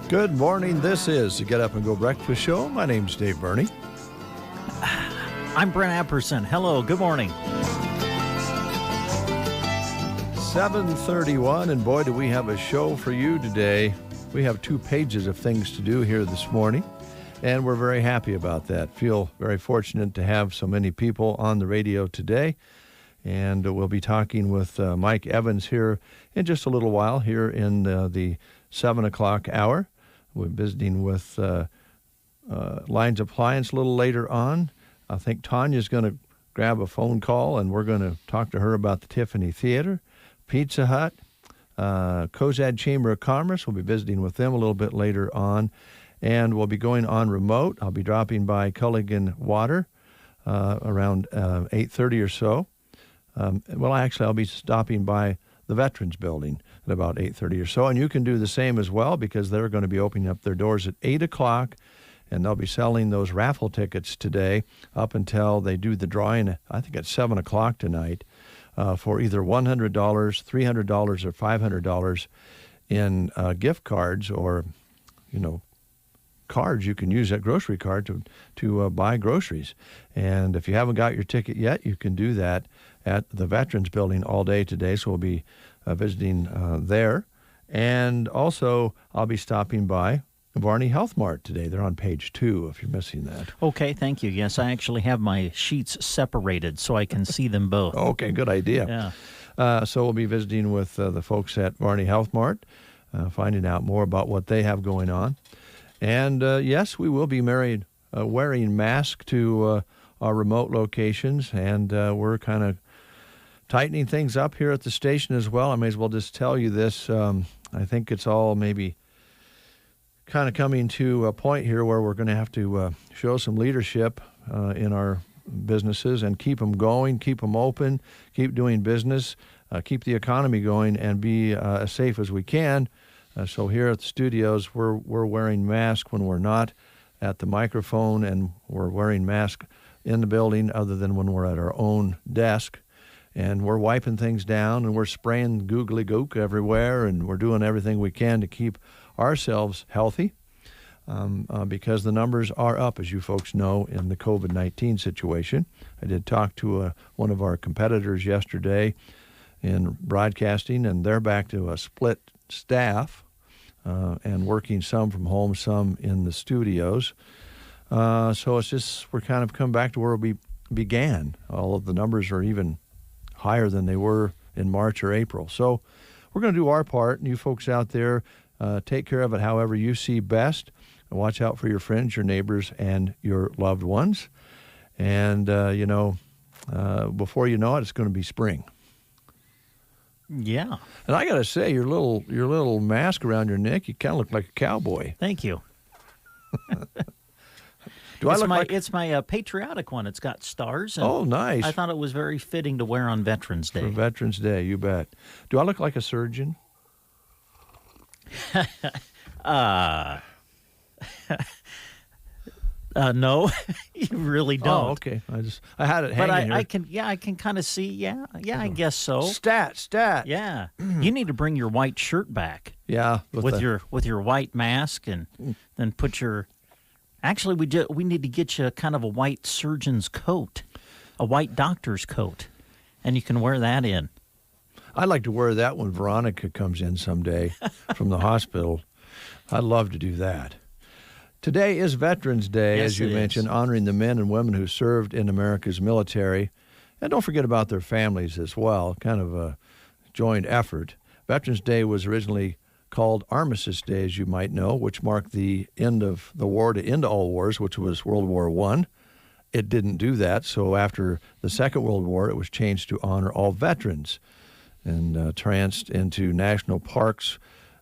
Good morning. This is the Get Up and Go Breakfast Show. My name's Dave Burney. I'm Brent Apperson. Hello, good morning. 7:31, and boy, do we have a show for you today. We have 2 pages of things to do here this morning, and we're very happy about that. Feel very fortunate to have so many people on the radio today, and we'll be talking with Mike Evans here in just a little while here in the 7 o'clock hour. We're visiting with Lines Appliance a little later on. I think Tanya's going to grab a phone call, and we're going to talk to her about the Tiffany Theater, Pizza Hut, Cozad Chamber of Commerce. We'll be visiting with them a little bit later on, and we'll be going on remote. I'll be dropping by Culligan Water around 8:30 or so. I'll be stopping by the Veterans Building at about 8:30 or so, and you can do the same as well because they're going to be opening up their doors at 8 o'clock, and they'll be selling those raffle tickets today up until they do the drawing, I think at 7 o'clock tonight, for either $100, $300, or $500 in gift cards or, cards you can use at grocery card to buy groceries. And if you haven't got your ticket yet, you can do that at the Veterans Building all day today. So we'll be visiting there. And also, I'll be stopping by Varney Health Mart today. They're on page 2 if you're missing that. Okay, thank you. Yes, I actually have my sheets separated so I can see them both. Okay, good idea. Yeah. So we'll be visiting with the folks at Varney Health Mart, finding out more about what they have going on. And yes, we will be wearing masks to our remote locations, and we're kind of tightening things up here at the station as well. I may as well just tell you this. I think it's all maybe kind of coming to a point here where we're going to have to show some leadership in our businesses and keep them going, keep them open, keep doing business, keep the economy going, and be as safe as we can. So here at the studios, we're wearing masks when we're not at the microphone, and we're wearing masks in the building other than when we're at our own desk. And we're wiping things down, and we're spraying googly gook everywhere, and we're doing everything we can to keep ourselves healthy because the numbers are up, as you folks know, in the COVID-19 situation. I did talk to one of our competitors yesterday in broadcasting, and they're back to a split staff and working some from home, some in the studios. So it's just we're kind of come back to where we began. All of the numbers are even higher than they were in March or April. So we're going to do our part, and you folks out there, take care of it however you see best. Watch out for your friends, your neighbors, and your loved ones. And, before you know it, it's going to be spring. Yeah. And I got to say, your little mask around your neck, you kind of look like a cowboy. Thank you. It's my patriotic one. It's got stars. And oh, nice. I thought it was very fitting to wear on Veterans Day. For Veterans Day, you bet. Do I look like a surgeon? No, you really don't. Oh, okay. I had it hanging here. I can kind of see. Yeah, I guess so. Stat. Yeah, you need to bring your white shirt back. Yeah, with your white mask, and then put your. Actually, we need to get you kind of a white surgeon's coat, a white doctor's coat, and you can wear that in. I'd like to wear that when Veronica comes in someday from the hospital. I'd love to do that. Today is Veterans Day, yes, as you mentioned, honoring the men and women who served in America's military. And don't forget about their families as well, kind of a joint effort. Veterans Day was originally called Armistice Day, as you might know, which marked the end of the war to end all wars, which was World War I. It didn't do that, so after the Second World War, it was changed to honor all veterans. And tranced into national parks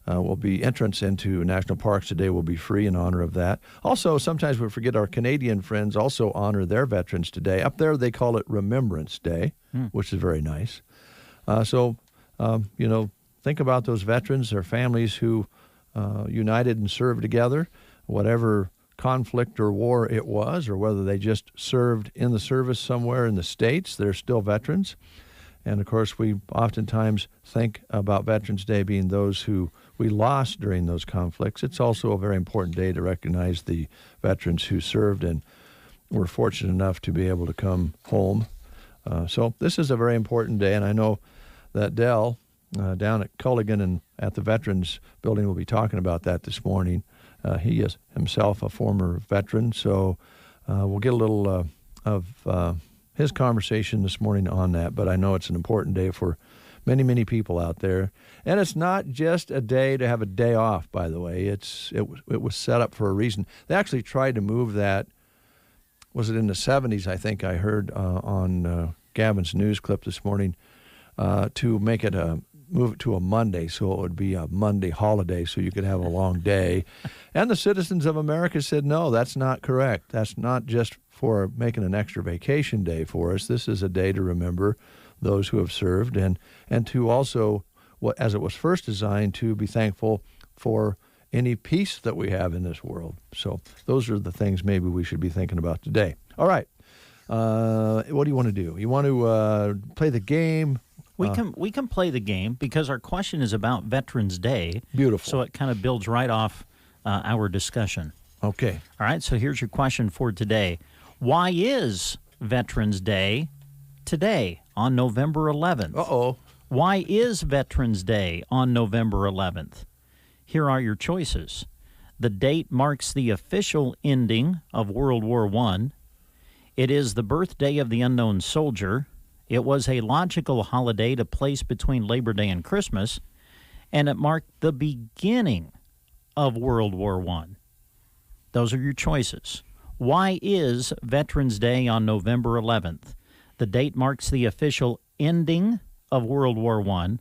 entrance into national parks today will be free in honor of that. Also, sometimes we forget our Canadian friends also honor their veterans today. Up there, they call it Remembrance Day, which is very nice. Think about those veterans, their families who united and served together, whatever conflict or war it was, or whether they just served in the service somewhere in the States, they're still veterans. And, of course, we oftentimes think about Veterans Day being those who we lost during those conflicts. It's also a very important day to recognize the veterans who served and were fortunate enough to be able to come home. So this is a very important day, and I know that Dell down at Culligan and at the Veterans Building will be talking about that this morning. He is himself a former veteran, so we'll get a little of his conversation this morning on that. But I know it's an important day for many, many people out there. And it's not just a day to have a day off, by the way. It was set up for a reason. They actually tried to move that, was it in the 70s, I think I heard on Gavin's news clip this morning, to make it move it to a Monday, so it would be a Monday holiday, so you could have a long day. And the citizens of America said, no, that's not correct. That's not just for making an extra vacation day for us. This is a day to remember those who have served and to also, as it was first designed, to be thankful for any peace that we have in this world. So those are the things maybe we should be thinking about today. All right. What do you want to do? You want to play the game? We can play the game because our question is about Veterans Day. Beautiful. So it kind of builds right off our discussion. Okay. All right, so here's your question for today. Why is Veterans Day today on November 11th? Uh-oh. Why is Veterans Day on November 11th? Here are your choices. The date marks the official ending of World War I. It is the birthday of the unknown soldier. It was a logical holiday to place between Labor Day and Christmas, and it marked the beginning of World War I. Those are your choices. Why is Veterans Day on November 11th? The date marks the official ending of World War I.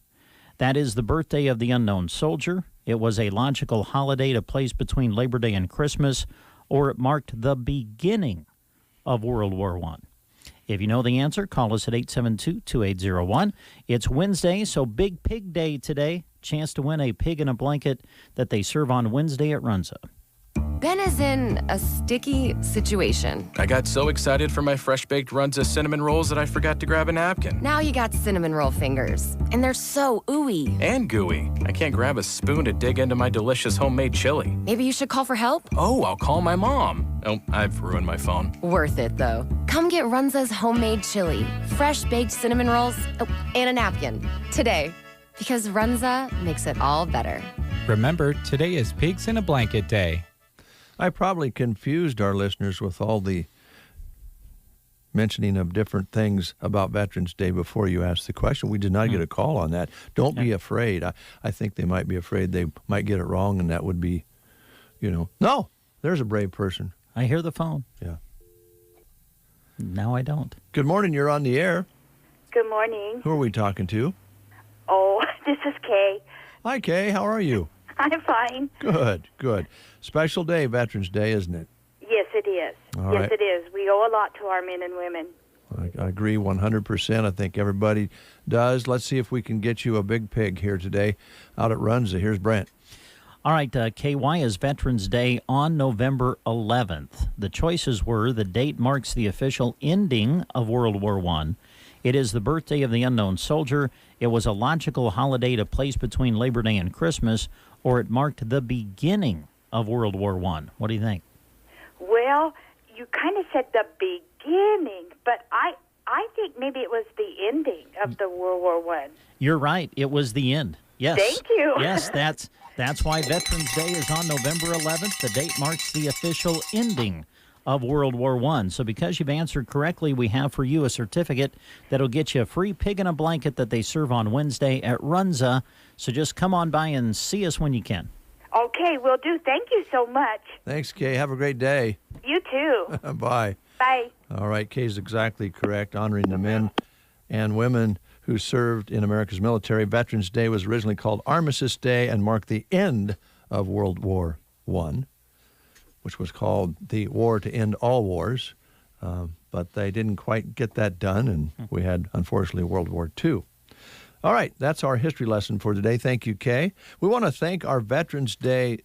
That is the birthday of the unknown soldier. It was a logical holiday to place between Labor Day and Christmas, or it marked the beginning of World War I. If you know the answer, call us at 872-2801. It's Wednesday, so Big Pig Day today. Chance to win a pig in a blanket that they serve on Wednesday at Runza. Ben is in a sticky situation. I got so excited for my fresh-baked Runza cinnamon rolls that I forgot to grab a napkin. Now you got cinnamon roll fingers, and they're so ooey. And gooey. I can't grab a spoon to dig into my delicious homemade chili. Maybe you should call for help? Oh, I'll call my mom. Oh, I've ruined my phone. Worth it, though. Come get Runza's homemade chili, fresh-baked cinnamon rolls, and a napkin today. Because Runza makes it all better. Remember, today is Pigs in a Blanket Day. I probably confused our listeners with all the mentioning of different things about Veterans Day before you asked the question. We did not get a call on that. Don't be afraid. I think they might be afraid they might get it wrong, and that would be, no, there's a brave person. I hear the phone. Yeah. Now I don't. Good morning. You're on the air. Good morning. Who are we talking to? Oh, this is Kay. Hi, Kay. How are you? I'm fine. Good, good. Special day, Veterans Day, isn't it? Yes, it is. All yes, right. it is. We owe a lot to our men and women. I agree 100%. I think everybody does. Let's see if we can get you a big pig here today out at Runza. Here's Brent. All right, KY is Veterans Day on November 11th. The choices were the date marks the official ending of World War I. It is the birthday of the unknown soldier. It was a logical holiday to place between Labor Day and Christmas, or it marked the beginning of World War I. What do you think? Well, you kind of said the beginning, but I think maybe it was the ending of the World War I. You're right. It was the end. Yes. Thank you. Yes, that's why Veterans Day is on November 11th. The date marks the official ending of World War I. So because you've answered correctly, we have for you a certificate that'll get you a free pig in a blanket that they serve on Wednesday at Runza. So just come on by and see us when you can. Okay, will do. Thank you so much. Thanks, Kay. Have a great day. You too. Bye. Bye. All right, Kay's exactly correct. Honoring the men and women who served in America's military. Veterans Day was originally called Armistice Day and marked the end of World War I, which was called the War to End All Wars. But they didn't quite get that done, and we had, unfortunately, World War II. All right, that's our history lesson for today. Thank you, Kay. We want to thank our Veterans Day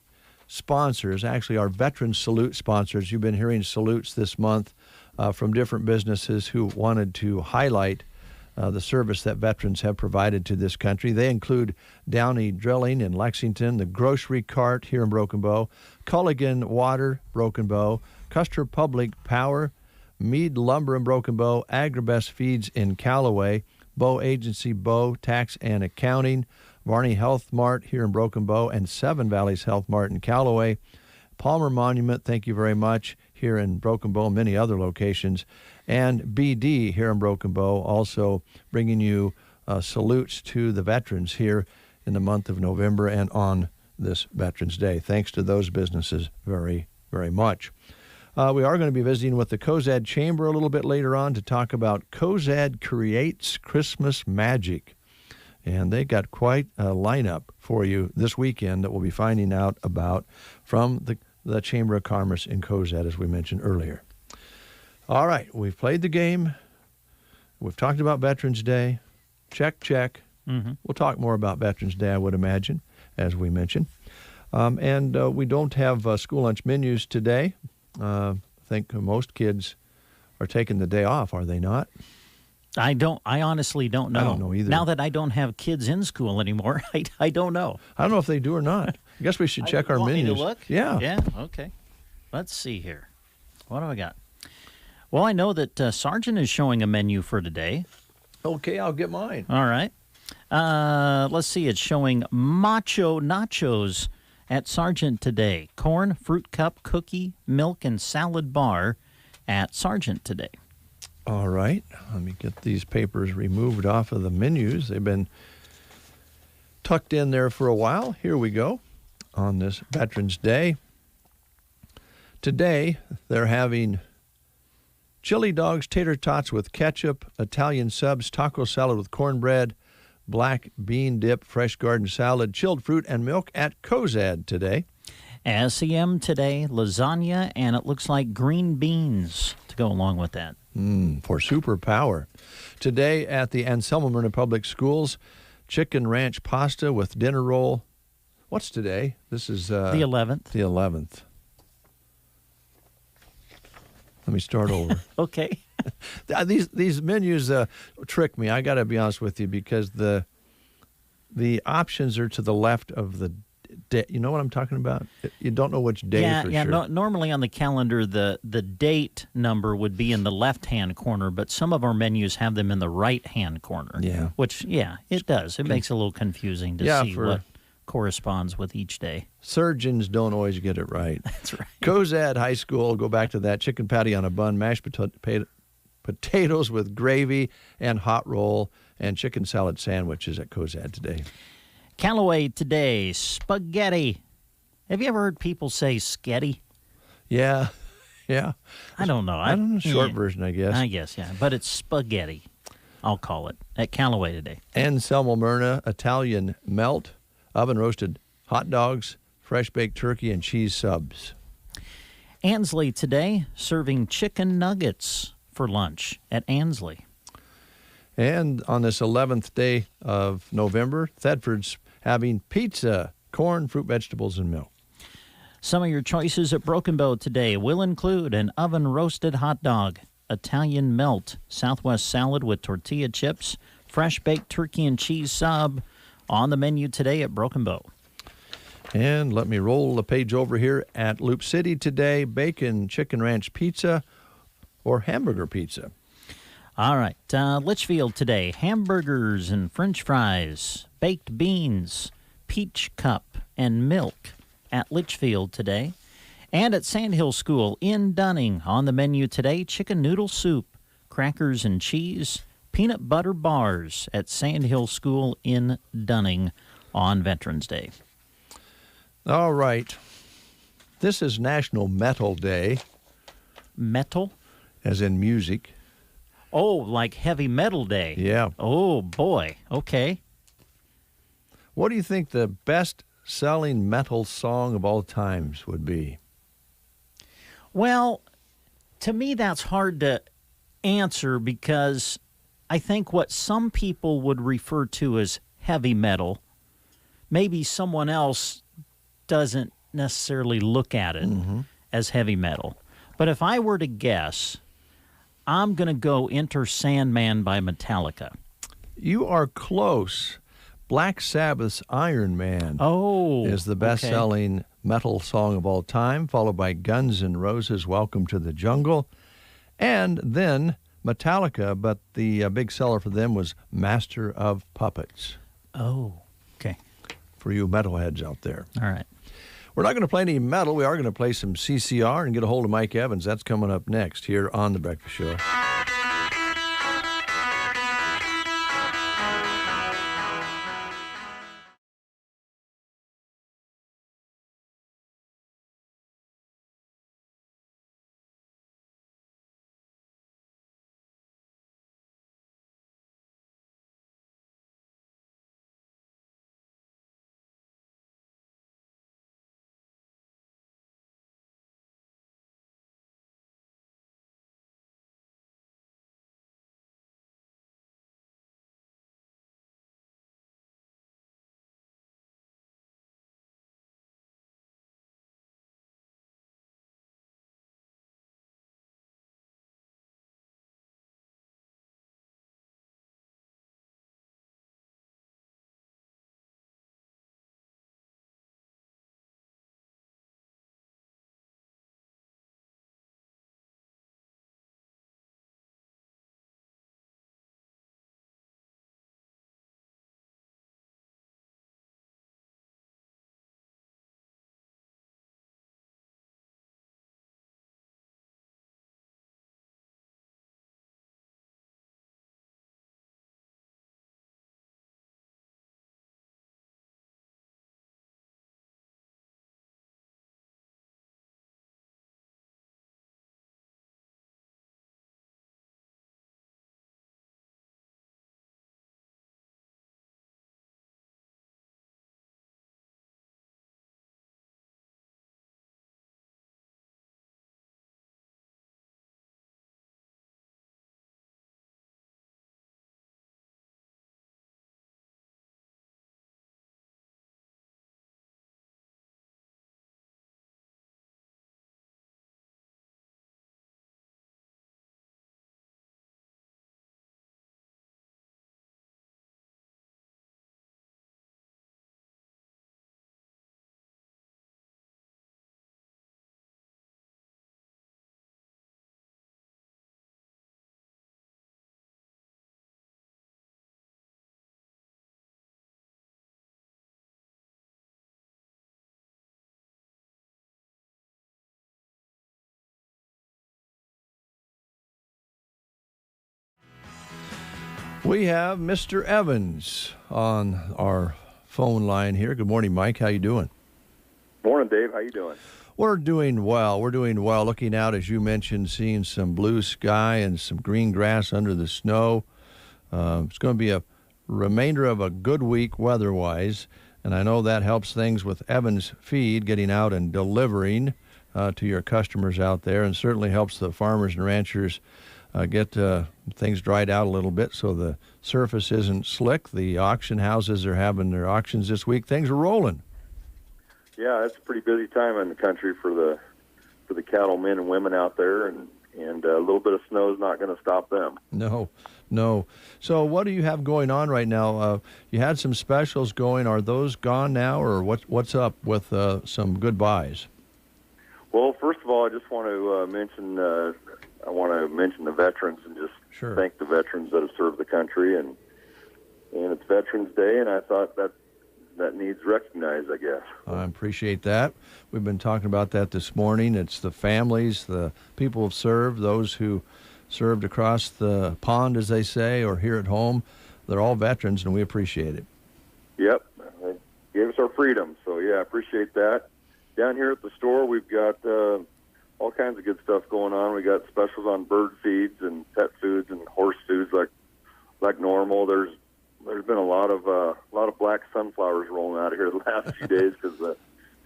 sponsors, actually our Veterans Salute sponsors. You've been hearing salutes this month from different businesses who wanted to highlight the service that veterans have provided to this country. They include Downey Drilling in Lexington, the Grocery Cart here in Broken Bow, Culligan Water, Broken Bow, Custer Public Power, Meade Lumber in Broken Bow, Agribest Feeds in Callaway, Bow Agency, Bow Tax and Accounting, Varney Health Mart here in Broken Bow, and Seven Valleys Health Mart in Callaway. Palmer Monument, thank you very much, here in Broken Bow, many other locations. And BD here in Broken Bow, also bringing you salutes to the veterans here in the month of November and on this Veterans Day. Thanks to those businesses very, very much. We are going to be visiting with the Cozad Chamber a little bit later on to talk about Cozad Creates Christmas Magic. And they got quite a lineup for you this weekend that we'll be finding out about from the Chamber of Commerce in Cozad, as we mentioned earlier. All right, we've played the game. We've talked about Veterans Day. Check, check. Mm-hmm. We'll talk more about Veterans Day, I would imagine, as we mentioned. And we don't have school lunch menus today. I think most kids are taking the day off, are they not? I honestly don't know. I don't know either. Now that I don't have kids in school anymore, I don't know. I don't know if they do or not. I guess we should check our Want me menus. to look? Yeah. Yeah, okay. Let's see here. What do I got? Well, I know that Sargent is showing a menu for today. Okay, I'll get mine. All right. Let's see. It's showing Macho Nachos at Sargent today. Corn, fruit cup, cookie, milk, and salad bar at Sargent today. All right. Let me get these papers removed off of the menus. They've been tucked in there for a while. Here we go on this Veterans Day. Today, they're having chili dogs, tater tots with ketchup, Italian subs, taco salad with cornbread, black bean dip, fresh garden salad, chilled fruit, and milk at Cozad today. SEM today, lasagna, and it looks like green beans to go along with that. For superpower. Today at the Anselmo Myrna Public Schools, chicken ranch pasta with dinner roll. What's today? This is the 11th. The 11th. Let me start over. Okay. These menus trick me. I got to be honest with you, because the options are to the left of the day. You know what I'm talking about? You don't know which day for sure. Yeah. Normally on the calendar, the date number would be in the left-hand corner, but some of our menus have them in the right-hand corner. Yeah. Which, it does. It makes it a little confusing to see what corresponds with each day. Surgeons don't always get it right. That's right. Cozad High School, go back to that, chicken patty on a bun, mashed potatoes with gravy and hot roll, and chicken salad sandwiches at Cozad today. Callaway today, spaghetti. Have you ever heard people say sketty? Yeah. I don't know. I don't know, short version, I guess. I guess, yeah. But it's spaghetti, I'll call it, at Callaway today. Anselmo Myrna, Italian melt, oven-roasted hot dogs, fresh-baked turkey, and cheese subs. Ansley today, serving chicken nuggets for lunch at Ansley. And on this 11th day of November, Thedford's having pizza, corn, fruit, vegetables, and milk. Some of your choices at Broken Bow today will include an oven-roasted hot dog, Italian melt, Southwest salad with tortilla chips, fresh-baked turkey and cheese sub on the menu today at Broken Bow. And let me roll the page over here at Loop City today, bacon, chicken ranch pizza, or hamburger pizza. All right, Litchfield today, hamburgers and french fries, baked beans, peach cup, and milk at Litchfield today. And at Sandhill School in Dunning, on the menu today, chicken noodle soup, crackers and cheese, peanut butter bars at Sandhill School in Dunning on Veterans Day. All right. This is National Metal Day. Metal? As in music. Oh, like Heavy Metal Day. Yeah. Oh, boy. Okay. What do you think the best-selling metal song of all times would be? Well, to me, that's hard to answer because I think what some people would refer to as heavy metal, maybe someone else doesn't necessarily look at it as heavy metal. But if I were to guess, I'm going to go Enter Sandman by Metallica. You are close. Black Sabbath's Iron Man is the okay. best-selling metal song of all time, followed by Guns N' Roses' Welcome to the Jungle, and then Metallica, but the big seller for them was Master of Puppets. Oh, okay. For you metalheads out there. All right. We're not going to play any metal. We are going to play some CCR and get a hold of Mike Evans. That's coming up next here on The Breakfast Show. We have Mr. Evans on our phone line here. Good morning, Mike. How you doing? Morning, Dave. How you doing? We're doing well. We're doing well. Looking out, as you mentioned, seeing some blue sky and some green grass under the snow. It's going to be a remainder of a good week weather-wise, and I know that helps things with Evans Feed, getting out and delivering to your customers out there, and certainly helps the farmers and ranchers get things dried out a little bit so the surface isn't slick. The auction houses are having their auctions this week. Things are rolling. Yeah, it's a pretty busy time in the country for the cattlemen and women out there, and a little bit of snow is not going to stop them. No. So what do you have going on right now? You had some specials going. Are those gone now, or what's up with some good buys? Well, first of all, I just want to mention the veterans and just thank the veterans that have served the country, and it's Veterans Day, and I thought that needs recognized, I guess. I appreciate that. We've been talking about that this morning. It's the families, the people who've served, those who served across the pond, as they say, or here at home. They're all veterans, and we appreciate it. Yep. They gave us our freedom, so yeah, I appreciate that. Down here at the store, we've got all kinds of good stuff going on. We got specials on bird feeds and pet foods and horse foods like normal. There's been a lot of black sunflowers rolling out here the last few days because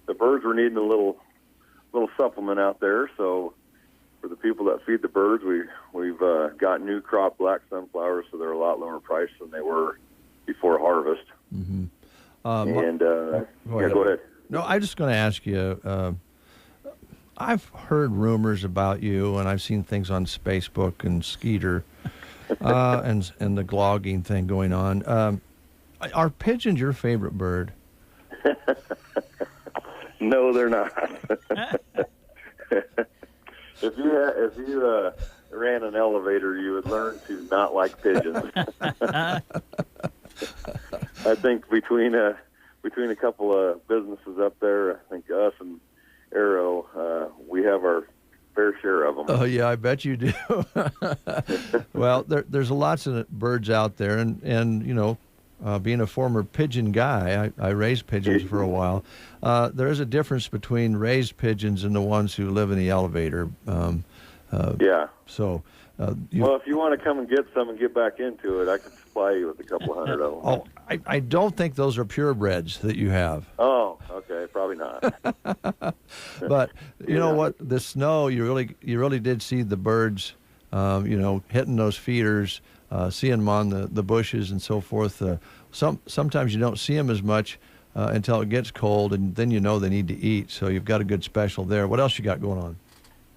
the birds were needing a little supplement out there. So for the people that feed the birds, we've got new crop black sunflowers, so they're a lot lower price than they were before harvest. Mm-hmm. Go ahead. No, I'm just going to ask you. I've heard rumors about you, and I've seen things on Facebook and Skeeter and the glogging thing going on. Are pigeons your favorite bird? No, they're not. If you ran an elevator, you would learn to not like pigeons. I think between a couple of businesses up there, I think us and Arrow, we have our fair share of them. Oh yeah, I bet you do. Well, there's lots of birds out there, and you know, being a former pigeon guy, I raised pigeons for a while. There is a difference between raised pigeons and the ones who live in the elevator. Yeah. So, well, if you want to come and get some and get back into it, I can supply you with a couple of hundred of them. Oh, I don't think those are purebreds that you have. Oh, okay, probably not. But you know what? The snow, you really did see the birds, you know, hitting those feeders, seeing them on the bushes and so forth. Sometimes you don't see them as much until it gets cold, and then you know they need to eat. So you've got a good special there. What else you got going on?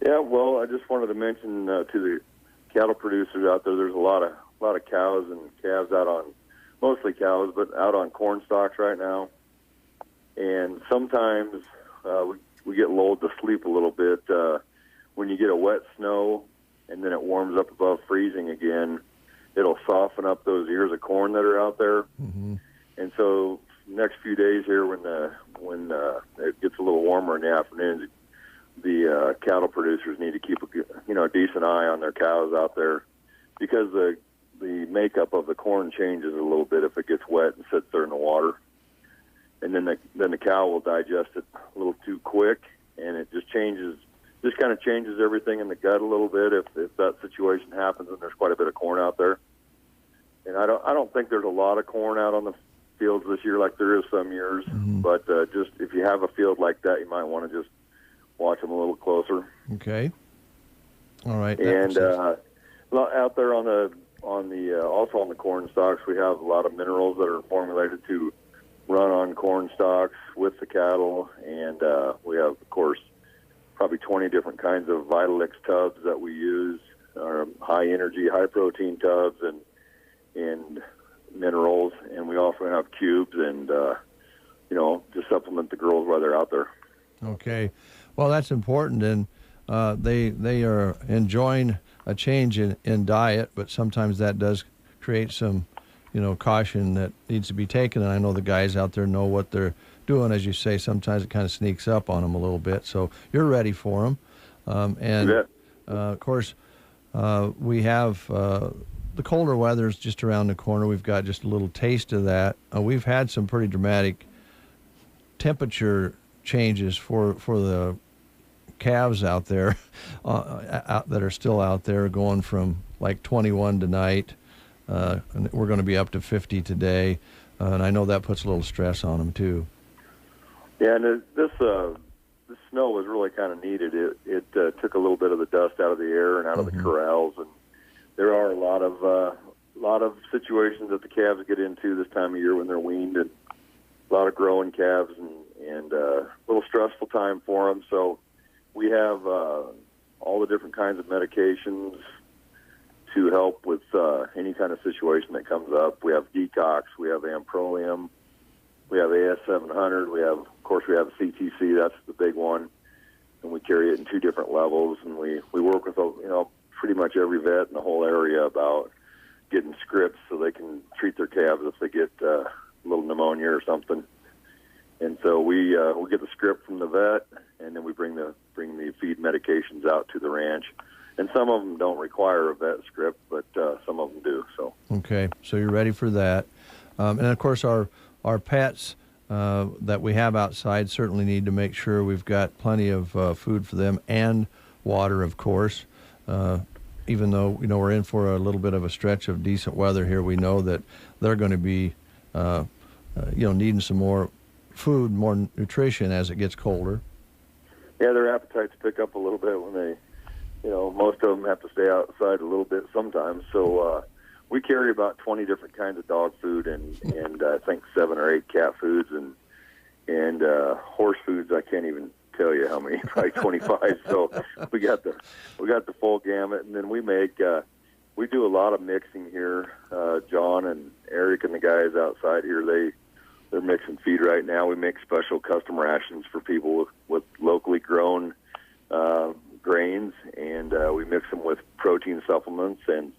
Yeah, well, I just wanted to mention to the cattle producers out there, there's a lot of cows and calves out on, mostly cows, but out on corn stalks right now. And sometimes we get lulled to sleep a little bit when you get a wet snow and then it warms up above freezing again. It'll soften up those ears of corn that are out there. Mm-hmm. And so next few days here, when it gets a little warmer in the afternoons, the cattle producers need to keep a decent eye on their cows out there, because the makeup of the corn changes a little bit if it gets wet and sits there in the water, and then the cow will digest it a little too quick, and it just kind of changes everything in the gut a little bit if that situation happens and there's quite a bit of corn out there. And I don't think there's a lot of corn out on the fields this year like there is some years, mm-hmm. But just if you have a field like that, you might want to just watch them a little closer. Okay. All right. And out there also on the corn stalks, we have a lot of minerals that are formulated to run on corn stalks with the cattle, and we have, of course, probably 20 different kinds of Vitalix tubs that we use, high energy, high protein tubs, and minerals, and we also have cubes and just supplement the girls while they're out there. Okay. Well, that's important, and they are enjoying a change in diet, but sometimes that does create some, caution that needs to be taken. And I know the guys out there know what they're doing. As you say, sometimes it kind of sneaks up on them a little bit. So you're ready for them. Of course, we have the colder weather's just around the corner. We've got just a little taste of that. We've had some pretty dramatic temperature changes for the calves out there that are still out there, going from like 21 tonight, and we're going to be up to 50 today, and I know that puts a little stress on them too. Yeah, and this snow was really kind of needed. It took a little bit of the dust out of the air and out of the corrals, and there are a lot of situations that the calves get into this time of year when they're weaned, and a lot of growing calves, and a little stressful time for them. So we have all the different kinds of medications to help with any kind of situation that comes up. We have Decox, we have Amprolium, we have AS700, we have CTC, that's the big one, and we carry it in 2 different levels, and we work with pretty much every vet in the whole area about getting scripts so they can treat their calves if they get a little pneumonia or something. And so we get the script from the vet, and then we bring the feed medications out to the ranch. And some of them don't require a vet script, but some of them do. So okay, so you're ready for that, and of course our pets that we have outside certainly need to make sure we've got plenty of food for them and water, of course. Even though we're in for a little bit of a stretch of decent weather here, we know that they're going to be needing some more food, more nutrition as it gets colder. Yeah, their appetites pick up a little bit when they, most of them have to stay outside a little bit sometimes. So we carry about 20 different kinds of dog food and I think 7 or 8 cat foods and horse foods. I can't even tell you how many, probably 25. So we got the full gamut, and then we make we do a lot of mixing here. John and Eric and the guys outside here, they're mixing feed right now. We make special custom rations for people with locally grown grains, and we mix them with protein supplements and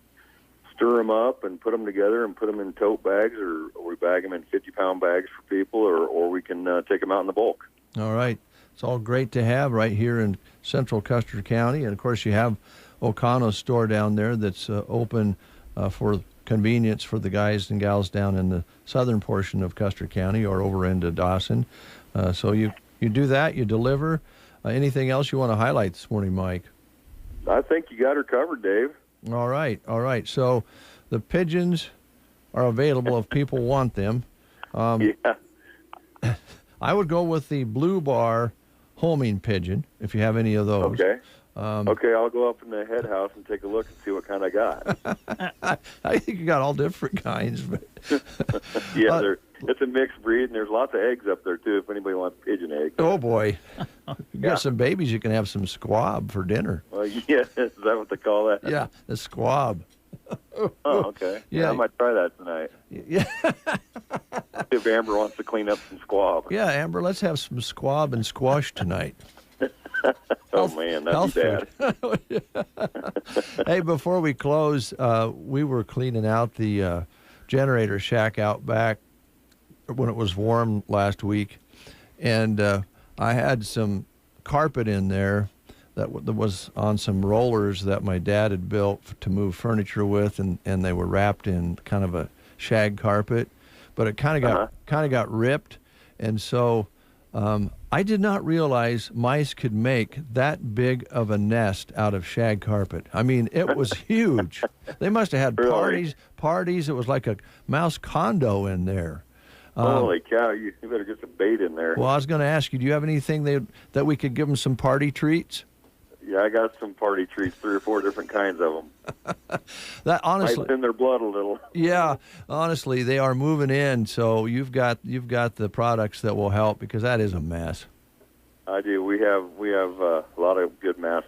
stir them up and put them together and put them in tote bags, or we bag them in 50-pound bags for people, or we can take them out in the bulk. All right. It's all great to have right here in central Custer County. And, of course, you have O'Connell's store down there that's open for convenience for the guys and gals down in the southern portion of Custer County or over into Dawson. So you do that, you deliver. Anything else you want to highlight this morning, Mike? I think you got her covered, Dave. All right. So the pigeons are available if people want them. Yeah. I would go with the Blue Bar homing pigeon, if you have any of those. Okay. Okay, I'll go up in the head house and take a look and see what kind I got. I think you got all different kinds. But yeah, it's a mixed breed, and there's lots of eggs up there, too, if anybody wants pigeon eggs. Oh, boy. You got some babies, you can have some squab for dinner. Well, yeah, is that what they call that? Yeah, the squab. Oh, okay. Yeah, I might try that tonight. Yeah. If Amber wants to clean up some squab. Yeah, Amber, let's have some squab and squash tonight. Oh, man, that'd be bad. Hey, before we close, we were cleaning out the generator shack out back when it was warm last week, and I had some carpet in there that was on some rollers that my dad had built to move furniture with, and they were wrapped in kind of a shag carpet, but it kind of got ripped, and so I did not realize mice could make that big of a nest out of shag carpet. I mean, it was huge. They must have had parties. It was like a mouse condo in there. Holy cow, you better get some bait in there. Well, I was going to ask you, do you have anything that we could give them some party treats? Yeah, I got some party treats, 3 or 4 different kinds of them. That honestly, might thin their blood a little. Yeah, honestly, they are moving in, so you've got the products that will help, because that is a mess. I do. We have a lot of good mouse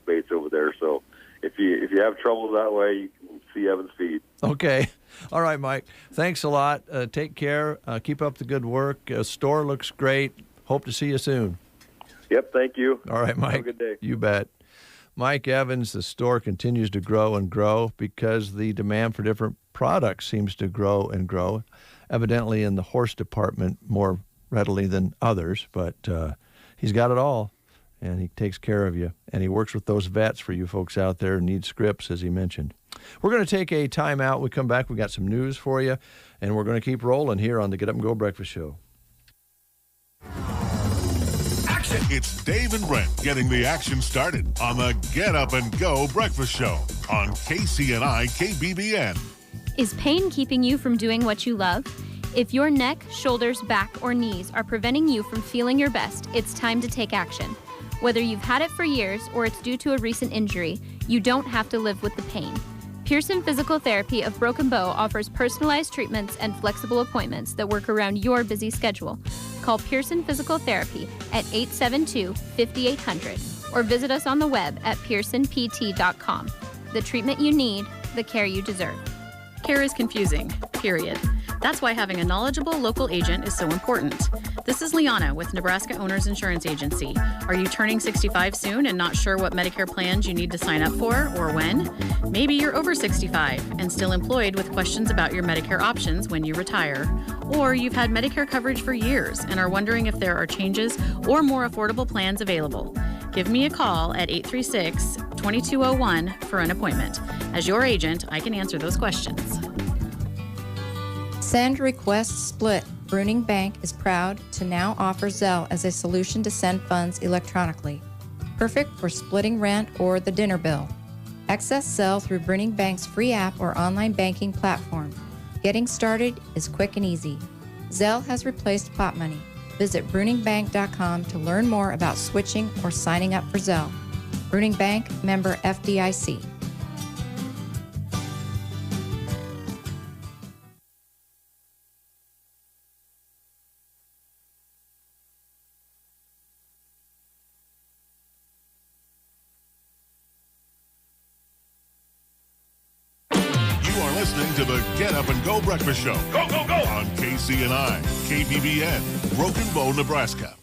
baits over there. So if you have trouble that way, you can see Evan's feed. Okay. All right, Mike. Thanks a lot. Take care. Keep up the good work. Store looks great. Hope to see you soon. Yep, thank you. All right, Mike. Have a good day. You bet. Mike Evans, the store continues to grow and grow because the demand for different products seems to grow and grow, evidently in the horse department more readily than others, but he's got it all, and he takes care of you, and he works with those vets for you folks out there who need scripts, as he mentioned. We're going to take a time out. We come back, we got some news for you, and we're going to keep rolling here on the Get Up and Go Breakfast Show. It's Dave and Brent getting the action started on the Get Up and Go Breakfast Show on KCNI KBBN. Is pain keeping you from doing what you love? If your neck, shoulders, back, or knees are preventing you from feeling your best, it's time to take action. Whether you've had it for years or it's due to a recent injury, you don't have to live with the pain. Pearson Physical Therapy of Broken Bow offers personalized treatments and flexible appointments that work around your busy schedule. Call Pearson Physical Therapy at 872-5800 or visit us on the web at pearsonpt.com. The treatment you need, the care you deserve. Care is confusing, period. That's why having a knowledgeable local agent is so important. This is Liana with Nebraska Owners Insurance Agency. Are you turning 65 soon and not sure what Medicare plans you need to sign up for or when? Maybe you're over 65 and still employed with questions about your Medicare options when you retire. Or you've had Medicare coverage for years and are wondering if there are changes or more affordable plans available. Give me a call at 836-2201 for an appointment. As your agent, I can answer those questions. Send request split. Bruning Bank is proud to now offer Zelle as a solution to send funds electronically. Perfect for splitting rent or the dinner bill. Access Zelle through Bruning Bank's free app or online banking platform. Getting started is quick and easy. Zelle has replaced pot money. Visit bruningbank.com to learn more about switching or signing up for Zelle. Bruning Bank, member FDIC. listening to the Get Up and Go Breakfast Show. Go, go, go! On KCNI, KBBN, Broken Bow, Nebraska.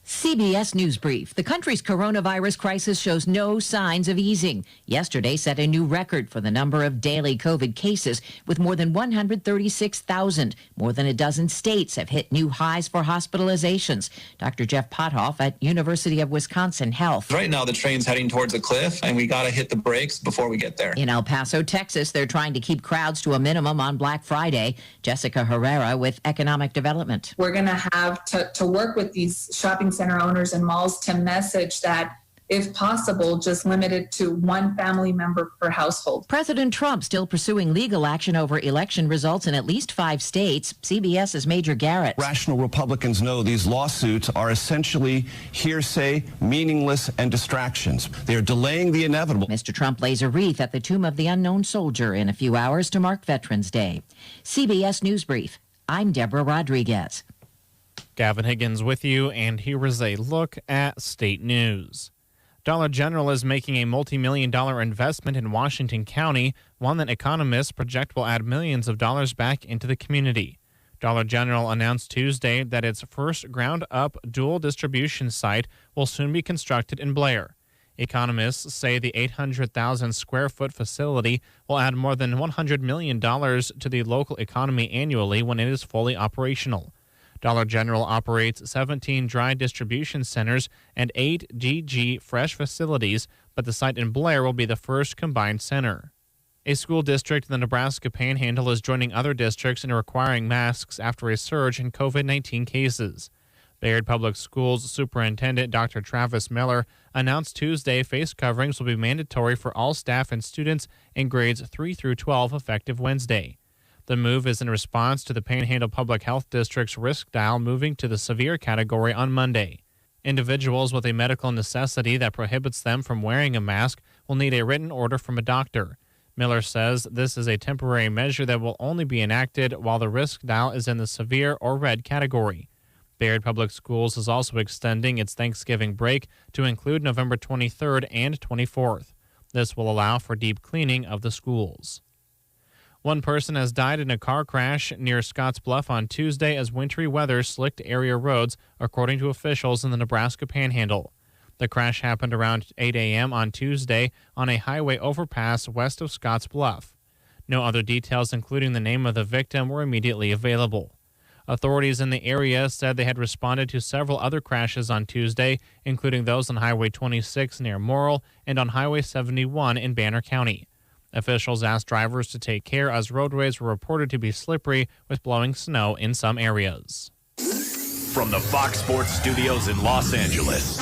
CBS News Brief. The country's coronavirus crisis shows no signs of easing. Yesterday set a new record for the number of daily COVID cases with more than 136,000. More than a dozen states have hit new highs for hospitalizations. Dr. Jeff Pothoff at University of Wisconsin Health. Right now, the train's heading towards a cliff, and we got to hit the brakes before we get there. In El Paso, Texas, they're trying to keep crowds to a minimum on Black Friday. Jessica Herrera with Economic Development. We're going to have to work with these shopping center owners and malls to message that, if possible, just limit it to one family member per household. President Trump still pursuing legal action over election results in at least 5 states. CBS's Major Garrett. Rational Republicans know these lawsuits are essentially hearsay, meaningless, and distractions. They are delaying the inevitable. Mr. Trump lays a wreath at the tomb of the unknown soldier in a few hours to mark Veterans Day. CBS News Brief. I'm Deborah Rodriguez. Gavin Higgins with you, and here is a look at state news. Dollar General is making a multi-million-dollar investment in Washington County, one that economists project will add millions of dollars back into the community. Dollar General announced Tuesday that its first ground-up dual distribution site will soon be constructed in Blair. Economists say the 800,000-square-foot facility will add more than $100 million to the local economy annually when it is fully operational. Dollar General operates 17 dry distribution centers and 8 DG Fresh facilities, but the site in Blair will be the first combined center. A school district in the Nebraska Panhandle is joining other districts in requiring masks after a surge in COVID-19 cases. Bayard Public Schools Superintendent Dr. Travis Miller announced Tuesday face coverings will be mandatory for all staff and students in grades 3 through 12 effective Wednesday. The move is in response to the Panhandle Public Health District's risk dial moving to the severe category on Monday. Individuals with a medical necessity that prohibits them from wearing a mask will need a written order from a doctor. Miller says this is a temporary measure that will only be enacted while the risk dial is in the severe or red category. Bayard Public Schools is also extending its Thanksgiving break to include November 23rd and 24th. This will allow for deep cleaning of the schools. One person has died in a car crash near Scotts Bluff on Tuesday as wintry weather slicked area roads, according to officials in the Nebraska Panhandle. The crash happened around 8 a.m. on Tuesday on a highway overpass west of Scotts Bluff. No other details, including the name of the victim, were immediately available. Authorities in the area said they had responded to several other crashes on Tuesday, including those on Highway 26 near Morrill and on Highway 71 in Banner County. Officials asked drivers to take care as roadways were reported to be slippery with blowing snow in some areas. From the Fox Sports Studios in Los Angeles,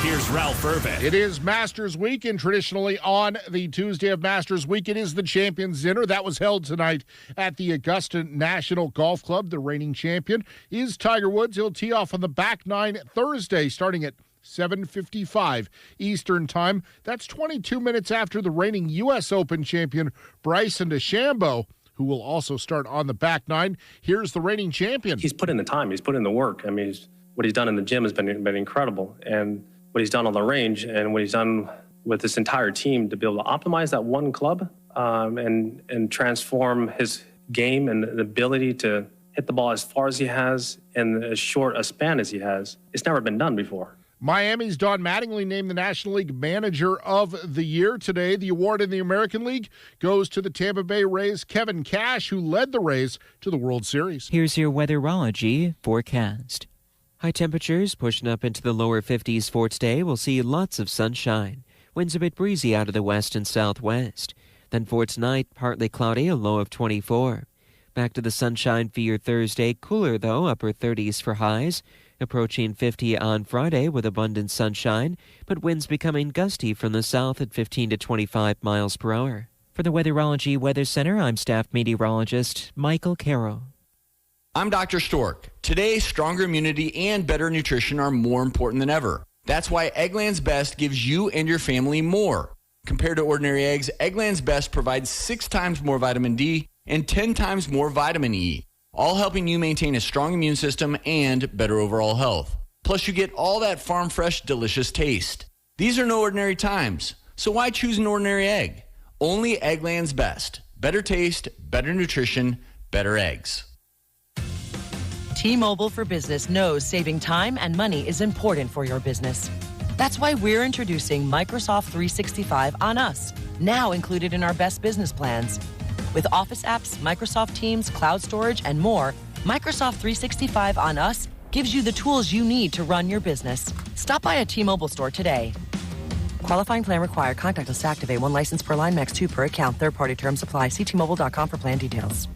here's Ralph Irvin. It is Masters Week, and traditionally on the Tuesday of Masters Week, it is the Champions Dinner. That was held tonight at the Augusta National Golf Club. The reigning champion is Tiger Woods. He'll tee off on the back nine Thursday, starting at 7:55 Eastern Time. That's 22 minutes after the reigning U.S. Open champion Bryson DeChambeau, who will also start on the back nine. Here's the reigning champion. He's put in the time. He's put in the work. I mean, what he's done in the gym has been incredible. And what he's done on the range and what he's done with this entire team to be able to optimize that one club and transform his game and the ability to hit the ball as far as he has in as short a span as he has, it's never been done before. Miami's Don Mattingly named the National League Manager of the Year today. The award in the American League goes to the Tampa Bay Rays' Kevin Cash, who led the Rays to the World Series. Here's your weatherology forecast. High temperatures pushing up into the lower 50s for today. We'll see lots of sunshine. Winds a bit breezy out of the west and southwest. Then for tonight, partly cloudy, a low of 24. Back to the sunshine for your Thursday. Cooler, though, upper 30s for highs. Approaching 50 on Friday with abundant sunshine, but winds becoming gusty from the south at 15 to 25 miles per hour. For the Weatherology Weather Center, I'm staff meteorologist Michael Carroll. I'm Dr. Stork. Today, stronger immunity and better nutrition are more important than ever. That's why Eggland's Best gives you and your family more. Compared to ordinary eggs, Eggland's Best provides 6 times more vitamin D and 10 times more vitamin E, all helping you maintain a strong immune system and better overall health. Plus, you get all that farm-fresh, delicious taste. These are no ordinary times, so why choose an ordinary egg? Only Eggland's Best. Better taste, better nutrition, better eggs. T-Mobile for Business knows saving time and money is important for your business. That's why we're introducing Microsoft 365 on us, now included in our best business plans. With Office apps, Microsoft Teams, cloud storage, and more, Microsoft 365 on us gives you the tools you need to run your business. Stop by a T-Mobile store today. Qualifying plan required. Contactless to activate. 1 license per line, max 2 per account. Third-party terms apply. See T-Mobile.com for plan details.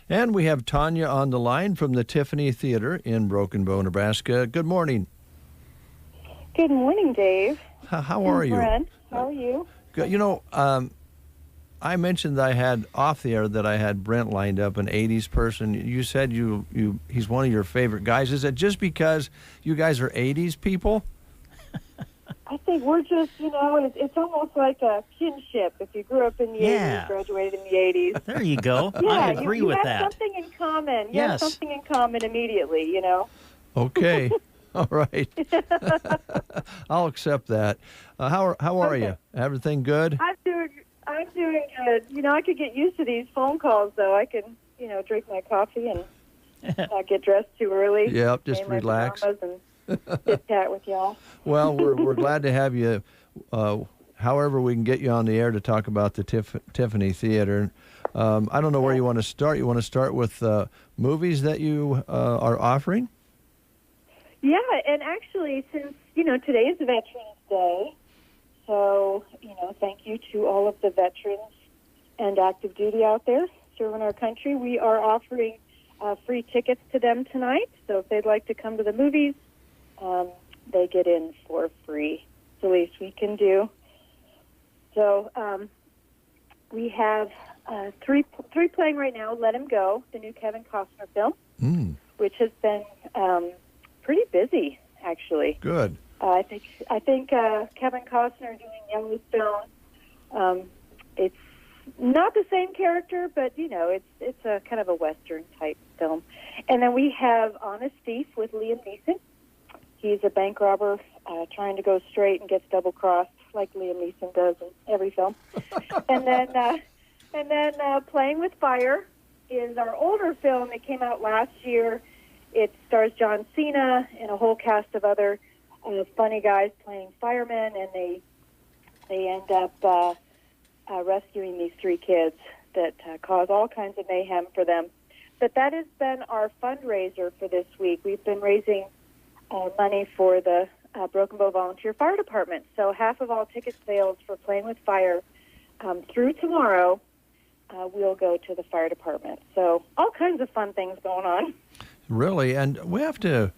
And we have Tanya on the line from the Tiffany Theater in Broken Bow, Nebraska. Good morning. Good morning, Dave. How are you? Brent, how are you? Good. You know, I mentioned I had off the air that I had Brent lined up, an 80s person. You said he's one of your favorite guys. Is it just because you guys are 80s people? I think we're just, it's almost like a kinship. If you grew up in the 80s, graduated in the 80s. There you go. Yeah, I agree with you that. have something in common. You Yes. have something in common immediately, Okay. All right. I'll accept that. How are you? Everything good? I'm doing good. I could get used to these phone calls, though. I can, drink my coffee and not get dressed too early. Yep, just Play my relax. pajamas and chit chat with y'all. Well, we're glad to have you. However, we can get you on the air to talk about the Tiffany Theater. I don't know where you want to start. You want to start with movies that you are offering? Yeah, and actually, since, today is Veterans Day, so, thank you to all of the veterans and active duty out there serving our country. We are offering free tickets to them tonight, so if they'd like to come to the movies, they get in for free. It's the least we can do. So we have three playing right now. Let Him Go, the new Kevin Costner film, which has been pretty busy, actually. Good. I think Kevin Costner doing Yellowstone. It's not the same character, but it's a kind of a Western type film. And then we have Honest Thief with Liam Neeson. He's a bank robber trying to go straight and gets double crossed, like Liam Neeson does in every film. and then Playing with Fire is our older film. It came out last year. It stars John Cena and a whole cast of other funny guys playing firemen, and they end up rescuing these 3 kids that cause all kinds of mayhem for them. But that has been our fundraiser for this week. We've been raising money for the Broken Bow Volunteer Fire Department. So half of all ticket sales for Playing with Fire through tomorrow will go to the fire department. So all kinds of fun things going on. Really, and we have to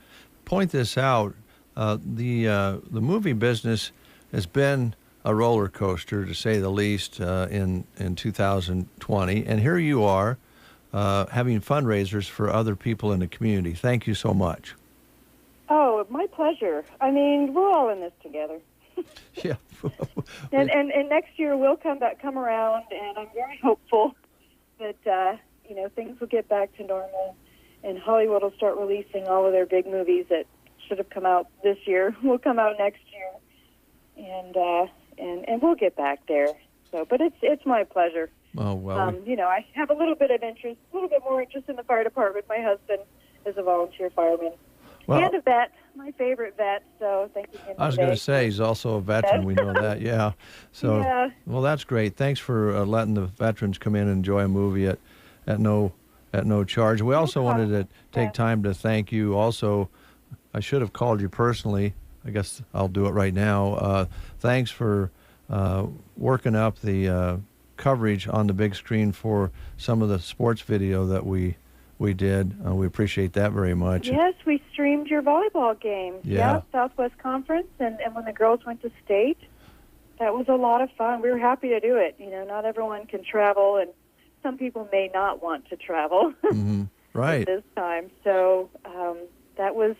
point this out. The movie business has been a roller coaster, to say the least, in 2020. And here you are having fundraisers for other people in the community. Thank you so much. Oh, my pleasure. I mean, we're all in this together. Yeah. and next year we'll come around, and I'm very hopeful that things will get back to normal, and Hollywood will start releasing all of their big movies that should have come out this year. Will come out next year, and we'll get back there. So, but it's my pleasure. Oh well. I have a little bit more interest in the fire department. My husband is a volunteer fireman. Well, and a vet, my favorite vet, so thank you. I was going to say, he's also a veteran. We know that, yeah. So, yeah. Well, that's great. Thanks for letting the veterans come in and enjoy a movie at no charge. We also wanted to take time to thank you. Also, I should have called you personally. I guess I'll do it right now. Thanks for working up the coverage on the big screen for some of the sports video that we did. We appreciate that very much. Yes, we streamed your volleyball game. Yeah. Southwest Conference, and when the girls went to state, that was a lot of fun. We were happy to do it. Not everyone can travel, and some people may not want to travel right at this time. So that was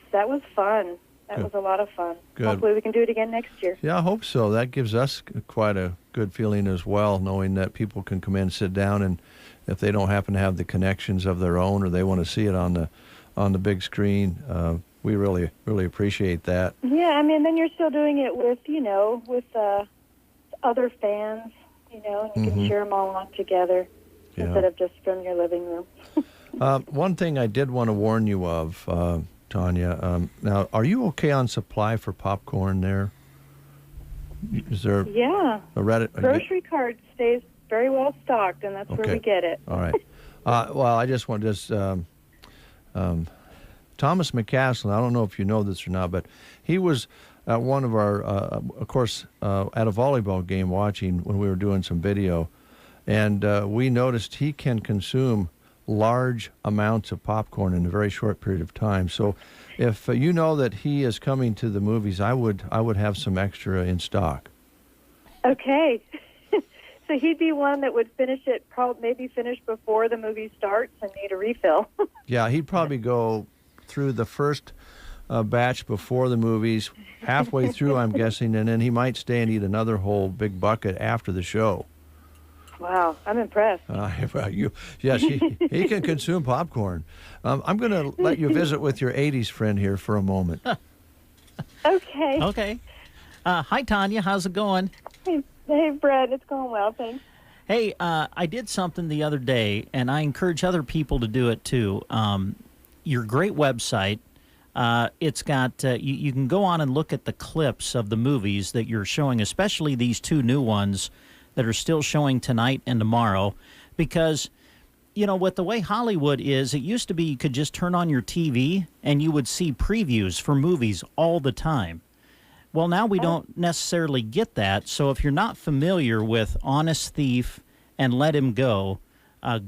fun. That was a lot of fun. Good. Hopefully we can do it again next year. Yeah, I hope so. That gives us quite a good feeling as well, knowing that people can come in and sit down, and if they don't happen to have the connections of their own, or they want to see it on the big screen, we really appreciate that. Yeah, I mean, then you're still doing it with other fans, and you can Mhm. cheer them all on together Yeah. instead of just from your living room. One thing I did want to warn you of, Tanya. Now, are you okay on supply for popcorn there? Is there Yeah. a Reddit? Grocery cart stays very well stocked, and that's where Okay. we get it. All right. Well, I just want to Thomas McCaslin, I don't know if you know this or not, but he was at one of our, of course, at a volleyball game watching when we were doing some video, and we noticed he can consume large amounts of popcorn in a very short period of time. So if you know that he is coming to the movies, I would have some extra in stock. Okay. So he'd be one that would finish it, maybe finish before the movie starts and need a refill. Yeah, he'd probably go through the first batch before the movies, halfway through, I'm guessing, and then he might stay and eat another whole big bucket after the show. Wow, I'm impressed. Yes, he can consume popcorn. I'm going to let you visit with your 80s friend here for a moment. Okay. Okay. Hi, Tanya. How's it going? Hey, Brett. It's going well, thanks. Hey, I did something the other day, and I encourage other people to do it too. Your great website, it's got, you can go on and look at the clips of the movies that you're showing, especially these two new ones that are still showing tonight and tomorrow, because, with the way Hollywood is, it used to be you could just turn on your TV and you would see previews for movies all the time. Well, now we don't necessarily get that, so if you're not familiar with Honest Thief and Let Him Go,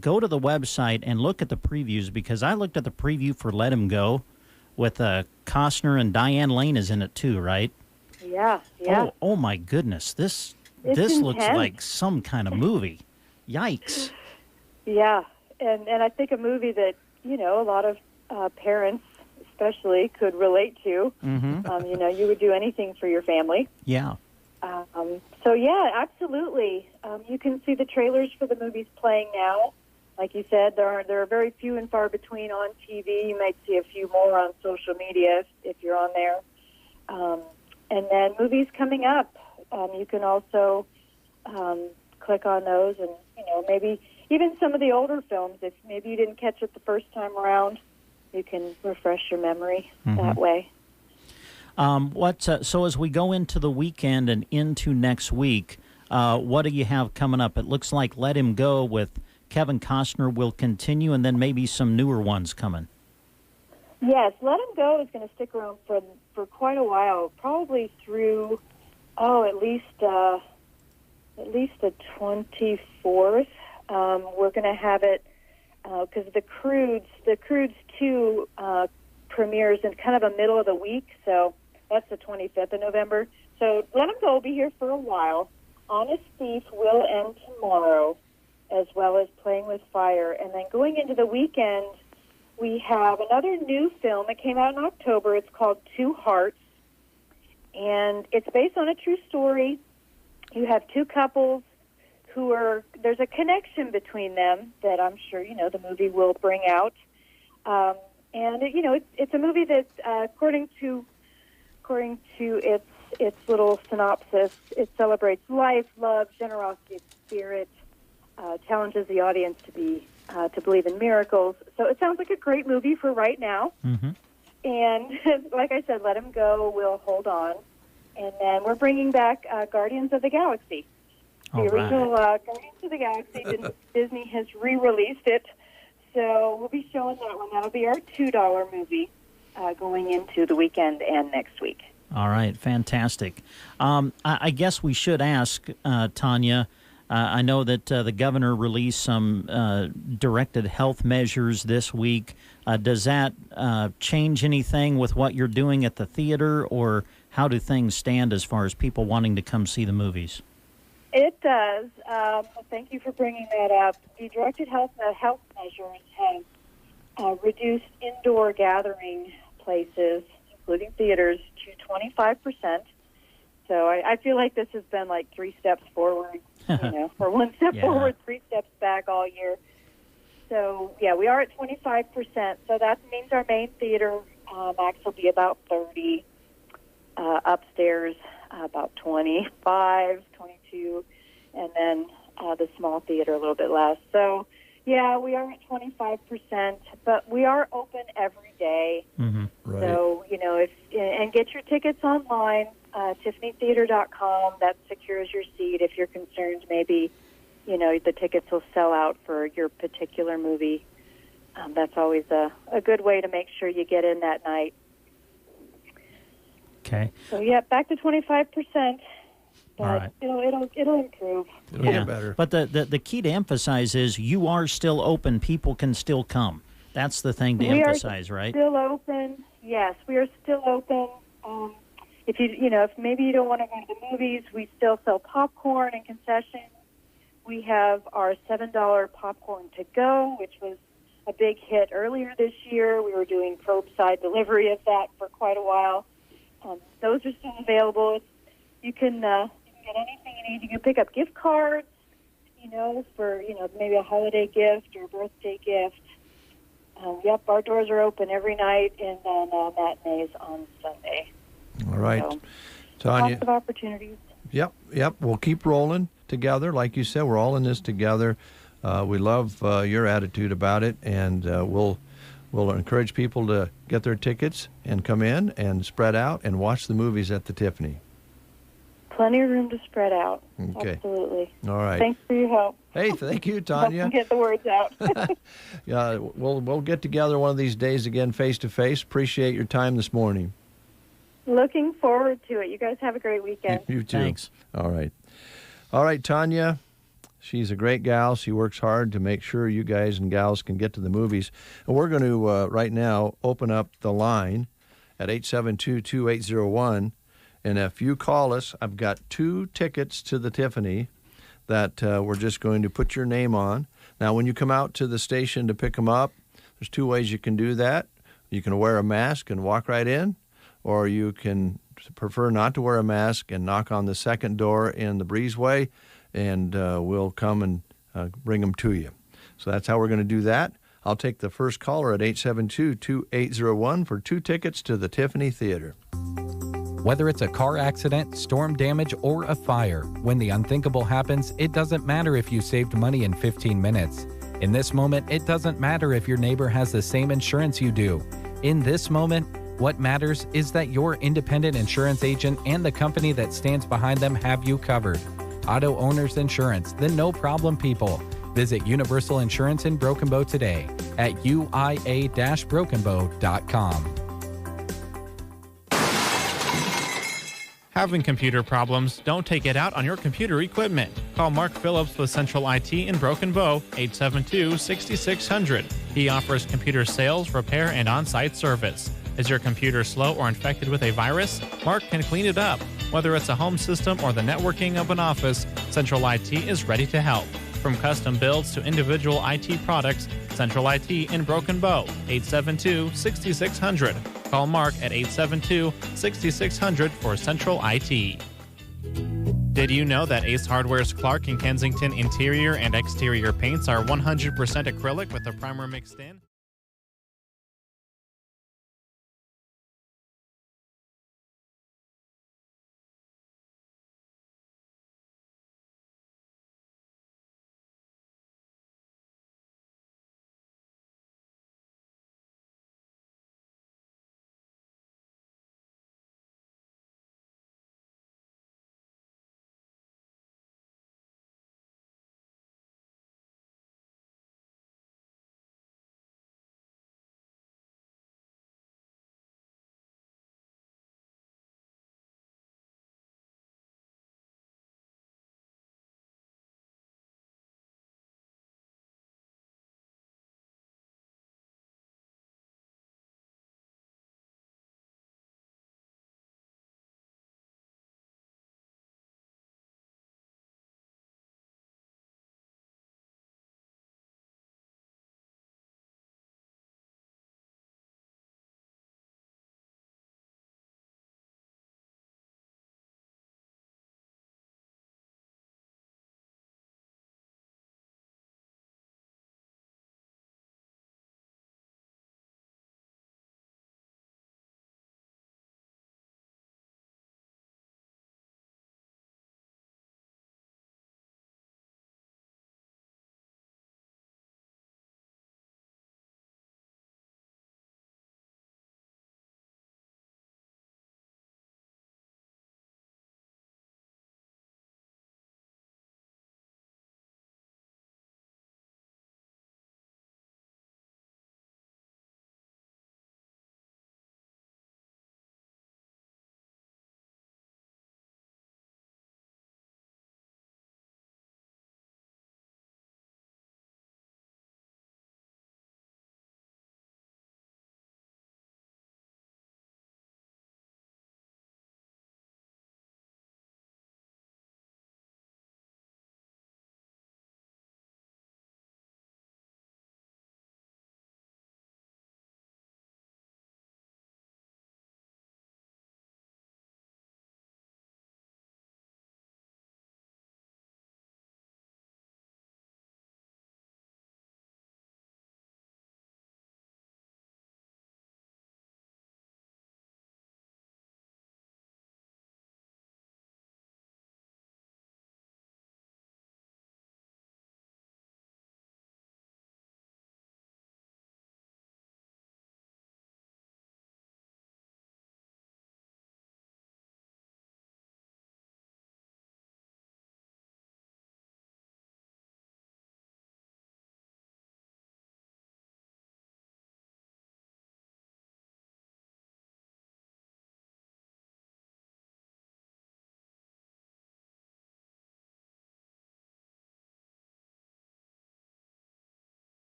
go to the website and look at the previews, because I looked at the preview for Let Him Go with Costner, and Diane Lane is in it too, right? Yeah. Oh my goodness, this It's looks intense. like some kind of movie. Yikes. Yeah, and I think a movie that, a lot of parents especially could relate to. Mm-hmm. You would do anything for your family. Yeah. So, yeah, absolutely. You can see the trailers for the movies playing now. Like you said, there are very few and far between on TV. You might see a few more on social media if you're on there. And then movies coming up. You can also click on those and, maybe even some of the older films, if maybe you didn't catch it the first time around, you can refresh your memory that way. So as we go into the weekend and into next week, what do you have coming up? It looks like Let Him Go with Kevin Costner will continue, and then maybe some newer ones coming. Yes, Let Him Go is going to stick around for quite a while, probably through, at least the 24th. We're going to have it because the Croods 2 premieres in kind of the middle of the week, so that's the 25th of November. So Let Him Go will be here for a while. Honest Thief will end tomorrow, as well as Playing with Fire. And then going into the weekend, we have another new film. It came out in October. It's called Two Hearts, and it's based on a true story. You have two couples there's a connection between them that I'm sure, the movie will bring out. And, it's a movie that, according to its little synopsis, it celebrates life, love, generosity, spirit, challenges the audience to believe in miracles. So it sounds like a great movie for right now. Mm-hmm. And like I said, Let Him Go will hold on. And then we're bringing back Guardians of the Galaxy. The original Guardians of the Galaxy, Disney has re-released it. So we'll be showing that one. That'll be our $2 movie going into the weekend and next week. All right, fantastic. I guess we should ask, Tanya, I know that the governor released some directed health measures this week. Does that change anything with what you're doing at the theater, or how do things stand as far as people wanting to come see the movies? It does. Thank you for bringing that up. The directed health measures have reduced indoor gathering places, including theaters, to 25%. So I feel like this has been like 3 steps forward, or 1 step forward, 3 steps back all year. So, yeah, we are at 25%. So that means our main theater max will be about 30. Upstairs, about 25, 22, and then the small theater a little bit less. So, yeah, we are at 25%, but we are open every day. Mm-hmm. Right. So, and get your tickets online, TiffanyTheater.com. That secures your seat. If you're concerned maybe, the tickets will sell out for your particular movie. That's always a good way to make sure you get in that night. Okay. So, yeah, back to 25%. But All right. it'll improve. It'll get better. But the key to emphasize is you are still open. People can still come. That's the thing to emphasize, right? We are still open. Yes, we are still open. If if maybe you don't want to go to the movies, we still sell popcorn and concessions. We have our $7 popcorn to go, which was a big hit earlier this year. We were doing curbside delivery of that for quite a while. Those are still available. You can get anything you need. You can pick up gift cards, for maybe a holiday gift or a birthday gift. Yep, our doors are open every night, and then matinees on Sunday. All right, So, Tanya. lots of opportunities. Yep. We'll keep rolling together. Like you said, we're all in this together. We love your attitude about it, and we'll encourage people to get their tickets and come in and spread out and watch the movies at the Tiffany. Plenty of room to spread out. Okay. Absolutely. All right. Thanks for your help. Hey, thank you, Help Tanya. them get the words out. Yeah, we'll get together one of these days again, face to face. Appreciate your time this morning. Looking forward to it. You guys have a great weekend. You too. Thanks. All right, Tanya. She's a great gal. She works hard to make sure you guys and gals can get to the movies. And we're going to, right now, open up the line at 872-2801. And if you call us, I've got 2 tickets to the Tiffany that we're just going to put your name on. Now, when you come out to the station to pick them up, there's 2 ways you can do that. You can wear a mask and walk right in, or you can prefer not to wear a mask and knock on the second door in the breezeway, and we'll come and bring them to you. So that's how we're going to do that. I'll take the first caller at 872-2801 for 2 tickets to the Tiffany Theater. Whether it's a car accident, storm damage, or a fire, when the unthinkable happens, it doesn't matter if you saved money in 15 minutes. In this moment, it doesn't matter if your neighbor has the same insurance you do. In this moment, what matters is that your independent insurance agent and the company that stands behind them have you covered. Auto Owners Insurance, the no-problem people. Visit Universal Insurance in Broken Bow today at uia-brokenbow.com. Having computer problems? Don't take it out on your computer equipment. Call Mark Phillips with Central IT in Broken Bow, 872-6600. He offers computer sales, repair, and on-site service. Is your computer slow or infected with a virus? Mark can clean it up. Whether it's a home system or the networking of an office, Central IT is ready to help. From custom builds to individual IT products, Central IT in Broken Bow, 872-6600. Call Mark at 872-6600 for Central IT. Did you know that Ace Hardware's Clark and Kensington interior and exterior paints are 100% acrylic with a primer mixed in?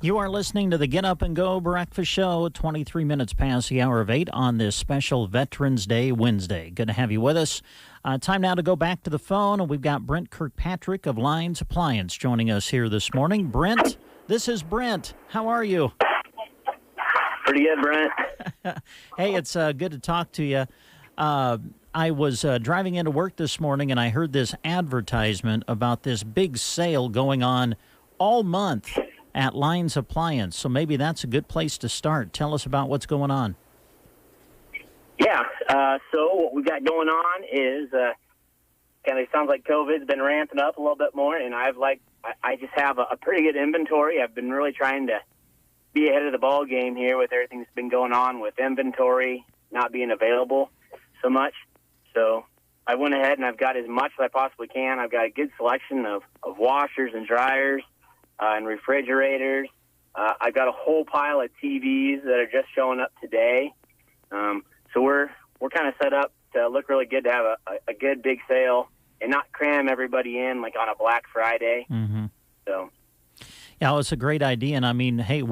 You are listening to the Get Up and Go Breakfast Show, 23 minutes past the hour of 8 on this special Veterans Day Wednesday. Good to have you with us. Time now to go back to the phone. We've got Brent Kirkpatrick of Lyons Appliance joining us here this morning. Brent, this is Brent. How are you? Pretty good, Brent. Hey, it's good to talk to you. I was driving into work this morning, and I heard this advertisement about this big sale going on all month at Lyons Appliance. So maybe that's a good place to start. Tell us about what's going on. Yeah, so what we've got going on is kind of sounds like COVID's been ramping up a little bit more, and I just have a pretty good inventory. I've been really trying to be ahead of the ball game here with everything that's been going on with inventory not being available so much. So I went ahead and I've got as much as I possibly can. I've got a good selection of washers and dryers and refrigerators. I've got a whole pile of TVs that are just showing up today. So we're kind of set up to look really good to have a good big sale and not cram everybody in like on a Black Friday. Mm-hmm. So. Yeah, well, it's a great idea, and I mean, hey,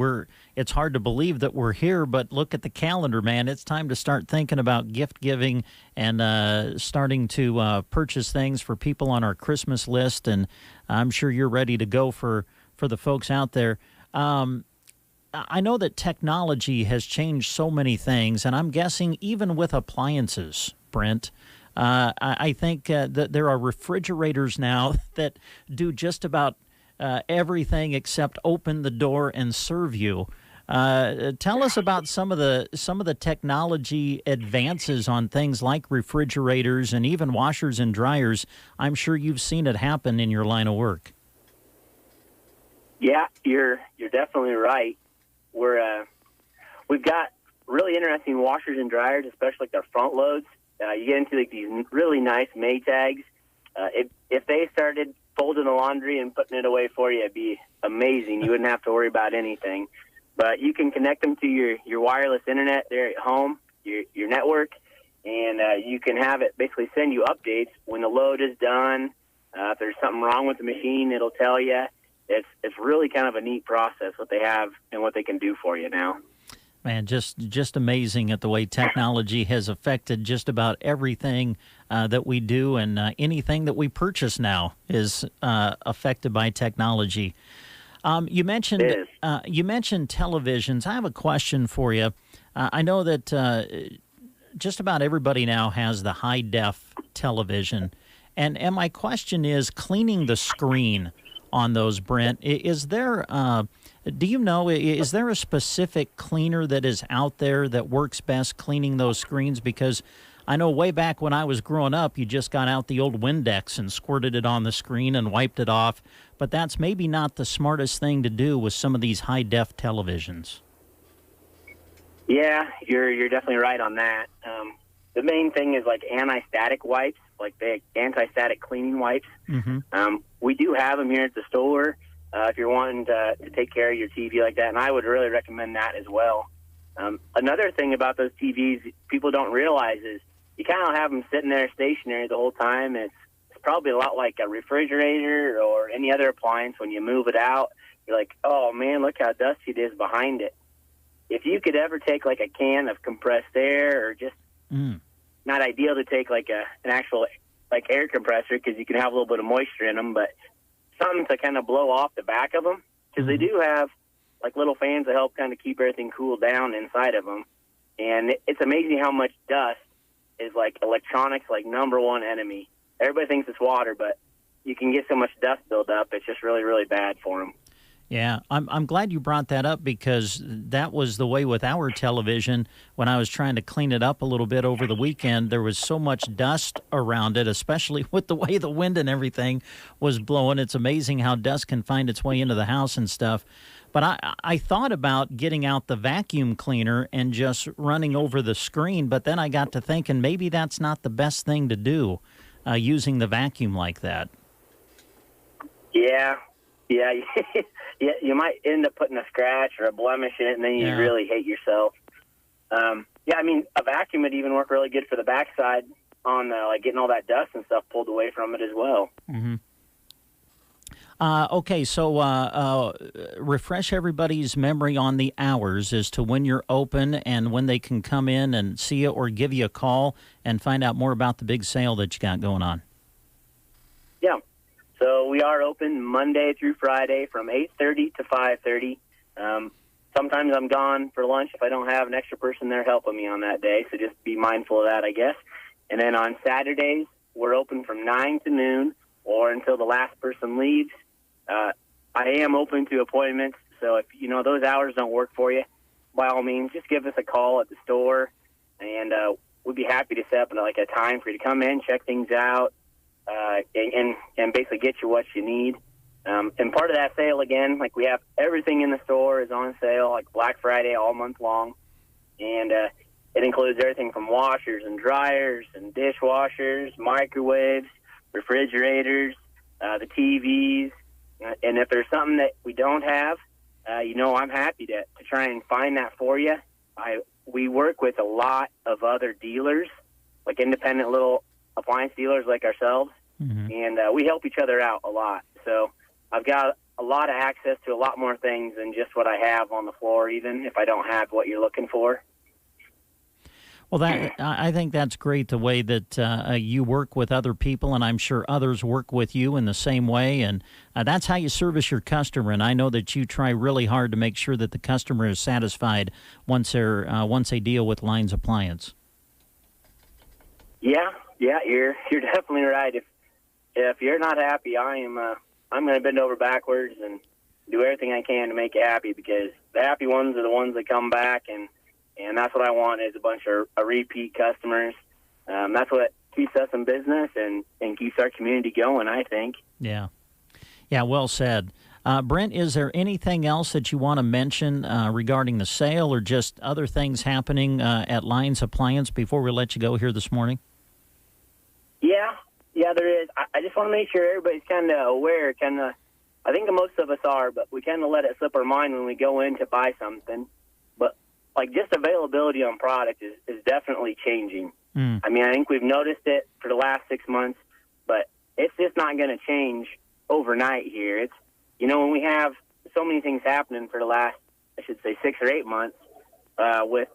it's hard to believe that we're here, but look at the calendar, man. It's time to start thinking about gift giving and starting to purchase things for people on our Christmas list, and I'm sure you're ready to go for the folks out there. I know that technology has changed so many things, and I'm guessing even with appliances, Brent, I think that there are refrigerators now that do just about everything except open the door and serve you. Tell us about some of the technology advances on things like refrigerators and even washers and dryers. I'm sure you've seen it happen in your line of work. Yeah, you're definitely right. We've got really interesting washers and dryers, especially like their front loads. You get into like these really nice Maytags. If they started folding the laundry and putting it away for you, it'd be amazing. You wouldn't have to worry about anything. But you can connect them to your wireless internet there at home, your network, and you can have it basically send you updates when the load is done. If there's something wrong with the machine, it'll tell you. It's really kind of a neat process what they have and what they can do for you now. Man, just amazing at the way technology has affected just about everything that we do, and anything that we purchase now is affected by technology. You mentioned televisions. I have a question for you. I know that just about everybody now has the high-def television, and my question is cleaning the screen on those, Brent. Is there do you know, is there a specific cleaner that is out there that works best cleaning those screens? Because I know way back when I was growing up, you just got out the old Windex and squirted it on the screen and wiped it off. But that's maybe not the smartest thing to do with some of these high-def televisions. Yeah, you're definitely right on that. The main thing is like anti-static wipes, like the anti-static cleaning wipes. Mm-hmm. We do have them here at the store if you're wanting to take care of your TV like that, and I would really recommend that as well. Another thing about those TVs people don't realize is you kind of have them sitting there stationary the whole time. It's probably a lot like a refrigerator or any other appliance. When you move it out, you're like, oh, man, look how dusty it is behind it. If you could ever take like a can of compressed air, or just not ideal to take like an actual like air compressor because you can have a little bit of moisture in them, but something to kind of blow off the back of them, because they do have like little fans that help kind of keep everything cooled down inside of them. And it's amazing how much dust is like electronics like number one enemy. Everybody thinks it's water, but you can get so much dust build up. It's just really, really bad for them. Yeah, I'm glad you brought that up, because that was the way with our television when I was trying to clean it up a little bit over the weekend. There was so much dust around it, especially with the way the wind and everything was blowing. It's amazing how dust can find its way into the house and stuff. But I thought about getting out the vacuum cleaner and just running over the screen, but then I got to thinking maybe that's not the best thing to do, using the vacuum like that. Yeah. Yeah, you might end up putting a scratch or a blemish in it, and then you really hate yourself. Yeah, I mean, a vacuum would even work really good for the backside on like getting all that dust and stuff pulled away from it as well. Mm-hmm. Okay, so refresh everybody's memory on the hours as to when you're open and when they can come in and see it or give you a call and find out more about the big sale that you got going on. Yeah. So we are open Monday through Friday from 8:30 to 5:30. Sometimes I'm gone for lunch if I don't have an extra person there helping me on that day, so just be mindful of that, I guess. And then on Saturdays, we're open from 9 to noon or until the last person leaves. I am open to appointments, so if those hours don't work for you, by all means, just give us a call at the store, and we'd be happy to set up a time for you to come in, check things out, and basically get you what you need. And part of that sale, again, we have everything in the store is on sale, like Black Friday all month long, and it includes everything from washers and dryers and dishwashers, microwaves, refrigerators, the TVs. And if there's something that we don't have, I'm happy to try and find that for you. We work with a lot of other dealers, like independent little appliance dealers like ourselves, and we help each other out a lot. So I've got a lot of access to a lot more things than just what I have on the floor, even if I don't have what you're looking for. Well, I think that's great, the way that you work with other people, and I'm sure others work with you in the same way, and that's how you service your customer. And I know that you try really hard to make sure that the customer is satisfied once they deal with Lines Appliance. Yeah, you're definitely right. If you're not happy, I'm going to bend over backwards and do everything I can to make you happy, because the happy ones are the ones that come back, and that's what I want, is a bunch of repeat customers. That's what keeps us in business and keeps our community going, I think. Yeah, well said. Brent, is there anything else that you want to mention regarding the sale or just other things happening at Lines Appliance before we let you go here this morning? Yeah, there is. I just want to make sure everybody's kind of aware. I think most of us are, but we kind of let it slip our mind when we go in to buy something. But just availability on product is definitely changing. I mean, I think we've noticed it for the last 6 months, but it's just not going to change overnight here. It's, when we have so many things happening for the last, I should say, 6 or 8 months with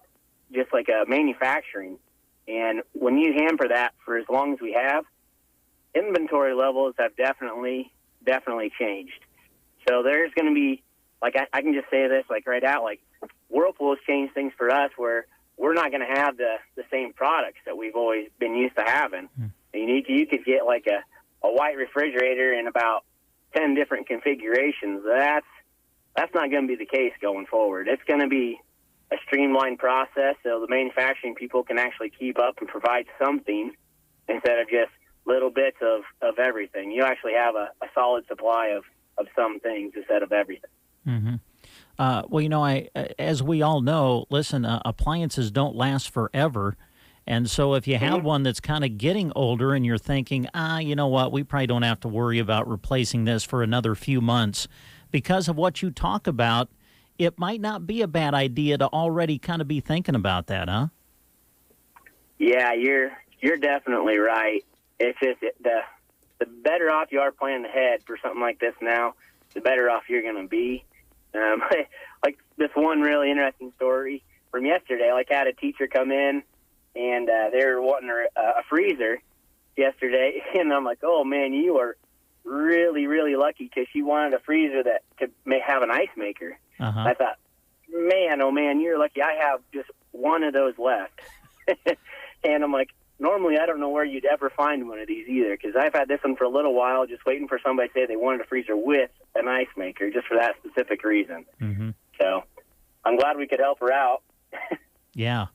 just manufacturing. And when you hamper that for as long as we have, inventory levels have definitely changed. So there's going to be, I can just say this right out, Whirlpool has changed things for us where we're not going to have the same products that we've always been used to having. You could get a white refrigerator in about 10 different configurations. That's not going to be the case going forward. It's going to be a streamlined process so the manufacturing people can actually keep up and provide something instead of just little bits of everything. You actually have a solid supply of some things instead of everything. Mm-hmm. Well, as we all know, listen, appliances don't last forever. And so if you have one that's kind of getting older and you're thinking, you know what, we probably don't have to worry about replacing this for another few months, because of what you talk about, it might not be a bad idea to already kind of be thinking about that, huh? Yeah, you're definitely right. It's just the better off you are planning ahead for something like this now, the better off you're going to be. This one really interesting story from yesterday. I had a teacher come in, and they were wanting a freezer yesterday, and I'm like, oh, man, you are really, really lucky, because she wanted a freezer that could have an ice maker. I thought, man, oh, man, you're lucky. I have just one of those left. And I'm like, normally I don't know where you'd ever find one of these either, because I've had this one for a little while, just waiting for somebody to say they wanted a freezer with an ice maker, just for that specific reason. So I'm glad we could help her out. Yeah.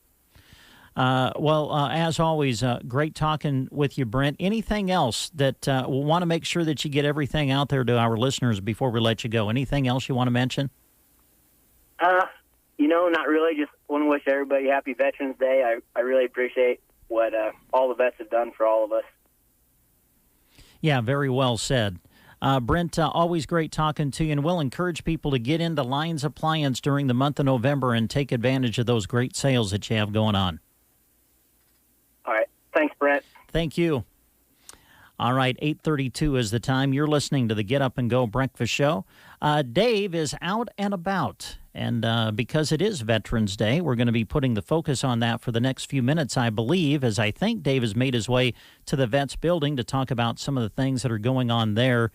As always, great talking with you, Brent. Anything else that we want to make sure that you get everything out there to our listeners before we let you go? Anything else you want to mention? Not really. Just want to wish everybody happy Veterans Day. I really appreciate what all the vets have done for all of us. Yeah, very well said. Brent, always great talking to you, and we'll encourage people to get into Lines Appliance during the month of November and take advantage of those great sales that you have going on. All right. Thanks, Brent. Thank you. All right, 8:32 is the time. You're listening to the Get Up and Go Breakfast Show. Dave is out and about, and because it is Veterans Day, we're going to be putting the focus on that for the next few minutes, I believe, as I think Dave has made his way to the Vets building to talk about some of the things that are going on there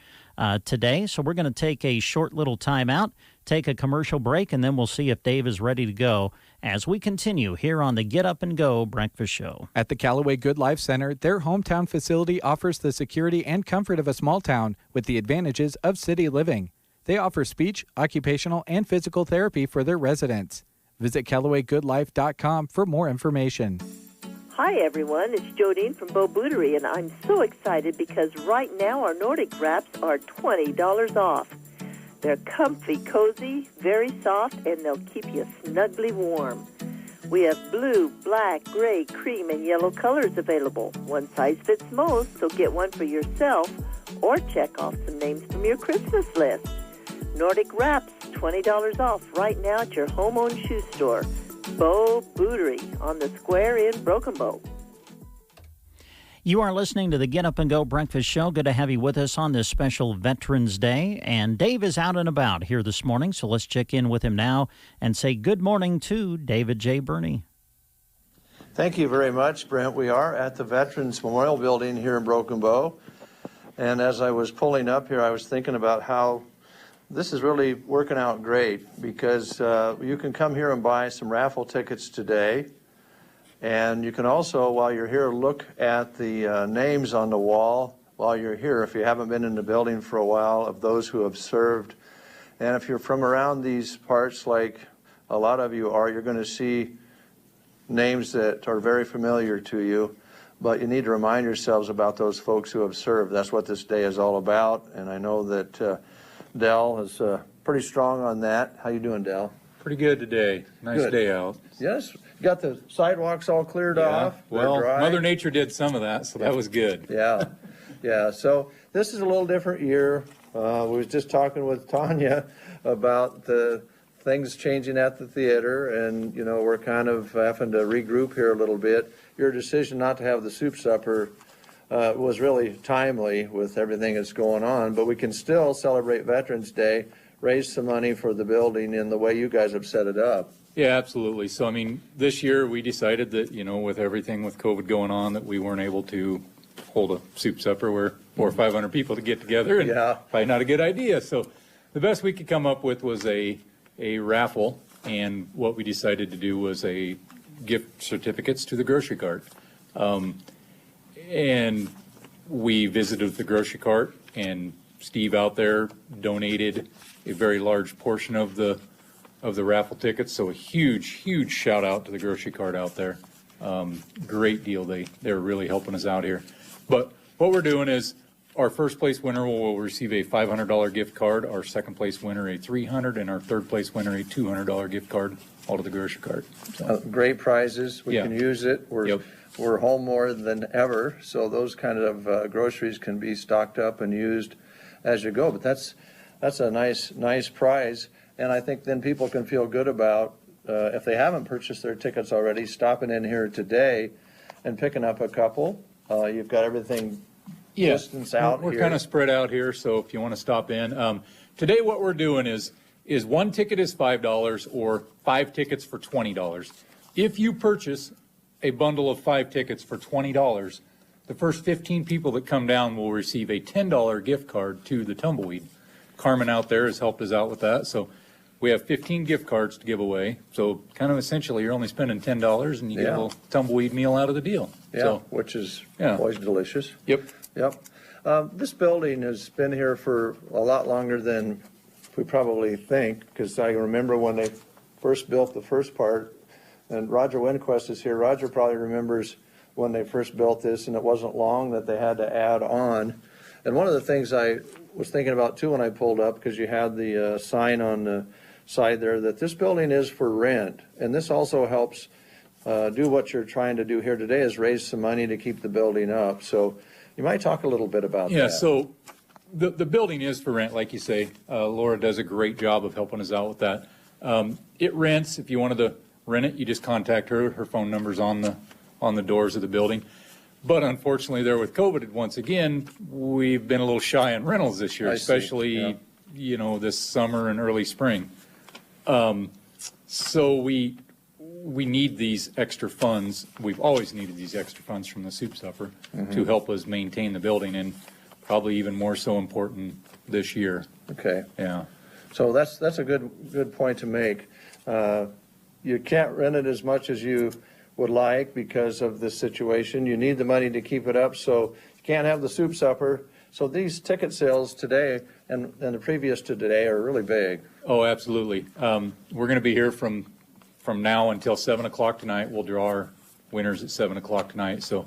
today. So we're going to take a short little time out, take a commercial break, and then we'll see if Dave is ready to go as we continue here on the Get Up and Go Breakfast Show. At the Callaway Good Life Center, their hometown facility offers the security and comfort of a small town with the advantages of city living. They offer speech, occupational, and physical therapy for their residents. Visit CallawayGoodLife.com for more information. Hi, everyone. It's Jodine from Bo Bootery, and I'm so excited because right now our Nordic wraps are $20 off. They're comfy, cozy, very soft, and they'll keep you snugly warm. We have blue, black, gray, cream, and yellow colors available. One size fits most, so get one for yourself or check off some names from your Christmas list. Nordic Wraps, $20 off right now at your home-owned shoe store. Bo Bootery on the square in Broken Bow. You are listening to the Get Up and Go Breakfast Show. Good to have you with us on this special Veterans Day. And Dave is out and about here this morning, so let's check in with him now and say good morning to David J. Burney. Thank you very much, Brent. We are at the Veterans Memorial Building here in Broken Bow. And as I was pulling up here, I was thinking about how this is really working out great because you can come here and buy some raffle tickets today. And you can also, while you're here, look at the names on the wall while you're here, if you haven't been in the building for a while, of those who have served. And if you're from around these parts, like a lot of you are, you're going to see names that are very familiar to you. But you need to remind yourselves about those folks who have served. That's what this day is all about. And I know that Dell is pretty strong on that. How you doing, Dell? Pretty good today. Nice Good. day out. Yes. Got the sidewalks all cleared off. Well, They're dry. Mother Nature did some of that, so that was good. Yeah. Yeah. So this is a little different year. We was just talking with Tanya about the things changing at the theater, and, you know, we're kind of having to regroup here a little bit. Your decision not to have the soup supper was really timely with everything that's going on, but we can still celebrate Veterans Day, raise some money for the building in the way you guys have set it up. Yeah, absolutely. So, I mean, this year we decided that, you know, with everything with COVID going on, that we weren't able to hold a soup supper where 400 or 500 people to get together, and probably not a good idea. So the best we could come up with was a raffle, and what we decided to do was a gift certificates to the grocery cart. And we visited the grocery cart, and Steve out there donated a very large portion of the raffle tickets. So a huge shout out to the grocery cart out there. Great deal. They're really helping us out here. But what we're doing is our first place winner will receive a $500 gift card, our second place winner a $300, and our third place winner a $200 gift card, all to the grocery cart. So, great prizes. We can use it. We're home more than ever, so those kind of groceries can be stocked up and used as you go. But that's a nice prize, and I think then people can feel good about, if they haven't purchased their tickets already, stopping in here today and picking up a couple. You've got everything distance out we're here. kind of spread out here, so if you want to stop in. Today what we're doing is one ticket is $5 or 5 tickets for $20. If you purchase a bundle of 5 tickets for $20, the first 15 people that come down will receive a $10 gift card to the Tumbleweed. Carmen out there has helped us out with that, so we have 15 gift cards to give away. So kind of essentially you're only spending $10 and you get a little Tumbleweed meal out of the deal. Which is always delicious. Yep. This building has been here for a lot longer than we probably think, because I remember when they first built the first part, and Roger Winquist is here. Roger probably remembers when they first built this, and it wasn't long that they had to add on. And one of the things I was thinking about too when I pulled up, because you had the sign on the side there, that this building is for rent, and this also helps do what you're trying to do here today, is raise some money to keep the building up. So you might talk a little bit about that. Yeah, so the building is for rent, like you say. Laura does a great job of helping us out with that. It rents. If you wanted to rent it, you just contact her. Her phone number's on the doors of the building. But unfortunately, there with COVID, once again, we've been a little shy on rentals this year, especially, this summer and early spring. So we need these extra funds. We've always needed these extra funds from the soup supper to help us maintain the building, and probably even more so important this year. Okay. Yeah. So that's a good point to make. You can't rent it as much as you would like because of this situation. You need the money to keep it up, so you can't have the soup supper. So these ticket sales today and the previous to today are really big. Oh, absolutely. We're going to be here from now until 7 o'clock tonight. We'll draw our winners at 7 o'clock tonight. So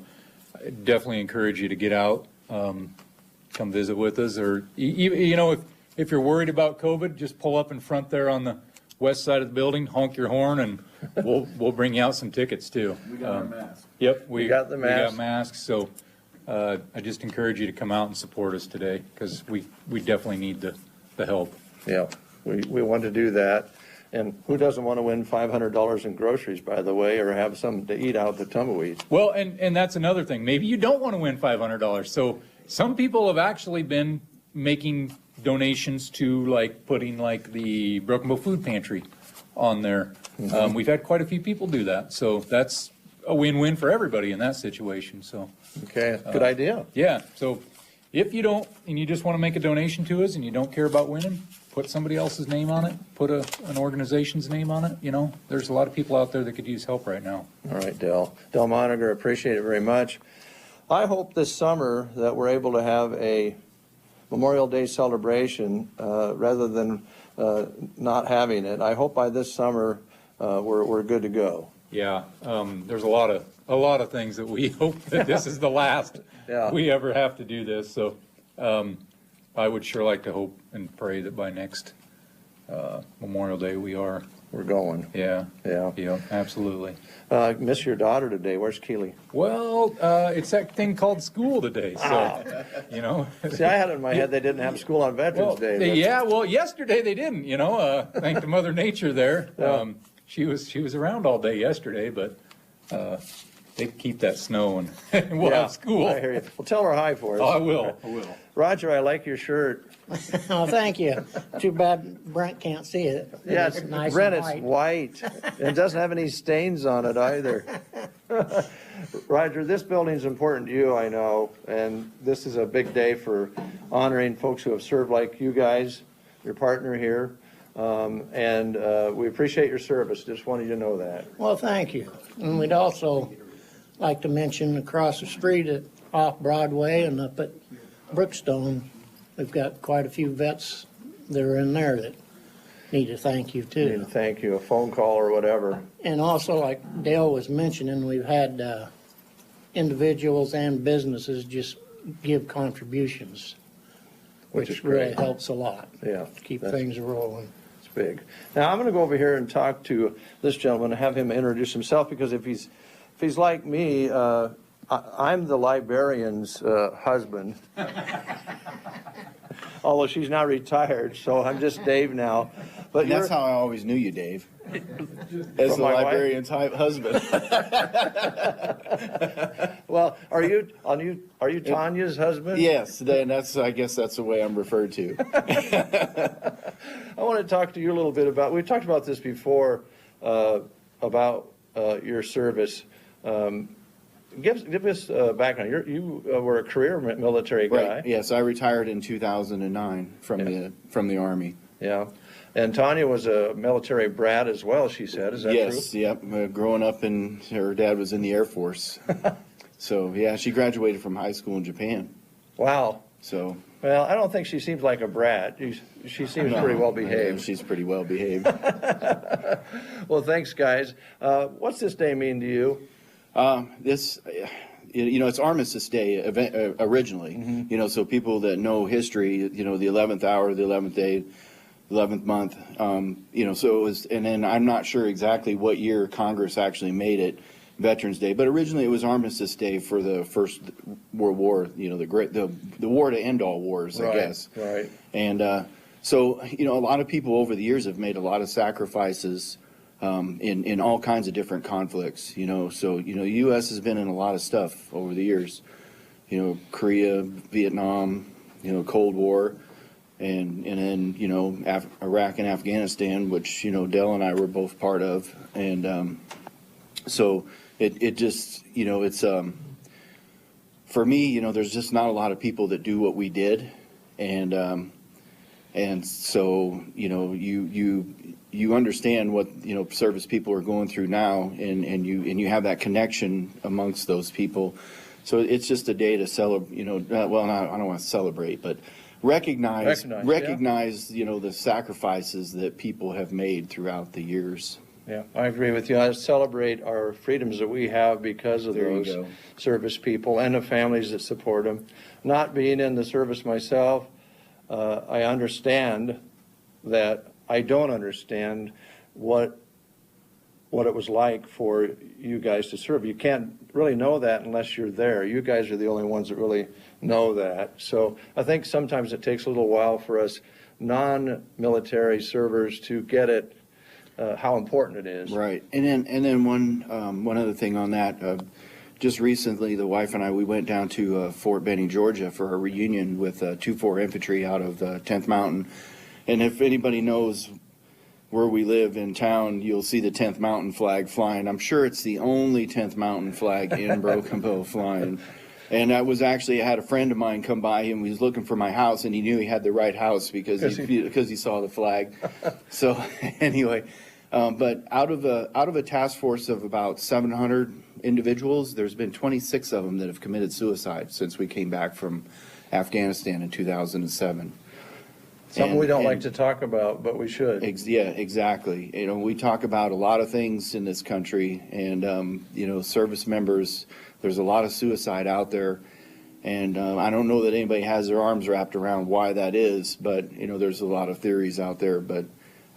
I definitely encourage you to get out, come visit with us, or if you're worried about COVID, just pull up in front there on the west side of the building, honk your horn, and we'll bring you out some tickets too. We got our masks. Yep, we got the masks. We got masks. So I just encourage you to come out and support us today, because we definitely need the help. Yeah, we want to do that. And who doesn't want to win $500 in groceries, by the way, or have something to eat out at the Tumbleweeds? Well, and that's another thing. Maybe you don't want to win $500. So some people have actually been making donations to putting the Broken Bow Food Pantry on there. We've had quite a few people do that. So that's a win-win for everybody in that situation. So okay, good idea. Yeah. So if you don't, and you just want to make a donation to us and you don't care about winning, put somebody else's name on it, put an organization's name on it. There's a lot of people out there that could use help right now. All right, Del Moniger, appreciate it very much. I hope this summer that we're able to have a Memorial Day celebration rather than not having it. I hope by this summer we're good to go. Yeah, there's a lot of things that we hope that this is the last we ever have to do this. So I would sure like to hope and pray that by next Memorial Day we're going. Yeah, absolutely. Miss your daughter today. Where's Keely? Well, it's that thing called school today. So, See, I had it in my head they didn't have school on Veterans Day. Yeah, well, yesterday they didn't. Thanks to Mother Nature there. She was around all day yesterday, but they keep that snow and we'll have school. I hear you. Well, tell her hi for us. Oh, I will. Roger, I like your shirt. Oh, thank you. Too bad Brent can't see it. Yeah, It's nice Brent, and it's white. It doesn't have any stains on it either. Roger, this building's important to you, I know, and this is a big day for honoring folks who have served like you guys, your partner here, and we appreciate your service. Just wanted you to know that. Well, thank you. And we'd also like to mention across the street off Broadway and up at Brookstone, we've got quite a few vets that are in there that need to thank you too. Need to thank you, a phone call or whatever. And also, like Dale was mentioning, we've had individuals and businesses just give contributions, which really helps a lot. Yeah, to keep things rolling. It's big. Now I'm going to go over here and talk to this gentleman and have him introduce himself, because if he's like me, I'm the librarian's husband. Although she's now retired, so I'm just Dave now. But that's how I always knew you, Dave. As the librarian's husband. Well, are you Tanya's husband? Yes, I guess that's the way I'm referred to. I want to talk to you a little bit about. We've talked about this before about your service. Give us background. You were a career military guy. Right. Yes, I retired in 2009 from the Army. Yeah. And Tanya was a military brat as well, she said. Is that true? Yes, yep. Growing up, her dad was in the Air Force. So, yeah, she graduated from high school in Japan. Wow. So. Well, I don't think she seems like a brat. She seems pretty well behaved. She's pretty well behaved. Well, thanks, guys. What's this day mean to you? It's Armistice Day originally, so people that know history, the 11th hour, the 11th day, 11th month, so it was, and then I'm not sure exactly what year Congress actually made it Veterans Day, but originally it was Armistice Day for the First World War, the war to end all wars, I guess. Right. And so, a lot of people over the years have made a lot of sacrifices in all kinds of different conflicts, So, the U.S. has been in a lot of stuff over the years, Korea, Vietnam, Cold War, and then, Iraq and Afghanistan, which, Dell and I were both part of. And so it just, it's, for me, there's just not a lot of people that do what we did. And so, you understand what, service people are going through now, and you have that connection amongst those people. So it's just a day to celebrate, I don't want to celebrate, but recognize, the sacrifices that people have made throughout the years. Yeah, I agree with you. I celebrate our freedoms that we have because of those service people and the families that support them. Not being in the service myself, I understand that I don't understand what it was like for you guys to serve. You can't really know that unless you're there. You guys are the only ones that really know that. So I think sometimes it takes a little while for us non-military servers to get it, how important it is. Right. And then one other thing on that, just recently the wife and I, we went down to Fort Benning, Georgia for a reunion with 2-4 Infantry out of 10th Mountain. And if anybody knows where we live in town, you'll see the 10th Mountain flag flying. I'm sure it's the only 10th Mountain flag in Broken Bow flying. And I had a friend of mine come by and he was looking for my house, and he knew he had the right house because he saw the flag. So anyway, but out of a task force of about 700 individuals, there's been 26 of them that have committed suicide since we came back from Afghanistan in 2007. Something we don't like to talk about, but we should. Yeah, exactly. We talk about a lot of things in this country, and service members. There's a lot of suicide out there, and I don't know that anybody has their arms wrapped around why that is. But there's a lot of theories out there. But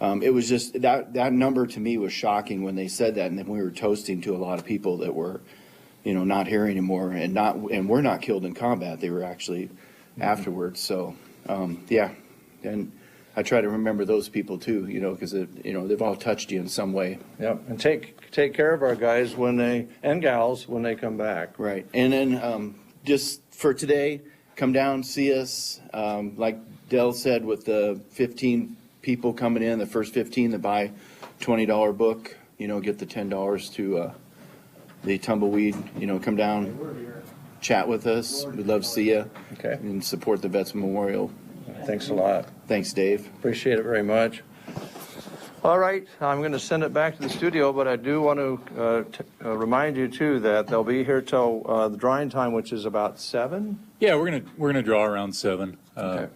it was just that number to me was shocking when they said that, and then we were toasting to a lot of people that were, not here anymore, and were not killed in combat. They were actually afterwards. So yeah. And I try to remember those people too, because they've all touched you in some way. Yep, and take care of our guys and gals when they come back. Right, and then just for today, come down, see us. Like Dell said, with the 15 people coming in, the first 15 that buy $20 book, get the $10 to the tumbleweed. Come down, chat with us. We'd love to see you. Okay, and support the Vets Memorial. Thanks a lot. Thanks, Dave. Appreciate it very much. All right, I'm going to send it back to the studio, but I do want to remind you too that they'll be here till the drawing time, which is about 7. Yeah, we're gonna draw around 7. Okay.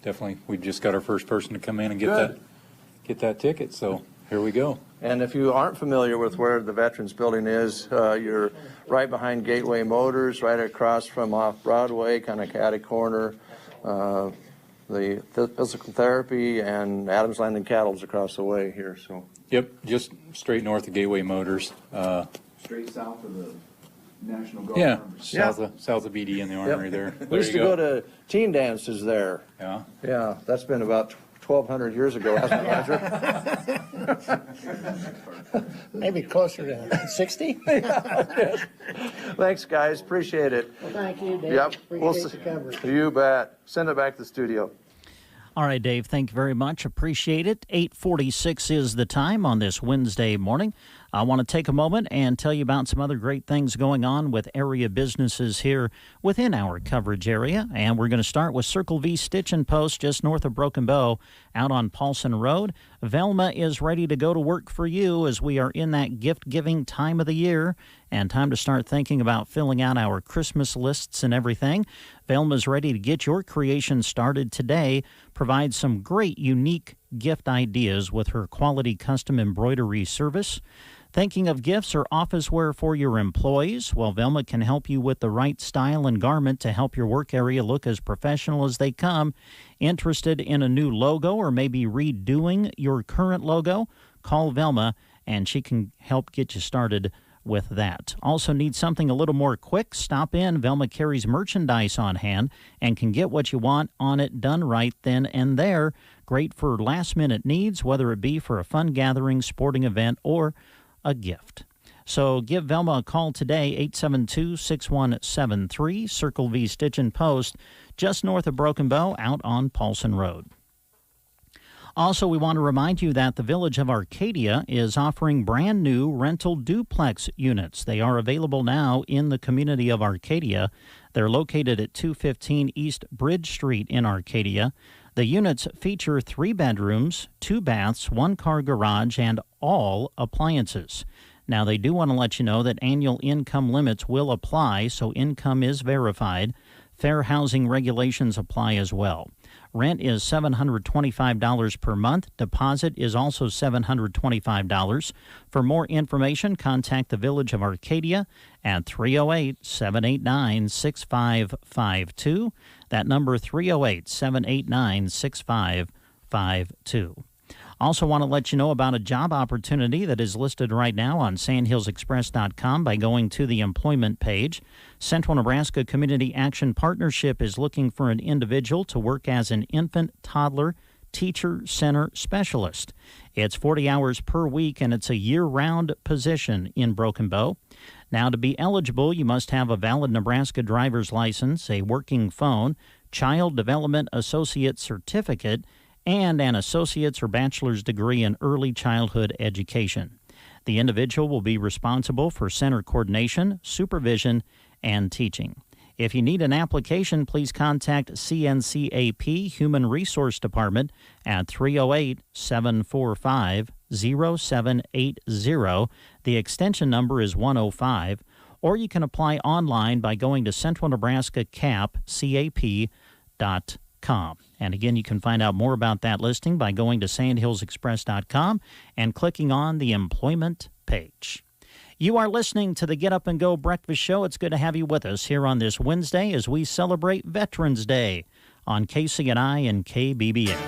Definitely, we just got our first person to come in and get that ticket. So here we go. And if you aren't familiar with where the Veterans Building is, you're right behind Gateway Motors, right across from off Broadway, kind of catty corner. The physical therapy and Adams Landing Cattle's across the way here. So. Yep, just straight north of Gateway Motors. Straight south of the National Guard. Yeah, south of BD in the Armory there. We used to go to teen dances there. Yeah. Yeah, that's been about 1,200 years ago, hasn't it, Roger? Maybe closer to 60. Yes. Thanks, guys. Appreciate it. Well, thank you, Dave. Yep. Appreciate the coverage. You bet. Send it back to the studio. All right, Dave, thank you very much. Appreciate it. 8:46 is the time on this Wednesday morning. I want to take a moment and tell you about some other great things going on with area businesses here within our coverage area. And we're going to start with Circle V Stitch and Post just north of Broken Bow out on Paulson Road. Velma is ready to go to work for you as we are in that gift-giving time of the year and time to start thinking about filling out our Christmas lists and everything. Velma's ready to get your creation started today, provide some great unique gift ideas with her quality custom embroidery service. Thinking of gifts or office wear for your employees? Well, Velma can help you with the right style and garment to help your work area look as professional as they come. Interested in a new logo or maybe redoing your current logo? Call Velma and she can help get you started with that. Also need something a little more quick? Stop in. Velma carries merchandise on hand and can get what you want on it done right then and there. Great for last-minute needs, whether it be for a fun gathering, sporting event, or a gift. So give Velma a call today, 872-6173, Circle V Stitch and Post, just north of Broken Bow, out on Paulson Road. Also, we want to remind you that the Village of Arcadia is offering brand new rental duplex units. They are available now in the community of Arcadia. They're located at 215 East Bridge Street in Arcadia. The units feature 3 bedrooms, 2 baths, 1-car garage, and all appliances. Now, they do want to let you know that annual income limits will apply, so income is verified. Fair housing regulations apply as well. Rent is $725 per month. Deposit is also $725. For more information, contact the Village of Arcadia at 308-789-6552. That number, 308-789-6552. Also want to let you know about a job opportunity that is listed right now on sandhillsexpress.com by going to the employment page. Central Nebraska Community Action Partnership is looking for an individual to work as an infant, toddler, teacher center specialist. It's 40 hours per week, and it's a year-round position in Broken Bow. Now, to be eligible, you must have a valid Nebraska driver's license, a working phone, Child Development Associate Certificate, and an associate's or bachelor's degree in early childhood education. The individual will be responsible for center coordination, supervision, and teaching. If you need an application, please contact CNCAP Human Resource Department at 308-745-0780. The extension number is 105, or you can apply online by going to centralnebraskacap.com. And again, you can find out more about that listing by going to sandhillsexpress.com and clicking on the employment page. You are listening to the Get Up and Go Breakfast Show. It's good to have you with us here on this Wednesday as we celebrate Veterans Day on KCNI and KBBA.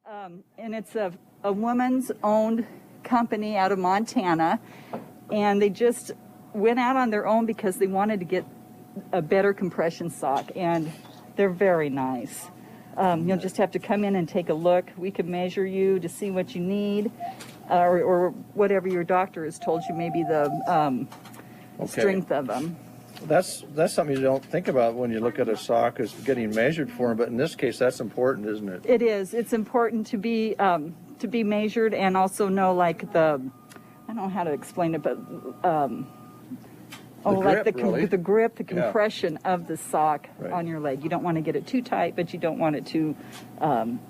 And it's a woman's owned company out of Montana, and they just went out on their own because they wanted to get a better compression sock, and they're very nice. You'll just have to come in and take a look. We can measure you to see what you need, or whatever your doctor has told you, maybe the strength of them. That's something you don't think about when you look at a sock, is getting measured for them, but in this case that's important, isn't it? It is. It's important to be measured, and also know, like, I don't know how to explain it, but the grip, the compression of the sock on your leg. You don't want to get it too tight, but you don't want it too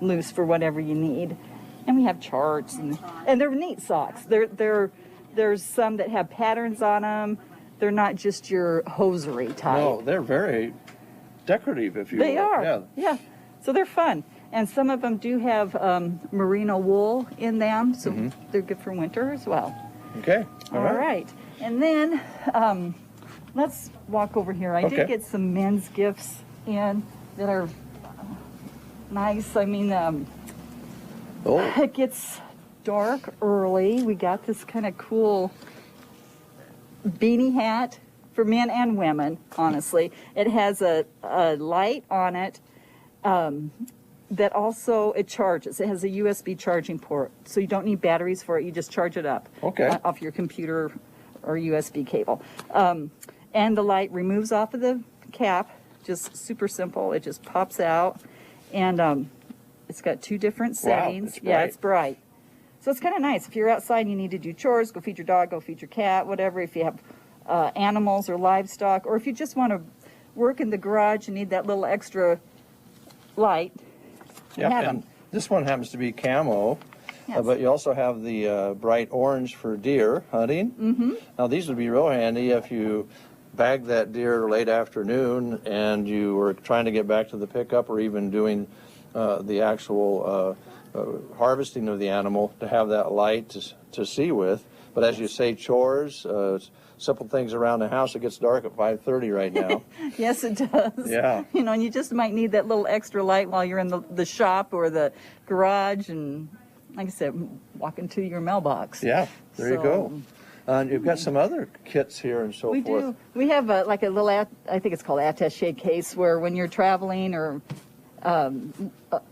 loose for whatever you need. And we have charts, and they're neat socks. There's some that have patterns on them. They're not just your hosiery type. No, they're very decorative, if you will. They are. Yeah. So they're fun. And some of them do have merino wool in them, so they're good for winter as well. Okay. All right. And then let's walk over here. I did get some men's gifts in that are nice. I mean, it gets dark early. We got this kind of cool beanie hat for men and women, honestly. It has a light on it that also, it charges. It has a USB charging port, so you don't need batteries for it. You just charge it up off your computer or USB cable. And the light removes off of the cap, just super simple. It just pops out, and it's got 2 different settings. Wow, it's bright. So it's kind of nice. If you're outside and you need to do chores, go feed your dog, go feed your cat, whatever. If you have animals or livestock, or if you just want to work in the garage and need that little extra light, and this one happens to be camo, but you also have the bright orange for deer hunting. Now these would be real handy if you bagged that deer late afternoon and you were trying to get back to the pickup, or even doing the actual harvesting of the animal, to have that light to see with. But as you say, chores, simple things around the house. It gets dark at 5:30 right now. Yes, it does. Yeah. You know, and you just might need that little extra light while you're in the shop or the garage, and like I said, walking to your mailbox. Yeah, there you go. You've got some other kits here and so forth. We do. We have like a little, I think it's called attaché case, where when you're traveling or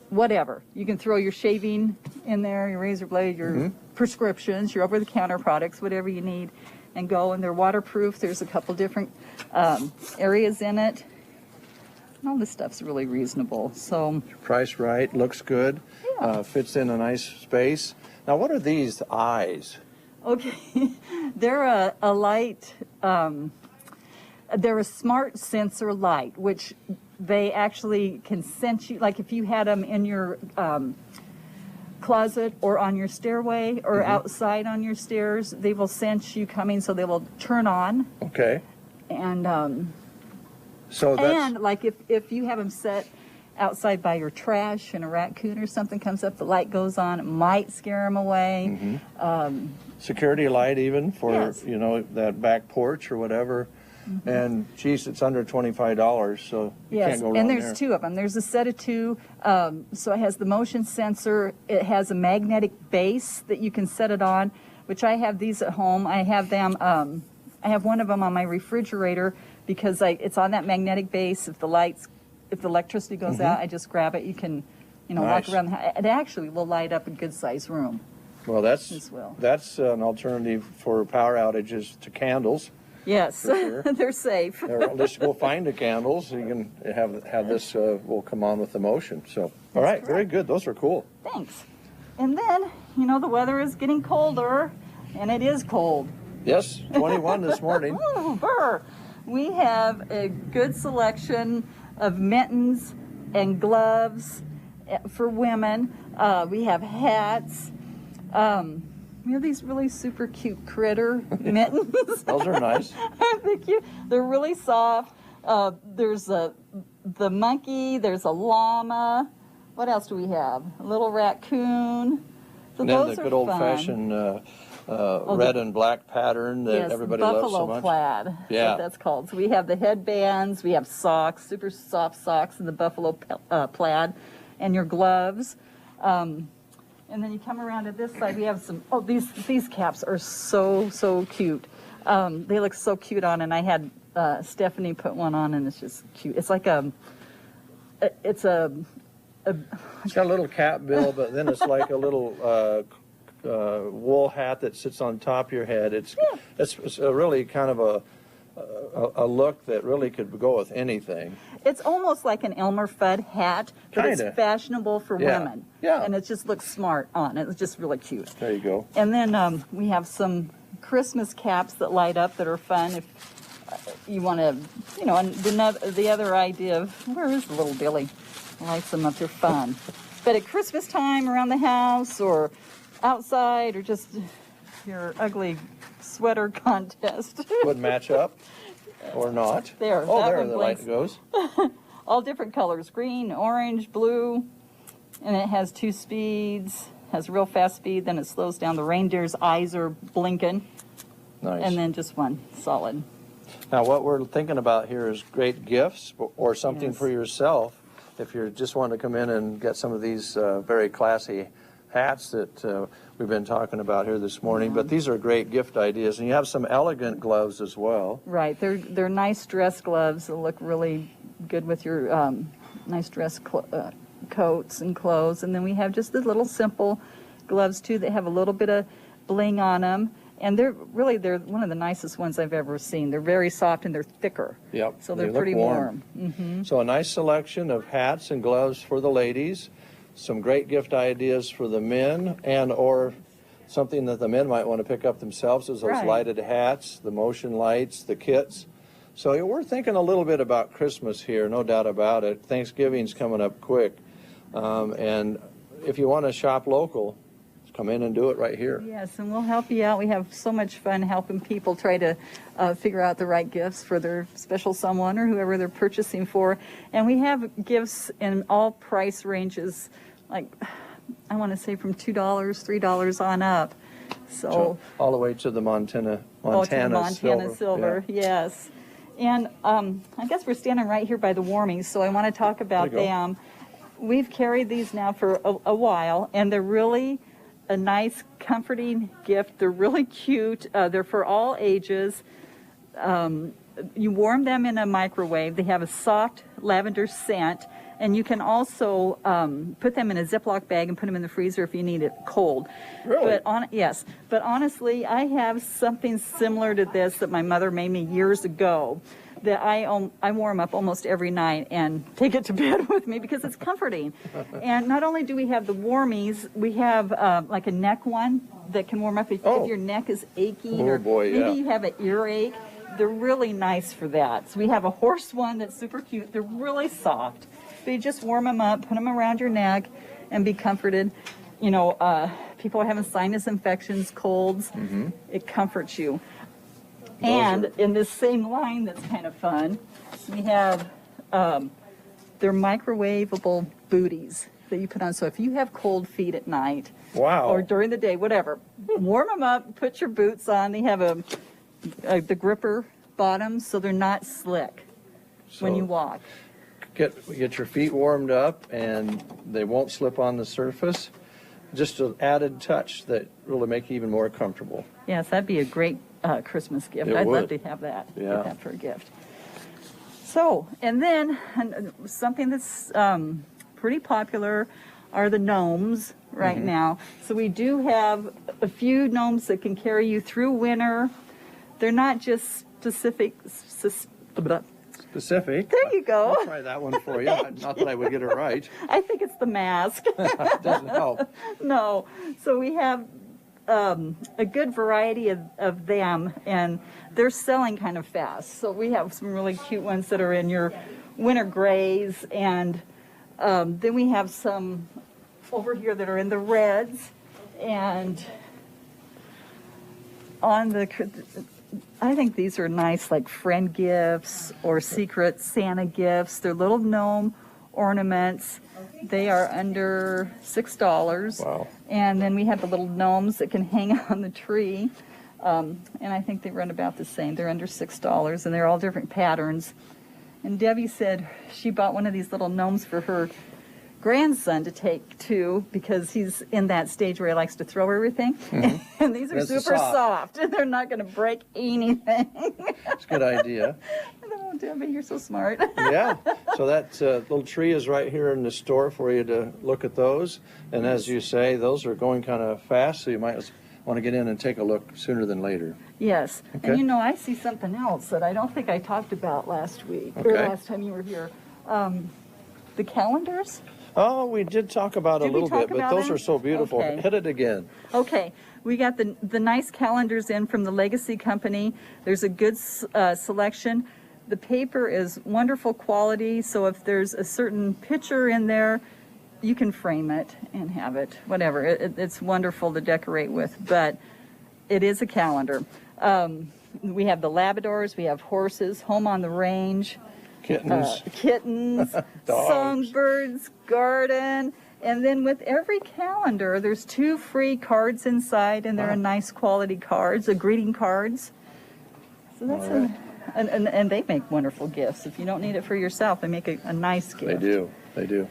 whatever, you can throw your shaving in there, your razor blade, your prescriptions, your over-the-counter products, whatever you need, and go. And they're waterproof. There's a couple different areas in it. And all this stuff's really reasonable. So Priced right, looks good, fits in a nice space. Now, what are these eyes? Okay, they're a light. They're a smart sensor light, which they actually can sense you. Like if you had them in your closet or on your stairway or outside on your stairs, they will sense you coming, so they will turn on. Okay. And so that's... and like if you have them set outside by your trash and a raccoon or something comes up, the light goes on. It might scare them away. Security light even for, you know, that back porch or whatever. And geez, it's under $25, so you can't go wrong and there's there. 2 of them. There's a set of 2. So it has the motion sensor. It has a magnetic base that you can set it on, which I have these at home. I have them. I have one of them on my refrigerator because it's on that magnetic base. If the electricity goes out, I just grab it. You can, walk around the house. It actually will light up a good-sized room. Well, that's an alternative for power outages to candles. Yes, sure. They're safe. Or at least go find the candles. So you can have this will come on with the motion. So, all right, very good. Those are cool. Thanks. And then, the weather is getting colder, and it is cold. Yes, 21 this morning. Ooh, burr. We have a good selection of mittens and gloves for women. We have hats. We have these really super cute critter mittens. Those are nice. They're cute. They're really soft. There's the monkey. There's a llama. What else do we have? A little raccoon. So and then the good old-fashioned red and black pattern that everybody loves so much. Buffalo plaid. Yeah, what that's called. So we have the headbands. We have socks, super soft socks in the buffalo plaid, and your gloves. And then you come around to this side, we have some, these caps are so cute. They look so cute on, and I had Stephanie put one on, and it's just cute. It's like it's got a little cap bill, but then it's like a little wool hat that sits on top of your head. It's a really kind of a look that really could go with anything. It's almost like an Elmer Fudd hat, but it's fashionable for women. Yeah. And it just looks smart on it. It's just really cute. There you go. And then we have some Christmas caps that light up that are fun if you want to, and the other idea of, where is the little Billy? Lights them up, they're fun. But at Christmas time around the house or outside or just your ugly sweater contest. Would match up or not. There. Oh, that there one the blinks. light goes. All different colors, green, orange, blue, and it has 2 speeds, has real fast speed, then it slows down. The reindeer's eyes are blinking. Nice. And then just one solid. Now, what we're thinking about here is great gifts or something for yourself. If you just want to come in and get some of these very classy hats that we've been talking about here this morning, but these are great gift ideas, and you have some elegant gloves as well. Right, they're nice dress gloves that look really good with your nice dress coats and clothes, and then we have just the little simple gloves too that have a little bit of bling on them, and they're one of the nicest ones I've ever seen. They're very soft and they're thicker. Yep. So they're look pretty warm. Mm-hmm. So a nice selection of hats and gloves for the ladies. Some great gift ideas for the men, and or something that the men might want to pick up themselves is those lighted hats, the motion lights, the kits. So we're thinking a little bit about Christmas here, no doubt about it. Thanksgiving's coming up quick. And if you want to shop local, come in and do it right here. Yes, and we'll help you out. We have so much fun helping people try to figure out the right gifts for their special someone or whoever they're purchasing for. And we have gifts in all price ranges, like I want to say from $2, $3 on up. So all the way to the Montana silver. Yeah. Yes. And I guess we're standing right here by the warmings, so I want to talk about them. We've carried these now for a while, and they're really a nice, comforting gift. They're really cute. They're for all ages. You warm them in a microwave. They have a soft lavender scent, and you can also put them in a Ziploc bag and put them in the freezer if you need it cold. Really? But honestly, I have something similar to this that my mother made me years ago that I warm up almost every night and take it to bed with me because it's comforting. And not only do we have the warmies, we have like a neck one that can warm up if your neck is aching maybe you have an earache. They're really nice for that. So we have a horse one that's super cute. They're really soft. But you just warm them up, put them around your neck, and be comforted. People are having sinus infections, colds. Mm-hmm. It comforts you. And in this same line that's kind of fun, we have they're microwavable booties that you put on. So if you have cold feet at night or during the day, whatever, warm them up, put your boots on. They have the gripper bottoms, so they're not slick when you walk. Get your feet warmed up, and they won't slip on the surface. Just an added touch that really make you even more comfortable. Yes, that'd be a great Christmas gift. I'd love to have that. Yeah. Get that for a gift. So, and then something that's pretty popular are the gnomes right now. So we do have a few gnomes that can carry you through winter. They're not just specific. There you go. I'll try that one for you. Not that I would get it right. I think it's the mask. Doesn't help. No. So we have a good variety of them, and they're selling kind of fast. So we have some really cute ones that are in your winter grays, and then we have some over here that are in the reds, and on the, I think these are nice, like friend gifts or secret Santa gifts. They're little gnome ornaments. They are under $6. Wow. And then we have the little gnomes that can hang on the tree. And I think they run about the same. They're under $6, and they're all different patterns. And Debbie said she bought one of these little gnomes for her grandson to take too, because he's in that stage where he likes to throw everything. And these are That's super soft, and they're not going to break anything. It's a good idea. Oh, Debbie, you're so smart. Yeah. So that little tree is right here in the store for you to look at those. And as you say, those are going kind of fast, so you might want to get in and take a look sooner than later. Yes. Okay. And you know, I see something else that I don't think I talked about last week, or Okay. last time you were here. The calendars. Oh, we did talk about Did a we little talk bit, but about those them? are so beautiful. Okay. Hit it again. Okay, we got the nice calendars in from the Legacy Company. There's a good selection. The paper is wonderful quality, so if there's a certain picture in there, you can frame it and have it, whatever. It's wonderful to decorate with, but it is a calendar. We have the Labradors, we have horses, Home on the Range, Kittens. kittens, Dogs. songbirds, garden, and then with every calendar, there's 2 free cards inside, and they're nice quality cards, greeting cards. So that's and they make wonderful gifts. If you don't need it for yourself, they make a nice gift. They do.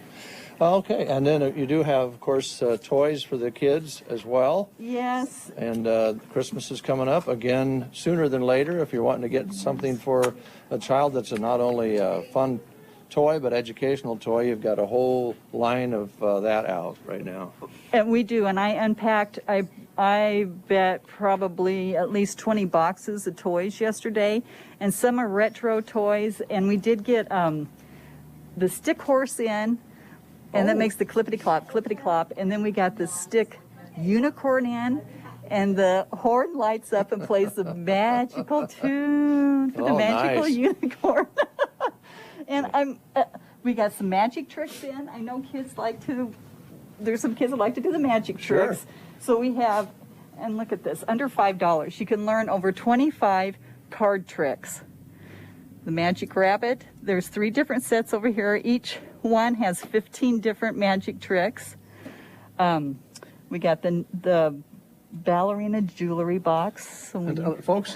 Okay, and then you do have, of course, toys for the kids as well. Yes. And Christmas is coming up again sooner than later. If you're wanting to get something for a child that's not only a fun toy but educational toy, you've got a whole line of that out right now. And we do, and I unpacked, I bet probably at least 20 boxes of toys yesterday, and some are retro toys, and we did get the stick horse in, and that makes the clippity-clop, and then we got the stick unicorn in, and the horn lights up and plays the magical tune for the magical unicorn. And we got some magic tricks in. I know kids there's some kids that like to do the magic tricks. So we have, and look at this, under $5, you can learn over 25 card tricks. The Magic Rabbit, there's 3 different sets over here. Each one has 15 different magic tricks. We got the ballerina jewelry box. Folks,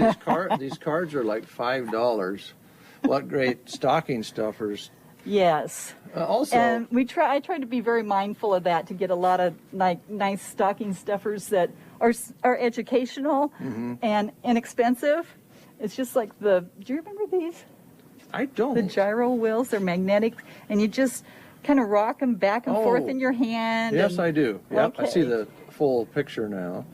these cards are like $5. What great stocking stuffers. Yes. Also, and I tried to be very mindful of that, to get a lot of nice stocking stuffers that are educational and inexpensive. It's just like do you remember these? I don't. The gyro wheels, they're magnetic, and you just kind of rock them back and forth in your hand. Yes, I do. Yep, Okay. I see the full picture now.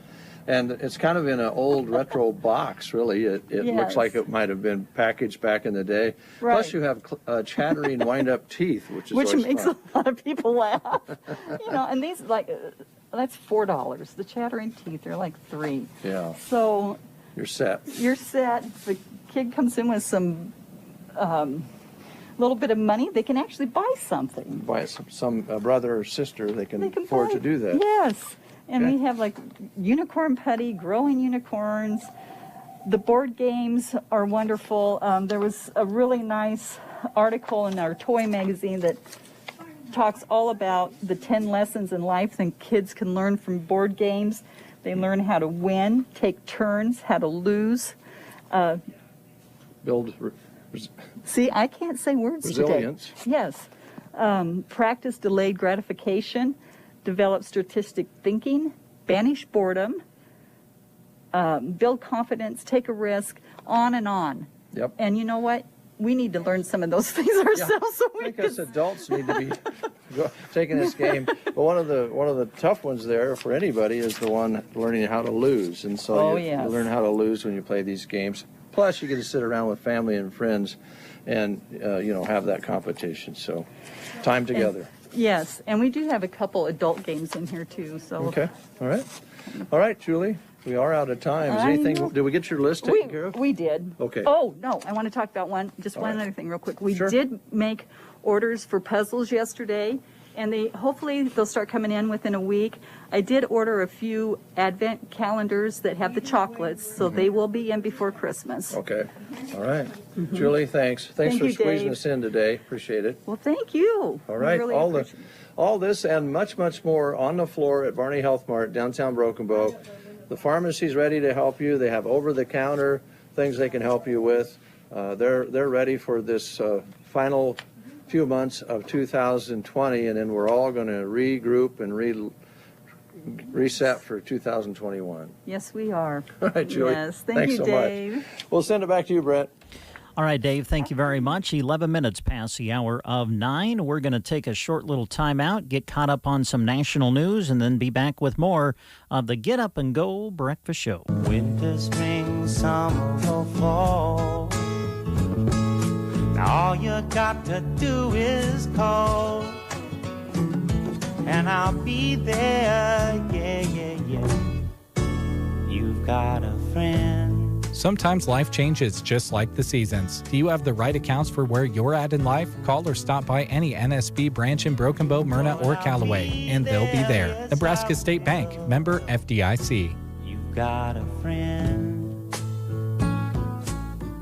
And it's kind of in an old retro box, really. It looks like it might have been packaged back in the day. Right. Plus, you have chattering wind-up teeth, which makes fun. a lot of people laugh. And these that's $4. The chattering teeth are like $3. Yeah. So you're set. You're set. If the kid comes in with some little bit of money, they can actually buy something. By some brother or sister, they can afford to do that. Yes. And we have like unicorn putty, growing unicorns. The board games are wonderful. There was a really nice article in our toy magazine that talks all about the 10 lessons in life that kids can learn from board games. They learn how to win, take turns, how to lose. Build. See, I can't say words Resilience. today. Yes. Practice delayed gratification. Develop strategic thinking, banish boredom, build confidence, take a risk, on and on. Yep. And you know what? We need to learn some of those things ourselves. So I think us adults need to be taking this game. But one of the tough ones there for anybody is the one learning how to lose. And so you learn how to lose when you play these games. Plus, you get to sit around with family and friends and have that competition. So time together. Yes, and we do have a couple adult games in here too. So Okay. All right, Julie. We are out of time. Is anything? Did we get your list taken care of? We did. Okay. Oh no, I want to talk about one other thing real quick. We did make orders for puzzles yesterday, and hopefully they'll start coming in within a week. I did order a few advent calendars that have the chocolates, so they will be in before Christmas. Okay. All right. Julie, thanks. Thanks Thank for you, squeezing Dave. us in today. Appreciate it. Well, thank you. All right. Really All this and much, much more on the floor at Barney Health Mart, downtown Broken Bow. The pharmacy's ready to help you. They have over-the-counter things they can help you with. They're ready for this final few months of 2020, and then we're all going to regroup and reset for 2021. Yes, we are. All right, Julie. Yes, thank Thanks you, so Dave. much. We'll send it back to you, Brett. All right, Dave, thank you very much. 11 minutes past the hour of 9. We're going to take a short little time out, get caught up on some national news, and then be back with more of the Get Up and Go Breakfast Show. Winter, spring, summer, or fall. Now all you got to do is call, and I'll be there, yeah, yeah, yeah. You've got a friend. Sometimes life changes just like the seasons. Do you have the right accounts for where you're at in life? Call or stop by any NSB branch in Broken Bow, Myrna, or Callaway, and they'll be there. Nebraska State Bank, member FDIC. You've got a friend.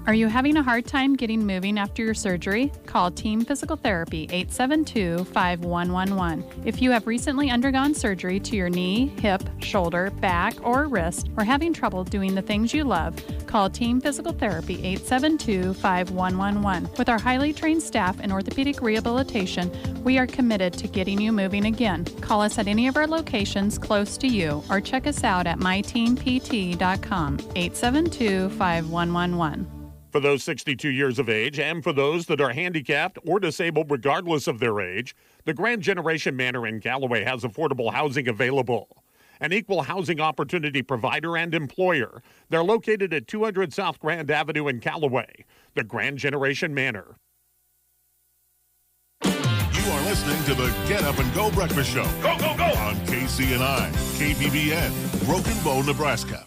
Are you having a hard time getting moving after your surgery? Call Team Physical Therapy 872-5111. If you have recently undergone surgery to your knee, hip, shoulder, back, or wrist, or having trouble doing the things you love, call Team Physical Therapy 872-5111. With our highly trained staff in orthopedic rehabilitation, we are committed to getting you moving again. Call us at any of our locations close to you or check us out at myteampt.com 872-5111. For those 62 years of age and for those that are handicapped or disabled regardless of their age, the Grand Generation Manor in Callaway has affordable housing available. An equal housing opportunity provider and employer. They're located at 200 South Grand Avenue in Callaway. The Grand Generation Manor. You are listening to the Get Up and Go Breakfast Show. Go, go, go! On KCNI, KPVN, Broken Bow, Nebraska.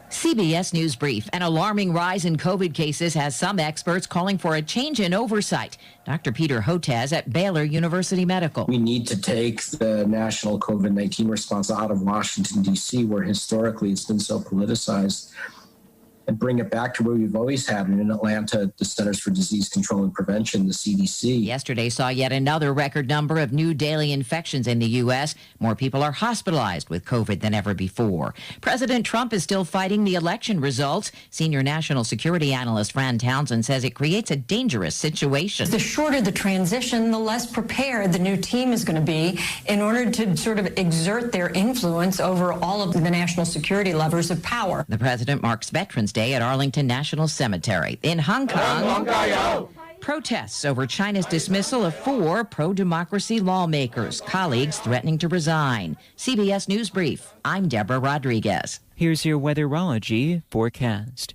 CBS News Brief. An alarming rise in COVID cases has some experts calling for a change in oversight. Dr. Peter Hotez at Baylor University Medical. We need to take the national COVID-19 response out of Washington, D.C., where historically it's been so politicized, and bring it back to where we've always had it in Atlanta, the Centers for Disease Control and Prevention, the CDC. Yesterday saw yet another record number of new daily infections in the U.S. More people are hospitalized with COVID than ever before. President Trump is still fighting the election results. Senior national security analyst Fran Townsend says it creates a dangerous situation. The shorter the transition, the less prepared the new team is going to be in order to sort of exert their influence over all of the national security levers of power. The president marks Veterans Day at Arlington National Cemetery. In Hong Kong, protests over China's dismissal of 4 pro-democracy lawmakers, colleagues threatening to resign. CBS News Brief. I'm Deborah Rodriguez. Here's your weatherology forecast.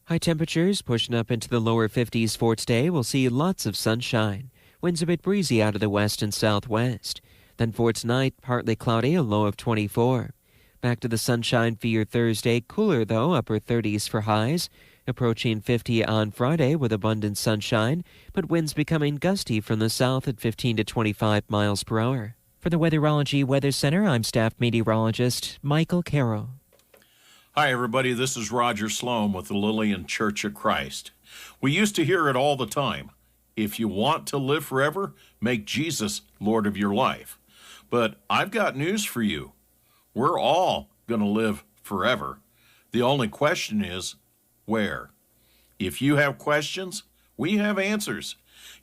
High temperatures pushing up into the lower 50s for today. We'll see lots of sunshine. Winds a bit breezy out of the west and southwest. Then for tonight, partly cloudy, a low of 24. Back to the sunshine for your Thursday. Cooler, though, upper 30s for highs. Approaching 50 on Friday with abundant sunshine, but winds becoming gusty from the south at 15 to 25 miles per hour. For the Weatherology Weather Center, I'm staff meteorologist Michael Carroll. Hi, everybody. This is Roger Sloan with the Lillian Church of Christ. We used to hear it all the time. If you want to live forever, make Jesus Lord of your life. But I've got news for you. We're all going to live forever. The only question is, where? If you have questions, we have answers.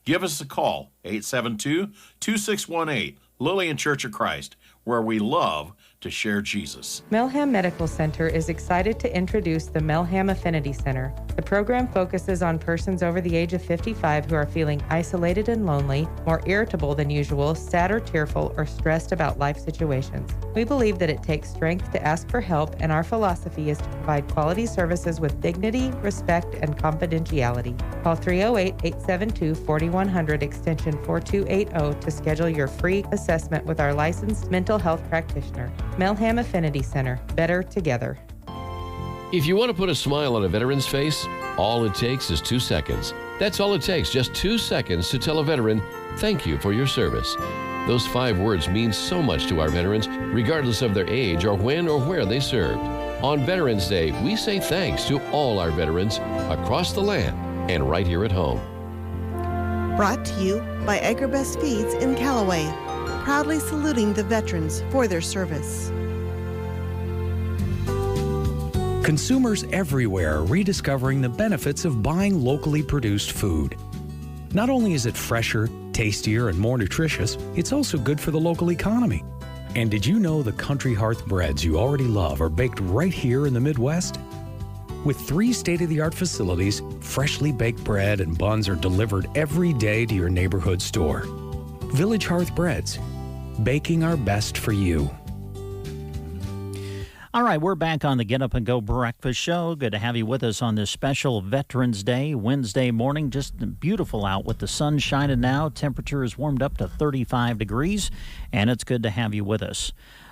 Give us a call, 872-2618, Lillian Church of Christ, where we love to share Jesus. Melham Medical Center is excited to introduce the Melham Affinity Center. The program focuses on persons over the age of 55 who are feeling isolated and lonely, more irritable than usual, sad or tearful, or stressed about life situations. We believe that it takes strength to ask for help, and our philosophy is to provide quality services with dignity, respect, and confidentiality. Call 308-872-4100 extension 4280 to schedule your free assessment with our licensed mental health practitioner. Melham Affinity Center. Better together. If you want to put a smile on a veteran's face, all it takes is 2 seconds. That's all it takes, just 2 seconds to tell a veteran, thank you for your service. Those 5 words mean so much to our veterans, regardless of their age or when or where they served. On Veterans Day, we say thanks to all our veterans across the land and right here at home. Brought to you by Agribest Feeds in Callaway, proudly saluting the veterans for their service. Consumers everywhere are rediscovering the benefits of buying locally produced food. Not only is it fresher, tastier, and more nutritious, it's also good for the local economy. And did you know the Country Hearth breads you already love are baked right here in the Midwest? With 3 state-of-the-art facilities, freshly baked bread and buns are delivered every day to your neighborhood store. Village Hearth Breads, baking our best for you. All right, we're back on the Get Up and Go Breakfast Show. Good to have you with us on this special Veterans Day Wednesday morning. Just beautiful out with the sun shining now. Temperature is warmed up to 35 degrees, and it's good to have you with us.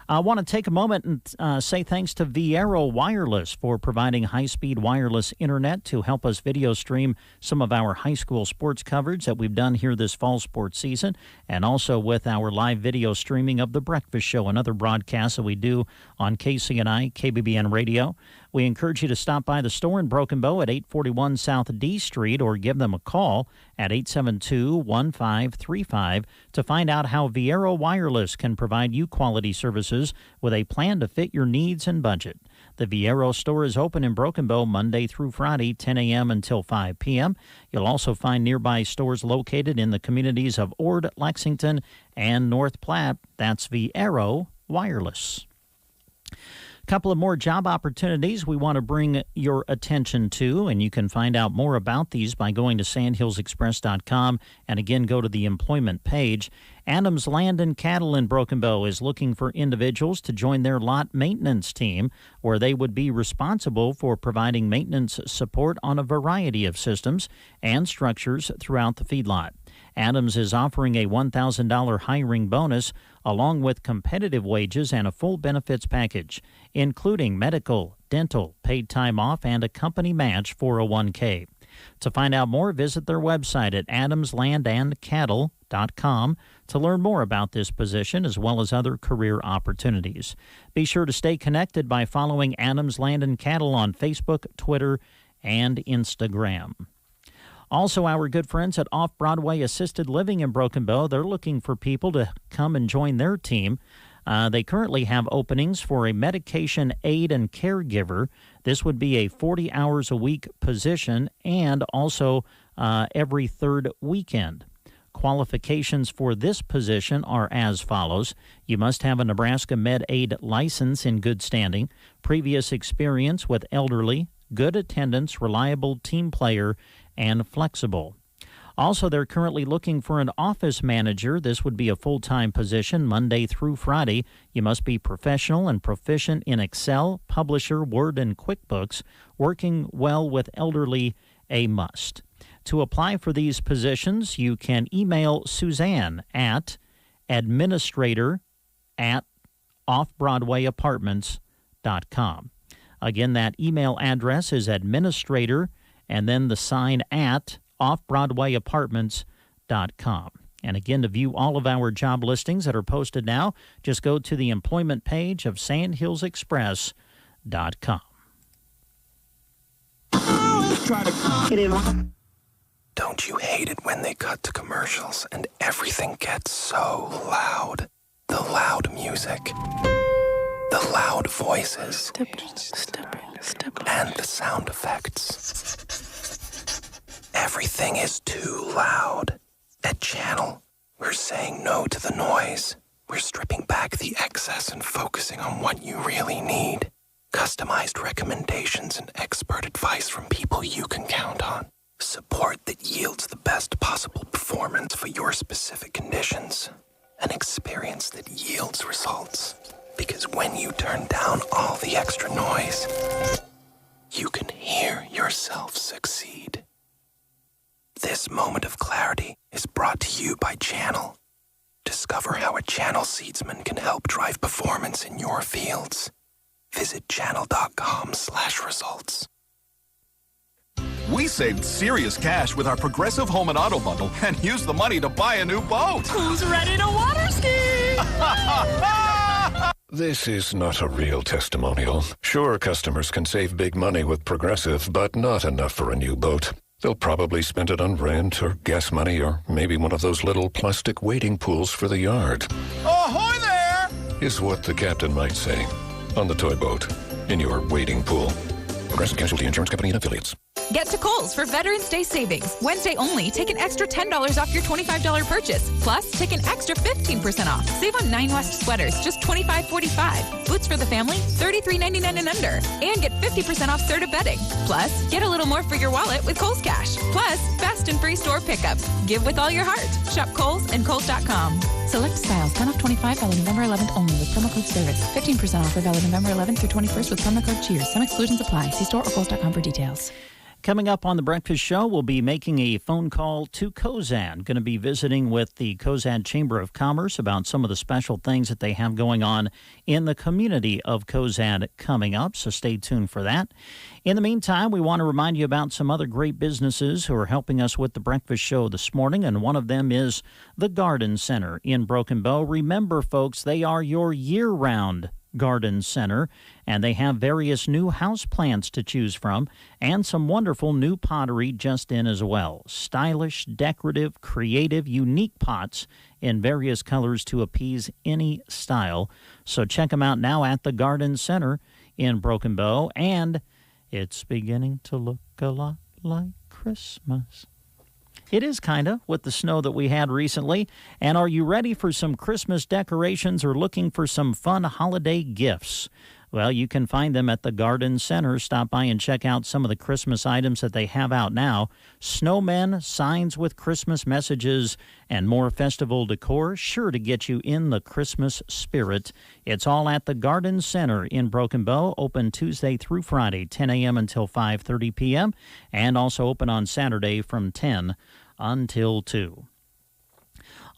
I want to take a moment and say thanks to Viero Wireless for providing high-speed wireless internet to help us video stream some of our high school sports coverage that we've done here this fall sports season, and also with our live video streaming of The Breakfast Show and other broadcasts that we do on KCNI, KBBN Radio. We encourage you to stop by the store in Broken Bow at 841 South D Street or give them a call at 872-1535 to find out how Viero Wireless can provide you quality services with a plan to fit your needs and budget. The Viero store is open in Broken Bow Monday through Friday, 10 a.m. until 5 p.m. You'll also find nearby stores located in the communities of Ord, Lexington, and North Platte. That's Viero Wireless. Couple of more job opportunities we want to bring your attention to, and you can find out more about these by going to sandhillsexpress.com and again go to the employment page. Adams Land and Cattle in Broken Bow is looking for individuals to join their lot maintenance team, where they would be responsible for providing maintenance support on a variety of systems and structures throughout the feedlot. Adams is offering a $1,000 hiring bonus along with competitive wages and a full benefits package, including medical, dental, paid time off, and a company match 401k. To find out more, visit their website at adamslandandcattle.com to learn more about this position as well as other career opportunities. Be sure to stay connected by following Adams Land and Cattle on Facebook, Twitter, and Instagram. Also, our good friends at Off-Broadway Assisted Living in Broken Bow, they're looking for people to come and join their team. They currently have openings for a medication aid and caregiver. This would be a 40 hours a week position and also every third weekend. Qualifications for this position are as follows. You must have a Nebraska Med-Aid license in good standing, previous experience with elderly, good attendance, reliable team player, and flexible. Also, they're currently looking for an office manager. This would be a full-time position Monday through Friday. You must be professional and proficient in Excel, Publisher, Word, and QuickBooks. Working well with elderly, a must. To apply for these positions, you can email Suzanne at administrator@offbroadwayapartments.com. Again, that email address is administrator and then the sign at offbroadwayapartments.com. And again, to view all of our job listings that are posted now, just go to the employment page of sandhillsexpress.com. Don't you hate it when they cut to commercials and everything gets so loud? The loud music, the loud voices, and the sound effects. Everything is too loud. At Channel, we're saying no to the noise. We're stripping back the excess and focusing on what you really need. Customized recommendations and expert advice from people you can count on. Support that yields the best possible performance for your specific conditions. An experience that yields results. Because when you turn down all the extra noise, you can hear yourself succeed. This moment of clarity is brought to you by Channel. Discover how a Channel seedsman can help drive performance in your fields. Visit channel.com/results. We saved serious cash with our Progressive Home and Auto Bundle and used the money to buy a new boat. Who's ready to water ski? This is not a real testimonial. Sure, customers can save big money with Progressive, but not enough for a new boat. They'll probably spend it on rent or gas money or maybe one of those little plastic wading pools for the yard. Ahoy there! Is what the captain might say. On the toy boat, in your wading pool. Progressive Casualty Insurance Company and Affiliates. Get to Kohl's for Veterans Day savings. Wednesday only, take an extra $10 off your $25 purchase. Plus, take an extra 15% off. Save on 9 West sweaters, just $25.45. Boots for the family, $33.99 and under. And get 50% off Serta bedding. Plus, get a little more for your wallet with Kohl's Cash. Plus, fast and free store pickup. Give with all your heart. Shop Kohl's and Kohl's.com. Select styles, 10 off 25, valid November 11th only with promo code SERVICE. 15% offer valid November 11th through 21st with promo code CHEERS. Some exclusions apply. See store or Kohl's.com for details. Coming up on The Breakfast Show, we'll be making a phone call to Cozad. Going to be visiting with the Cozad Chamber of Commerce about some of the special things that they have going on in the community of Cozad coming up, so stay tuned for that. In the meantime, we want to remind you about some other great businesses who are helping us with The Breakfast Show this morning, and one of them is the Garden Center in Broken Bow. Remember, folks, they are your year-round Garden Center, and they have various new house plants to choose from and some wonderful new pottery just in as well. Stylish, decorative, creative, unique pots in various colors to appease any style. So check them out now at the Garden Center in Broken Bow, and it's beginning to look a lot like Christmas. It is kind of, with the snow that we had recently. And are you ready for some Christmas decorations or looking for some fun holiday gifts? Well, you can find them at the Garden Center. Stop by and check out some of the Christmas items that they have out now. Snowmen, signs with Christmas messages, and more festival decor, sure to get you in the Christmas spirit. It's all at the Garden Center in Broken Bow, open Tuesday through Friday, 10 a.m. until 5:30 p.m., and also open on Saturday from 10 until 2.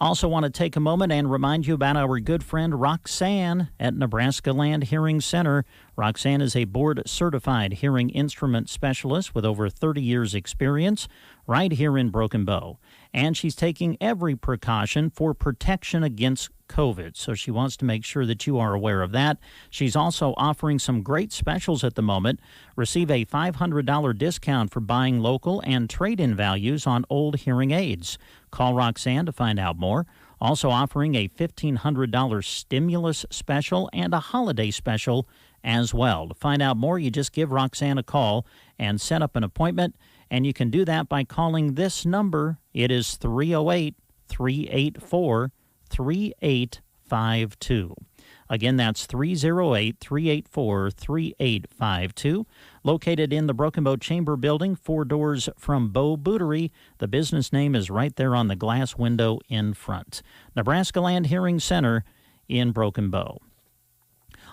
Also want to take a moment and remind you about our good friend Roxanne at Nebraska Land Hearing Center. Roxanne is a board-certified hearing instrument specialist with over 30 years' experience right here in Broken Bow. And she's taking every precaution for protection against COVID, so she wants to make sure that you are aware of that. She's also offering some great specials at the moment. Receive a $500 discount for buying local and trade-in values on old hearing aids. Call Roxanne to find out more. Also offering a $1,500 stimulus special and a holiday special as well. To find out more, you just give Roxanne a call and set up an appointment, and you can do that by calling this number. It is 308-384-3852. Again, that's 308-384-3852. Located in the Broken Bow Chamber Building, 4 doors from Bow Bootery. The business name is right there on the glass window in front. Nebraska Land Hearing Center in Broken Bow.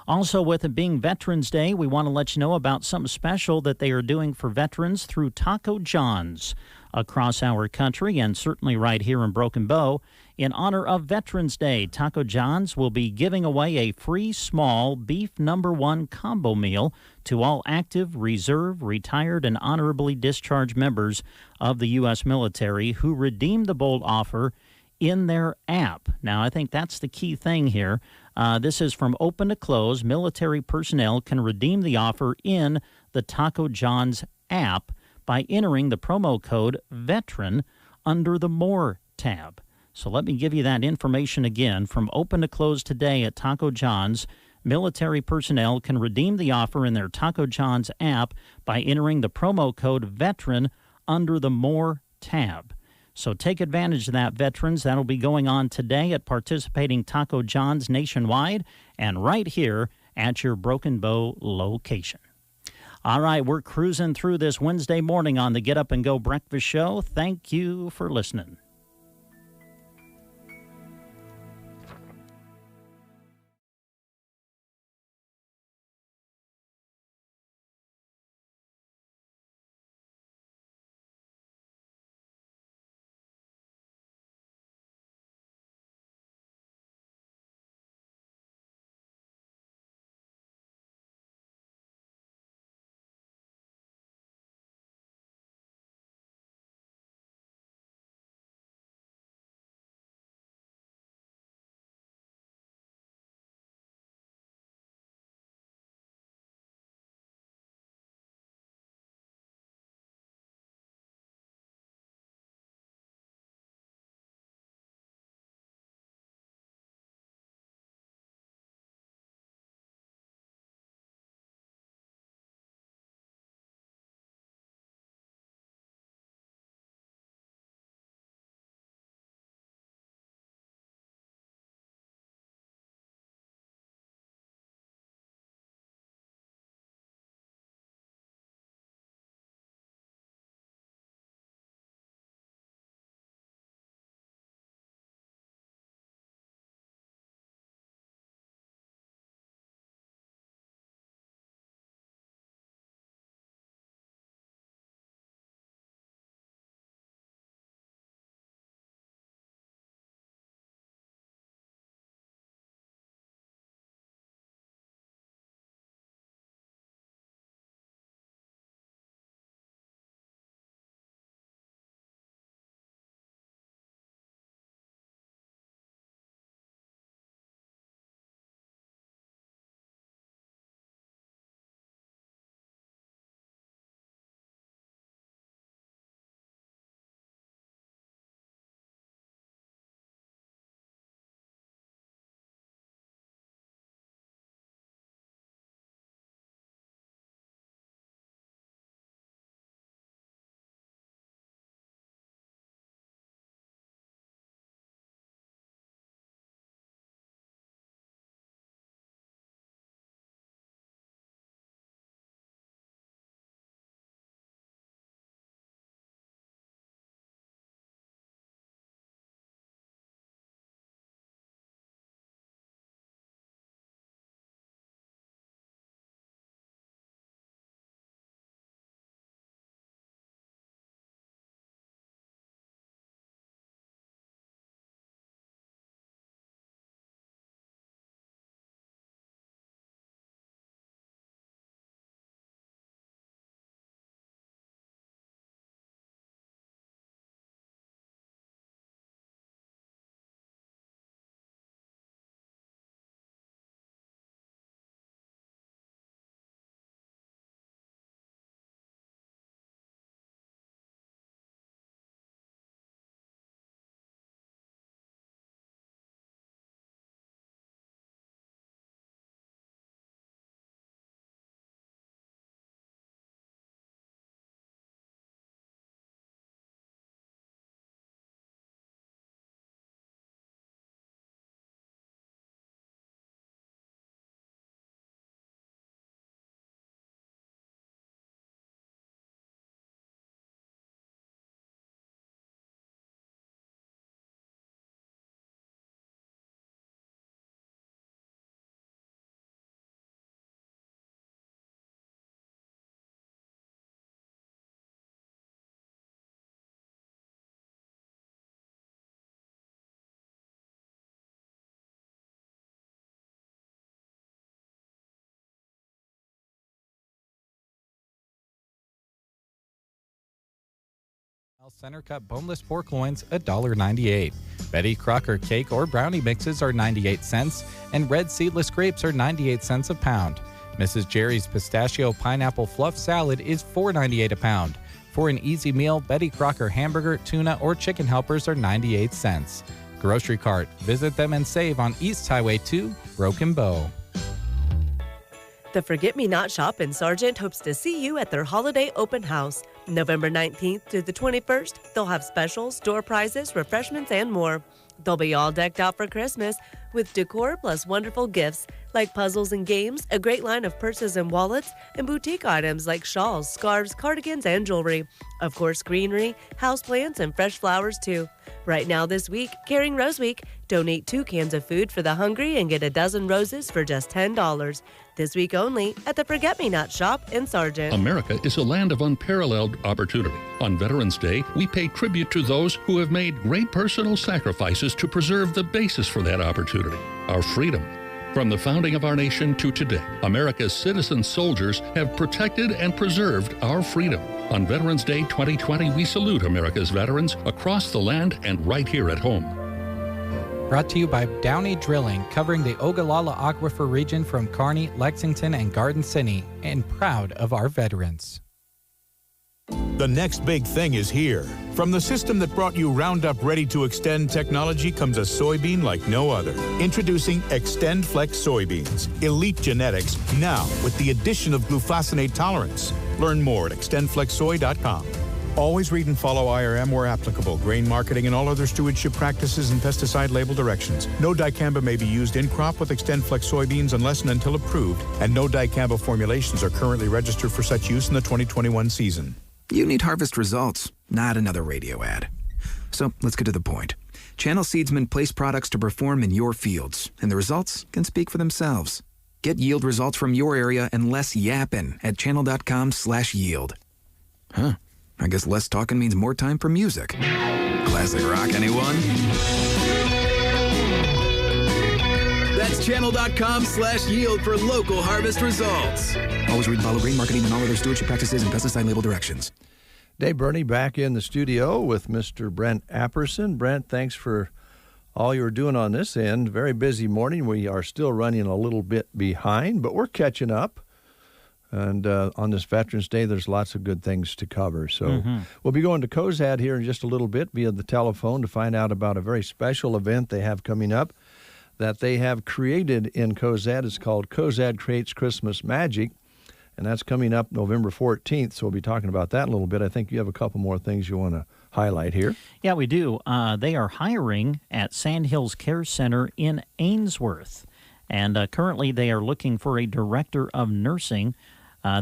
Also, with it being Veterans Day, we want to let you know about something special that they are doing for veterans through Taco John's across our country, and certainly right here in Broken Bow. In honor of Veterans Day, Taco John's will be giving away a free small beef #1 combo meal to all active, reserve, retired, and honorably discharged members of the U.S. military who redeem the bold offer in their app. Now, I think that's the key thing here. This is from open to close. Military personnel can redeem the offer in the Taco John's app by entering the promo code VETERAN under the More tab. So let me give you that information again. From open to close today at Taco John's, military personnel can redeem the offer in their Taco John's app by entering the promo code VETERAN under the More tab. So take advantage of that, veterans. That'll be going on today at participating Taco John's nationwide and right here at your Broken Bow location. All right, we're cruising through this Wednesday morning on the Get Up and Go Breakfast Show. Thank you for listening. Center cut boneless pork loins, $1.98. Betty Crocker cake or brownie mixes are 98 cents, and red seedless grapes are 98 cents a pound. Mrs. Jerry's pistachio pineapple fluff salad is $4.98 a pound. For an easy meal, Betty Crocker hamburger, tuna, or chicken helpers are 98 cents. Grocery Cart. Visit them and save on East Highway 2, Broken Bow. The Forget-Me-Not Shop in Sargent hopes to see you at their holiday open house. November 19th to the 21st, they'll have specials, door prizes, refreshments, and more. They'll be all decked out for Christmas with decor plus wonderful gifts like puzzles and games, a great line of purses and wallets, and boutique items like shawls, scarves, cardigans, and jewelry. Of course, greenery, houseplants, and fresh flowers too. Right now this week, Caring Rose Week, donate 2 cans of food for the hungry and get a dozen roses for just $10. This week only at the Forget-Me-Not Shop in Sargent. America is a land of unparalleled opportunity. On Veterans Day, we pay tribute to those who have made great personal sacrifices to preserve the basis for that opportunity, our freedom. From the founding of our nation to today, America's citizen soldiers have protected and preserved our freedom. On Veterans Day 2020, we salute America's veterans across the land and right here at home. Brought to you by Downey Drilling, covering the Ogallala Aquifer region from Kearney, Lexington, and Garden City, and proud of our veterans. The next big thing is here. From the system that brought you Roundup Ready to Extend technology comes a soybean like no other. Introducing Extend Flex soybeans, elite genetics, now with the addition of glufosinate tolerance. Learn more at extendflexsoy.com. Always read and follow IRM where applicable, grain marketing, and all other stewardship practices and pesticide label directions. No dicamba may be used in crop with XtendFlex soybeans unless and until approved, and no dicamba formulations are currently registered for such use in the 2021 season. You need harvest results, not another radio ad. So let's get to the point. Channel Seedsmen place products to perform in your fields, and the results can speak for themselves. Get yield results from your area and less yapping at channel.com/yield. Huh. I guess less talking means more time for music. Classic rock, anyone? That's channel.com/yield for local harvest results. Always read and follow grain marketing and all other stewardship practices and pesticide label directions. Dave Burney back in the studio with Mr. Brent Apperson. Brent, thanks for all you're doing on this end. Very busy morning. We are still running a little bit behind, but we're catching up. And on this Veterans Day, there's lots of good things to cover. So we'll be going to COZAD here in just a little bit via the telephone to find out about a very special event they have coming up that they have created in COZAD. It's called COZAD Creates Christmas Magic, and that's coming up November 14th. So we'll be talking about that in a little bit. I think you have a couple more things you want to highlight here. Yeah, we do. They are hiring at Sandhills Care Center in Ainsworth, and currently they are looking for a director of nursing.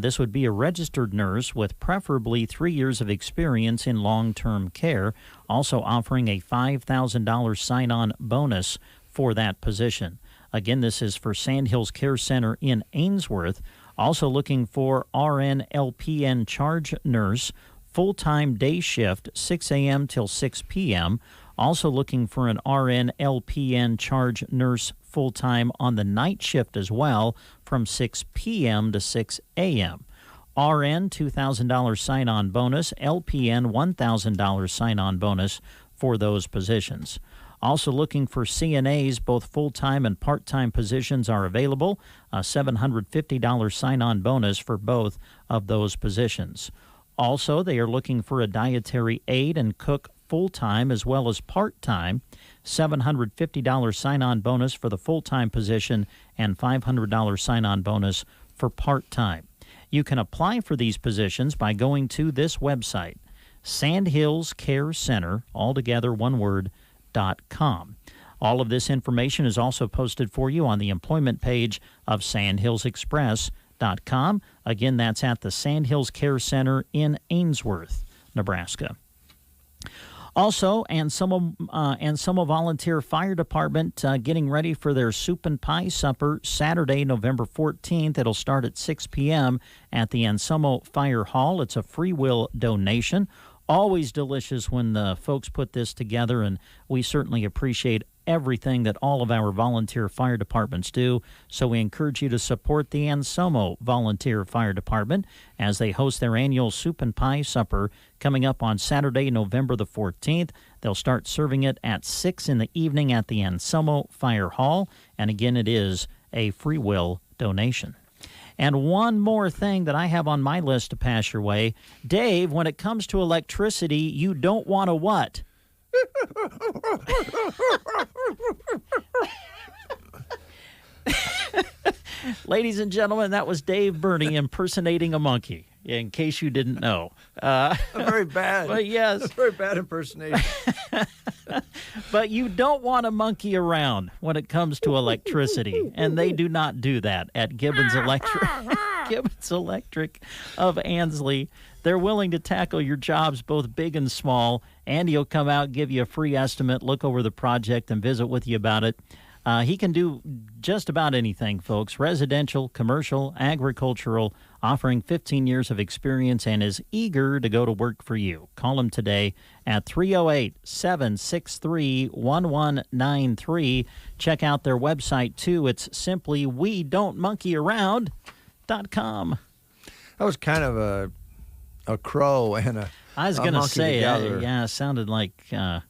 This would be a registered nurse with preferably 3 years of experience in long-term care, also offering a $5,000 sign-on bonus for that position. Again, this is for Sandhills Care Center in Ainsworth. Also looking for RN LPN charge nurse, full-time day shift, 6 a.m. till 6 p.m. Also looking for an RN LPN charge nurse full-time on the night shift as well from 6 p.m. to 6 a.m. RN, $2,000 sign-on bonus. LPN, $1,000 sign-on bonus for those positions. Also looking for CNAs, both full-time and part-time positions are available. A $750 sign-on bonus for both of those positions. Also, they are looking for a dietary aide and cook full-time as well as part-time. $750 sign-on bonus for the full-time position and $500 sign-on bonus for part-time. You can apply for these positions by going to this website, Sandhills Care Center, altogether one word, .com. All of this information is also posted for you on the employment page of sandhillsexpress.com. Again, that's at the Sandhills Care Center in Ainsworth, Nebraska. Also, Anselmo Volunteer Fire Department getting ready for their soup and pie supper Saturday, November 14th. It'll start at 6 p.m. at the Anselmo Fire Hall. It's a free will donation. Always delicious when the folks put this together, and we certainly appreciate everything that all of our volunteer fire departments do. So we encourage you to support the Anselmo Volunteer Fire Department as they host their annual Soup and Pie Supper coming up on Saturday, November the 14th. They'll start serving it at 6 in the evening at the Anselmo Fire Hall. And again, it is a free will donation. And one more thing that I have on my list to pass your way. Dave, when it comes to electricity, you don't want to what? Ladies and gentlemen, that was Dave Burney impersonating a monkey, in case you didn't know. Very bad. But yes. Very bad impersonation. But you don't want to monkey around when it comes to electricity, and they do not do that at Gibbons Electric. Gibbons Electric of Ansley. They're willing to tackle your jobs, both big and small. Andy will come out, give you a free estimate, look over the project, and visit with you about it. He can do just about anything, folks. Residential, commercial, agricultural, offering 15 years of experience and is eager to go to work for you. Call him today at 308-763-1193. Check out their website, too. It's simply wedon'tmonkeyaround.com. That was kind of a crow and a I was going to say, it sounded like a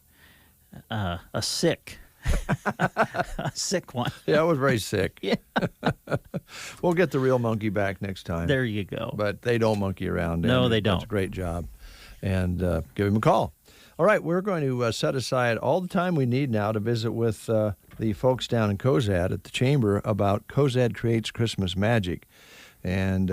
sick. A sick one. Yeah, it was very sick. Yeah. We'll get the real monkey back next time. There you go. But they don't monkey around. No, they don't. That's a great job. And give him a call. All right, we're going to set aside all the time we need now to visit with the folks down in Cozad at the Chamber about Cozad Creates Christmas Magic. And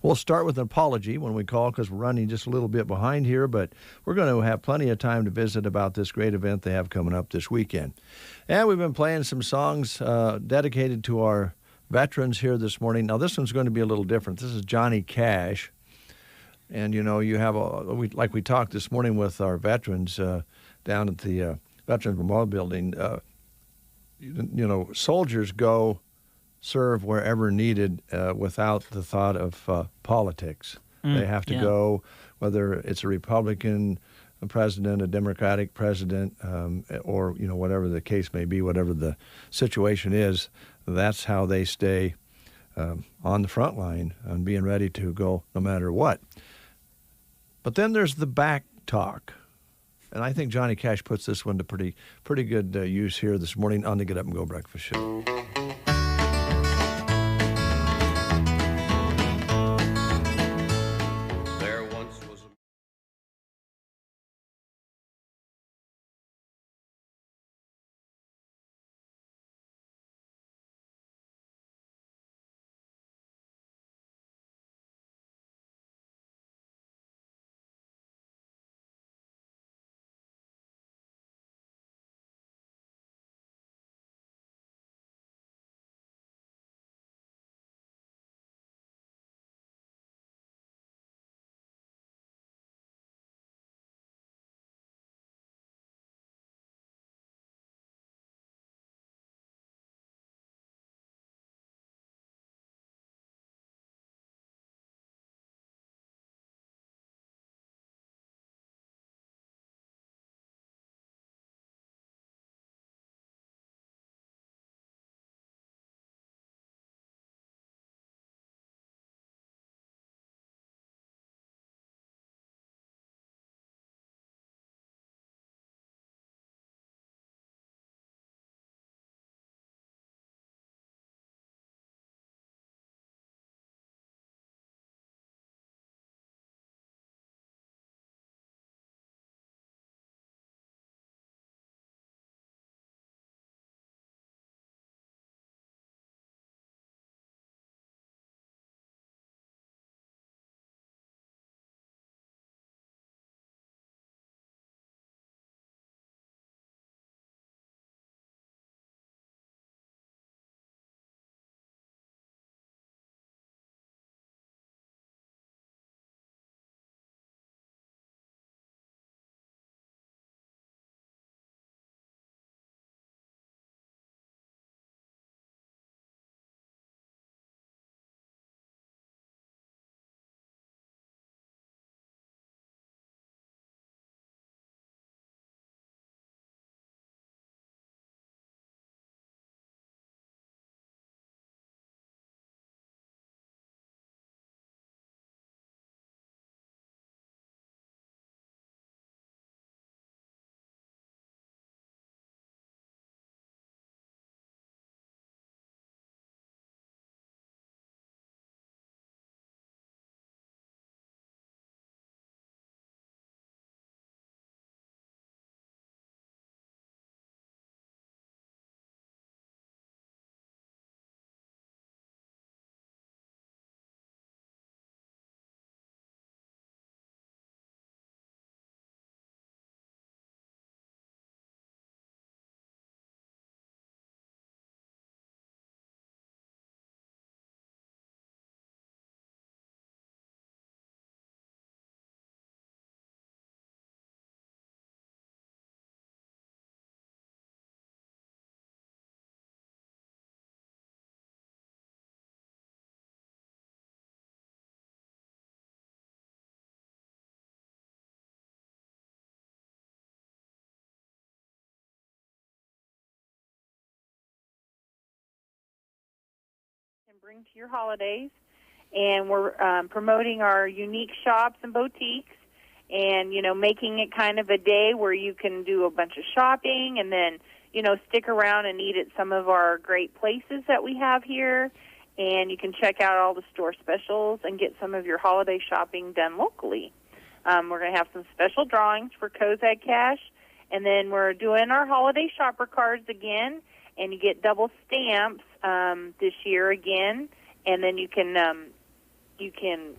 we'll start with an apology when we call because we're running just a little bit behind here, but we're going to have plenty of time to visit about this great event they have coming up this weekend. And we've been playing some songs dedicated to our veterans here this morning. Now, this one's going to be a little different. This is Johnny Cash. And, you know, you have, like we talked this morning with our veterans down at the Veterans Memorial Building, you know, soldiers go serve wherever needed without the thought of politics. They have to go, whether it's a Republican president, a Democratic president, or, you know, whatever the case may be, whatever the situation is, that's how they stay on the front line and being ready to go no matter what. But then there's the back talk. And I think Johnny Cash puts this one to pretty good use here this morning on the Get Up and Go Breakfast Show. bring to your holidays. And we're promoting our unique shops and boutiques and, making it kind of a day where you can do a bunch of shopping and then, stick around and eat at some of our great places that we have here. And you can check out all the store specials and get some of your holiday shopping done locally. We're going to have some special drawings for Cozad Cash, and then we're doing our holiday shopper cards again, and you get double stamps this year again, and then you can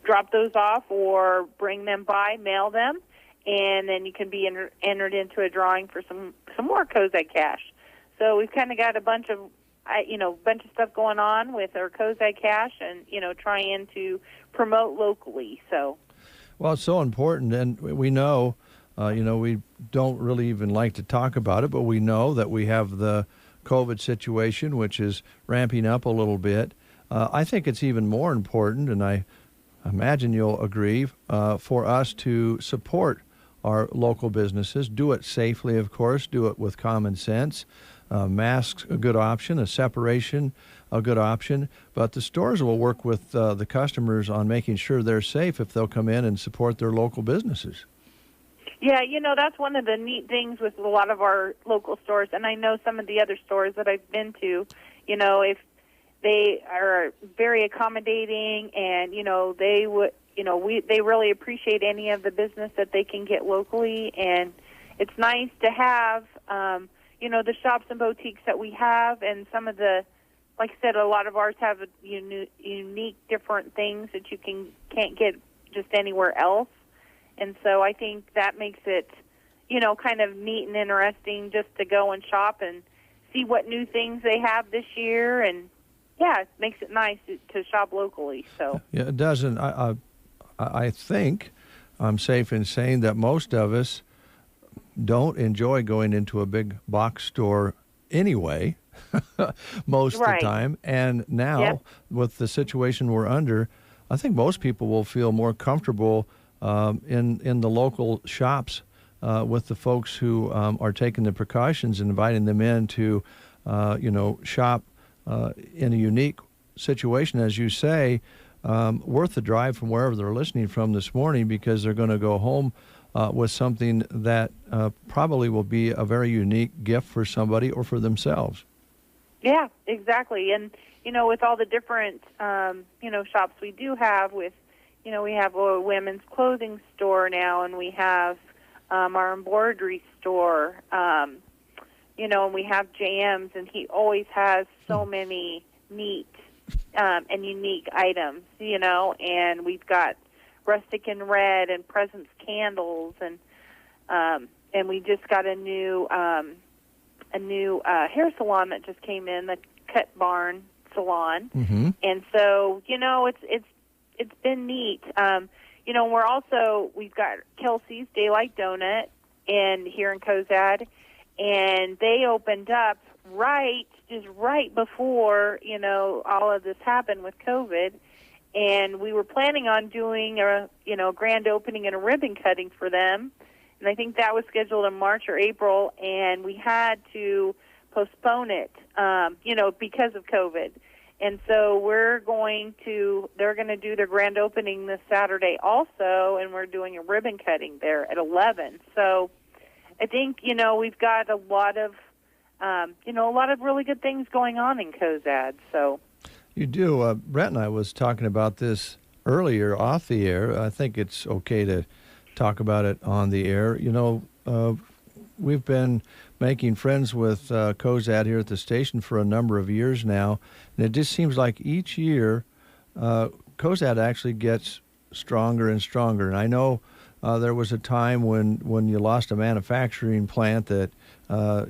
drop those off or bring them by, mail them, and then you can be entered into a drawing for some more Cozad Cash. So we've kind of got a bunch of stuff going on with our Cozad Cash and, trying to promote locally. So, well, it's so important, and we know, we don't really even like to talk about it, but we know that we have the COVID situation, which is ramping up a little bit. I think it's even more important, and I imagine you'll agree, for us to support our local businesses. Do it safely, of course. Do it with common sense. Masks, a good option. A separation, a good option. But the stores will work with the customers on making sure they're safe if they'll come in and support their local businesses. Yeah, that's one of the neat things with a lot of our local stores, and I know some of the other stores that I've been to, if they are very accommodating and, they would, they really appreciate any of the business that they can get locally, and it's nice to have, the shops and boutiques that we have, and some of the, like I said, a lot of ours have unique different things that you can't get just anywhere else. And so I think that makes it, kind of neat and interesting just to go and shop and see what new things they have this year. And, yeah, it makes it nice to shop locally. So yeah, it doesn't. I think I'm safe in saying that most of us don't enjoy going into a big box store anyway, most of the time. And now, with the situation we're under, I think most people will feel more comfortable in the local shops with the folks who are taking the precautions and inviting them in to, shop in a unique situation, as you say, worth the drive from wherever they're listening from this morning, because they're going to go home with something that probably will be a very unique gift for somebody or for themselves. Yeah, exactly. And, with all the different, shops we do have with, we have a women's clothing store now, and we have our embroidery store, and we have JM's, and he always has so many neat and unique items, and we've got Rustic and Red and Presents Candles, and we just got a new hair salon that just came in, the Cut Barn Salon, and so it's been neat. We've got Kelsey's Daylight Donut here in Cozad, and they opened up right before all of this happened with COVID. And we were planning on doing a grand opening and a ribbon cutting for them. And I think that was scheduled in March or April, and we had to postpone it, because of COVID. And so they're going to do their grand opening this Saturday also, and we're doing a ribbon cutting there at 11. So I think, we've got a lot of really good things going on in Cozad, so. You do. Brett and I was talking about this earlier off the air. I think it's okay to talk about it on the air. We've been making friends with Cozad here at the station for a number of years now, and it just seems like each year Cozad actually gets stronger and stronger. And I know there was a time when you lost a manufacturing plant that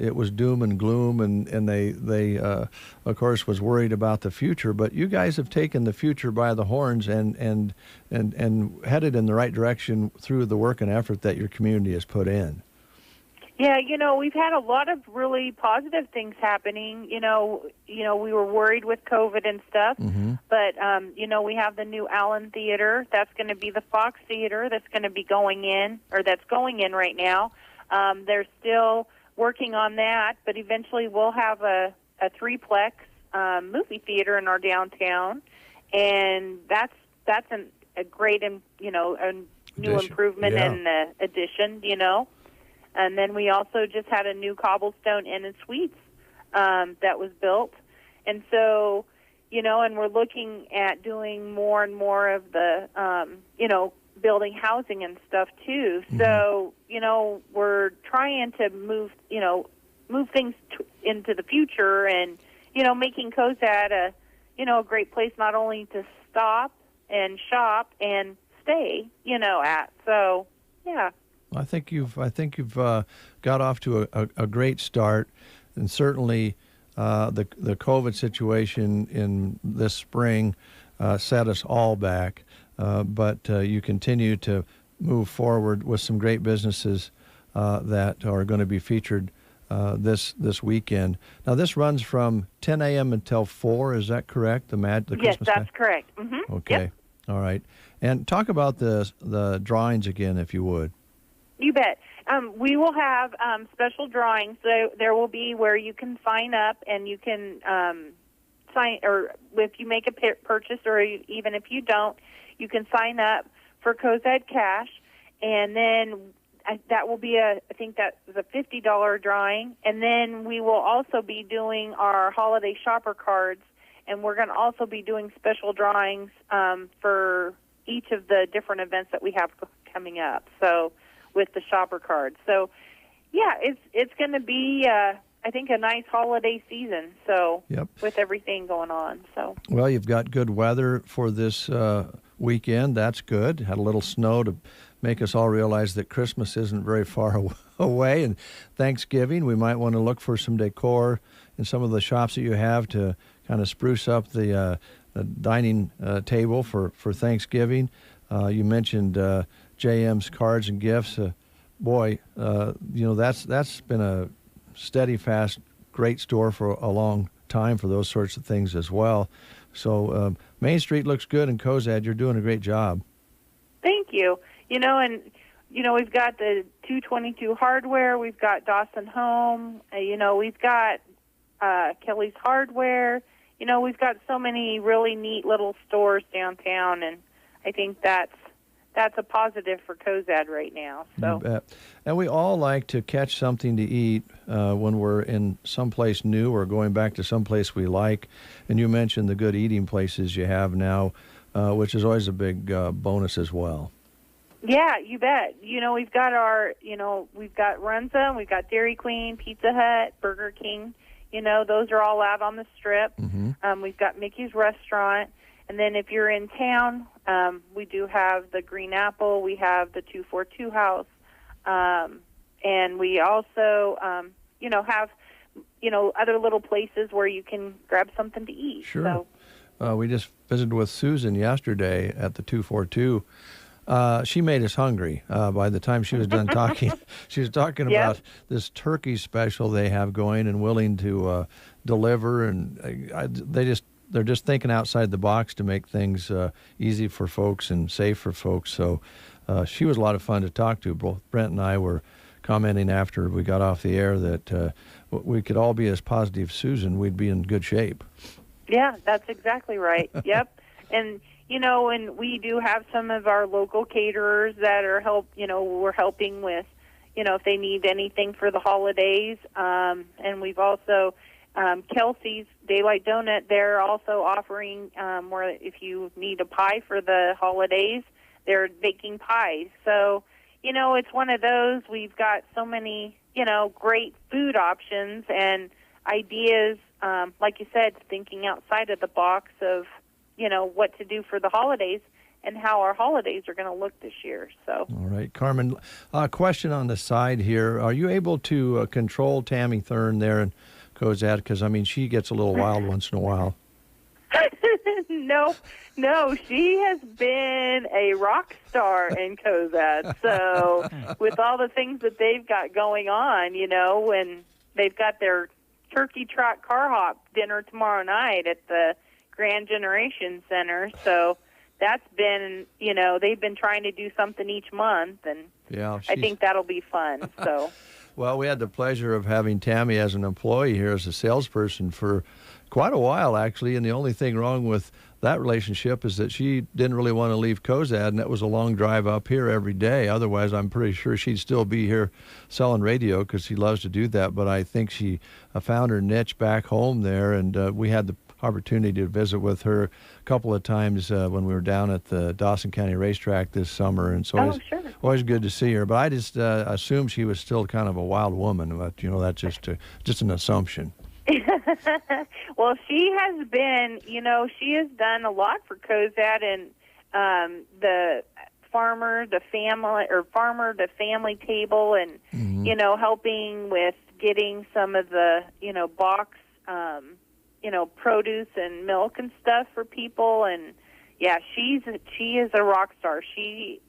it was doom and gloom, and they of course was worried about the future. But you guys have taken the future by the horns and headed in the right direction through the work and effort that your community has put in. Yeah, we've had a lot of really positive things happening. We were worried with COVID and stuff, but, we have the new Allen Theater. That's going to be the Fox Theater that's going to be going in right now. They're still working on that, but eventually we'll have a threeplex movie theater in our downtown, and that's a great, a new improvement and addition, And then we also just had a new cobblestone Inn and Suites that was built. And so, and we're looking at doing more and more of the, building housing and stuff too. Mm-hmm. So, we're trying to move things into the future and, making Cozad a great place not only to stop and shop and stay, at. So, yeah. I think you've got off to a great start, and certainly the COVID situation in this spring set us all back. But you continue to move forward with some great businesses that are going to be featured this weekend. Now, this runs from 10 a.m. until 4. Is that correct? The yes, Christmas that's correct. Mm-hmm. Okay. Yep. All right. And talk about the drawings again, if you would. You bet. We will have special drawings. So there will be where you can sign up, and you can sign, or if you make a purchase, or even if you don't, you can sign up for Cozad Cash, and then that will be I think that was a $50 drawing, and then we will also be doing our holiday shopper cards, and we're going to also be doing special drawings for each of the different events that we have coming up. So with the shopper cards. So, yeah, it's going to be, I think, a nice holiday season. So, yep. With everything going on. So, well, you've got good weather for this weekend. That's good. Had a little snow to make us all realize that Christmas isn't very far away. And Thanksgiving, we might want to look for some decor in some of the shops that you have to kind of spruce up the dining table for Thanksgiving. You mentioned JM's Cards and Gifts. That's been a steady, fast, great store for a long time for those sorts of things as well. So Main Street looks good, and Cozad, you're doing a great job. Thank you. We've got the 222 Hardware. We've got Dawson Home. We've got Kelly's Hardware. We've got so many really neat little stores downtown, and I think that's a positive for Cozad right now. So. You bet. And we all like to catch something to eat when we're in someplace new or going back to someplace we like. And you mentioned the good eating places you have now, which is always a big bonus as well. Yeah, you bet. We've got we've got Runza, we've got Dairy Queen, Pizza Hut, Burger King. Those are all out on the Strip. Mm-hmm. We've got Mickey's Restaurant. And then if you're in town, we do have the Green Apple. We have the 242 House. And we also, have, other little places where you can grab something to eat. Sure. So. We just visited with Susan yesterday at the 242. She made us hungry. By the time she was done talking, she was talking about this turkey special they have going and willing to deliver. And they're just thinking outside the box to make things easy for folks and safe for folks. So she was a lot of fun to talk to. Both Brent and I were commenting after we got off the air that we could all be as positive as Susan. We'd be in good shape. Yeah, that's exactly right. Yep. And, and we do have some of our local caterers that are we're helping with, if they need anything for the holidays. And we've also... Kelsey's Daylight Donut, they're also offering where if you need a pie for the holidays, they're baking pies. So, it's one of those. We've got so many, great food options and ideas, like you said, thinking outside of the box of, what to do for the holidays and how our holidays are going to look this year. So. All right, Carmen, question on the side here. Are you able to control Tammy Thurn there and Cozad, because she gets a little wild once in a while? No, she has been a rock star in Cozad. So with all the things that they've got going on, when they've got their turkey trot car hop dinner tomorrow night at the Grand Generation Center. So that's been, they've been trying to do something each month, and I think that'll be fun. So. Well, we had the pleasure of having Tammy as an employee here as a salesperson for quite a while, actually, and the only thing wrong with that relationship is that she didn't really want to leave Cozad, and that was a long drive up here every day. Otherwise, I'm pretty sure she'd still be here selling radio because she loves to do that, but I think she found her niche back home there, and we had the opportunity to visit with her a couple of times when we were down at the Dawson County Racetrack this summer, and so always good to see her. But I just assumed she was still kind of a wild woman, but that's just an assumption. Well, she has been, she has done a lot for Cozad and the farmer to family table, and helping with getting some of the box produce and milk and stuff for people. And yeah, she is a rock star. She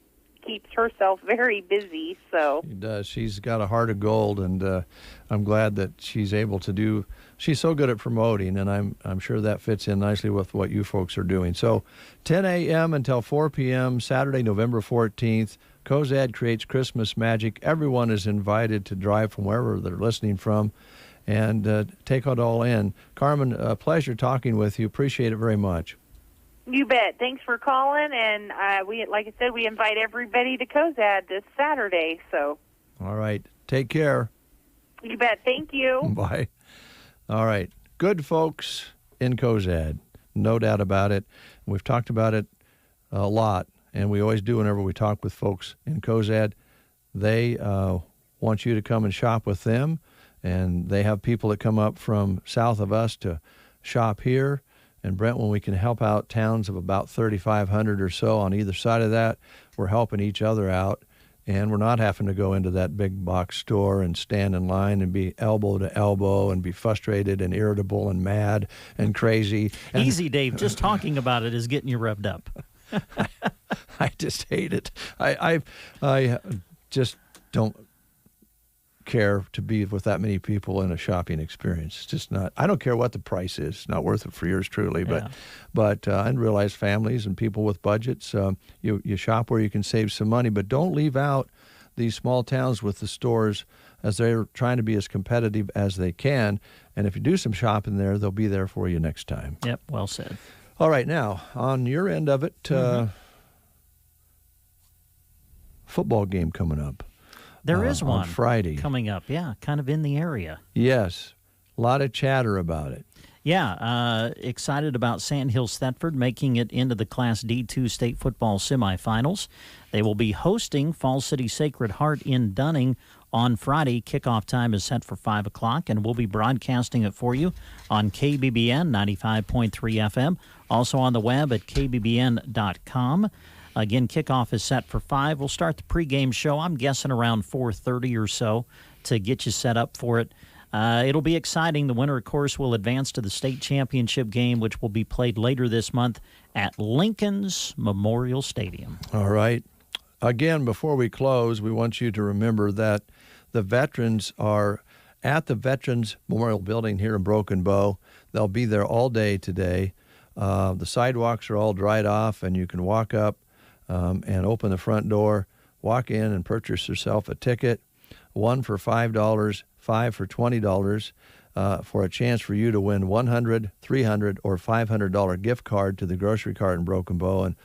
keeps herself very busy. So she does. She's got a heart of gold, and I'm glad that she's able to do. She's so good at promoting, and I'm sure that fits in nicely with what you folks are doing. So 10 a.m. until 4 p.m. Saturday, November 14th, Cozad creates Christmas magic. Everyone is invited to drive from wherever they're listening from and take it all in. Carmen, a pleasure talking with you. Appreciate it very much. You bet. Thanks for calling, and like I said, we invite everybody to Cozad this Saturday. So. All right. Take care. You bet. Thank you. Bye. All right. Good folks in Cozad, no doubt about it. We've talked about it a lot, and we always do whenever we talk with folks in Cozad. They want you to come and shop with them, and they have people that come up from south of us to shop here. And Brent, when we can help out towns of about 3,500 or so on either side of that, we're helping each other out. And we're not having to go into that big box store and stand in line and be elbow to elbow and be frustrated and irritable and mad and crazy. And easy, Dave. Just talking about it is getting you revved up. I just hate it. I just don't care to be with that many people in a shopping experience. It's just not. I don't care what the price is. It's not worth it for yours truly. But I realize families and people with budgets. You shop where you can save some money, but don't leave out these small towns with the stores as they're trying to be as competitive as they can. And if you do some shopping there, they'll be there for you next time. Yep. Well said. All right, now on your end of it, football game coming up. There is one on Friday coming up. Yeah, kind of in the area. Yes, a lot of chatter about it. Yeah, excited about Sandhills Thetford making it into the Class D2 state football semifinals. They will be hosting Falls City Sacred Heart in Dunning on Friday. Kickoff time is set for 5 o'clock, and we'll be broadcasting it for you on KBBN 95.3 FM, also on the web at kbbn.com. Again, kickoff is set for 5. We'll start the pregame show, I'm guessing around 4:30 or so, to get you set up for it. It'll be exciting. The winner, of course, will advance to the state championship game, which will be played later this month at Lincoln's Memorial Stadium. All right. Again, before we close, we want you to remember that the veterans are at the Veterans Memorial Building here in Broken Bow. They'll be there all day today. The sidewalks are all dried off, and you can walk up and open the front door, walk in and purchase yourself a ticket, one for $5, 5 for $20, for a chance for you to win $100, $300, or $500 gift card to the grocery cart in Broken Bow. And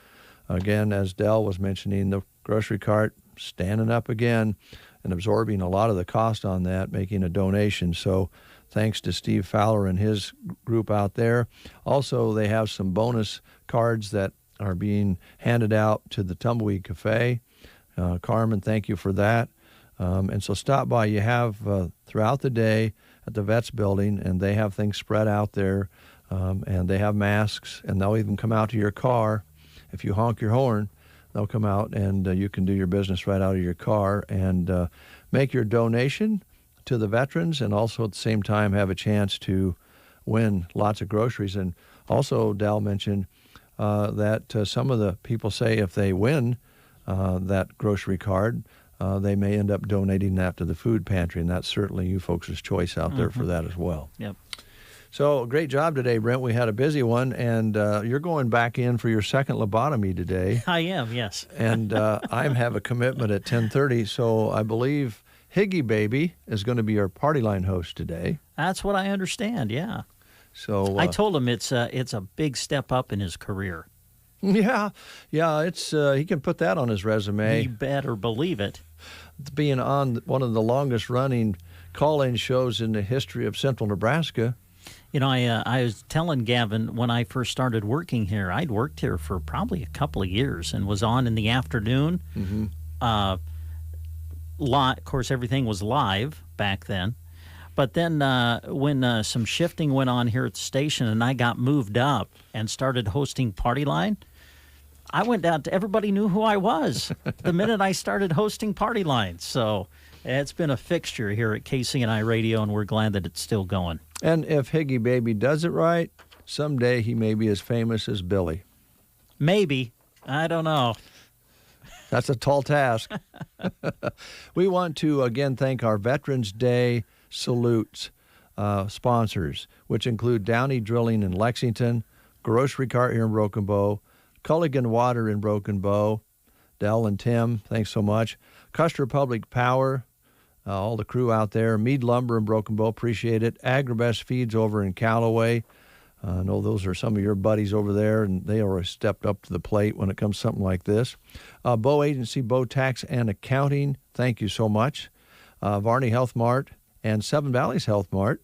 again, as Dell was mentioning, the grocery cart standing up again and absorbing a lot of the cost on that, making a donation. So thanks to Steve Fowler and his group out there. Also, they have some bonus cards that are being handed out to the Tumbleweed Cafe. Carmen, thank you for that. And so stop by. You have throughout the day at the Vets Building, and they have things spread out there, and they have masks, and they'll even come out to your car. If you honk your horn, they'll come out, and you can do your business right out of your car and make your donation to the veterans, and also at the same time have a chance to win lots of groceries. And also, Dal mentioned that some of the people say if they win that grocery card, they may end up donating that to the food pantry, and that's certainly you folks' choice out there for that as well. Yep. So great job today, Brent. We had a busy one, and you're going back in for your second lobotomy today. I am, yes. And I have a commitment at 10:30, so I believe Higgy Baby is going to be our Party Line host today. That's what I understand, yeah. So I told him it's a big step up in his career. Yeah, it's he can put that on his resume. You better believe it. Being on one of the longest-running call-in shows in the history of Central Nebraska. You know, I was telling Gavin when I first started working here, I'd worked here for probably a couple of years and was on in the afternoon. Mm-hmm. Of course, everything was live back then. But then when some shifting went on here at the station and I got moved up and started hosting Party Line, I went down to everybody knew who I was the minute I started hosting Party Line. So it's been a fixture here at KCNI Radio, and we're glad that it's still going. And if Higgy Baby does it right, someday he may be as famous as Billy. Maybe. I don't know. That's a tall task. We want to, again, thank our Veterans Day Salutes sponsors, which include Downey Drilling in Lexington, Grocery Cart here in Broken Bow, Culligan Water in Broken Bow, Dell and Tim, thanks so much, Custer Public Power, all the crew out there, Mead Lumber in Broken Bow, appreciate it, Agribest Feeds over in Callaway. I know those are some of your buddies over there, and they always stepped up to the plate when it comes to something like this. Bow Agency, Bow Tax and Accounting, thank you so much. Varney Health Mart and Seven Valleys Health Mart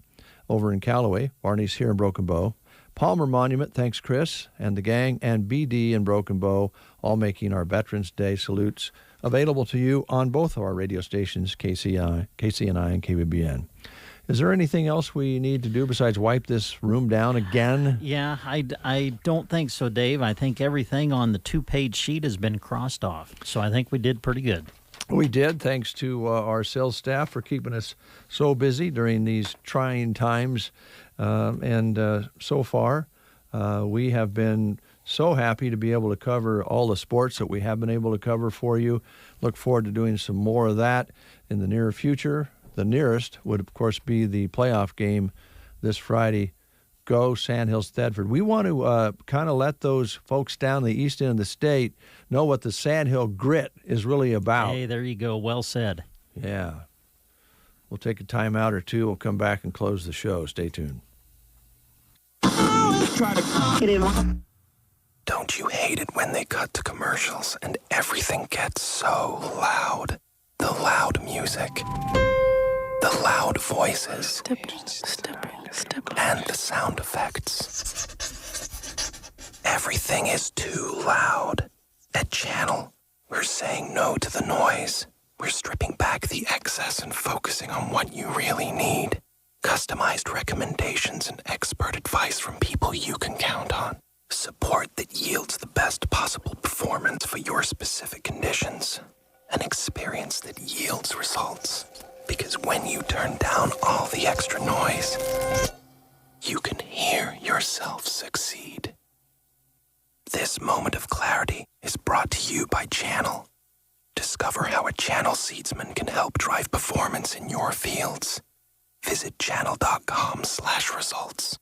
over in Callaway. Varney's here in Broken Bow. Palmer Monument, thanks Chris and the gang, and BD in Broken Bow, all making our Veterans Day salutes available to you on both of our radio stations, KCNI and KBBN. Is there anything else we need to do besides wipe this room down again? Yeah, I don't think so, Dave. I think everything on the 2-page sheet has been crossed off. So I think we did pretty good. We did, thanks to our sales staff for keeping us so busy during these trying times. And so far, we have been so happy to be able to cover all the sports that we have been able to cover for you. Look forward to doing some more of that in the near future. The nearest would, of course, be the playoff game this Friday. Go Sandhills Thedford. We want to kind of let those folks down the east end of the state know what the Sandhill Grit is really about. Hey, there you go. Well said. Yeah. We'll take a timeout or two. We'll come back and close the show. Stay tuned. Don't you hate it when they cut to commercials and everything gets so loud? The loud music, the loud voices, and the sound effects. Everything is too loud. At Channel, we're saying no to the noise. We're stripping back the excess and focusing on what you really need. Customized recommendations and expert advice from people you can count on. Support that yields the best possible performance for your specific conditions. An experience that yields results. Because when you turn down all the extra noise, you can hear yourself succeed. This moment of clarity is brought to you by Channel. Discover how a Channel seedsman can help drive performance in your fields. Visit channel.com/results.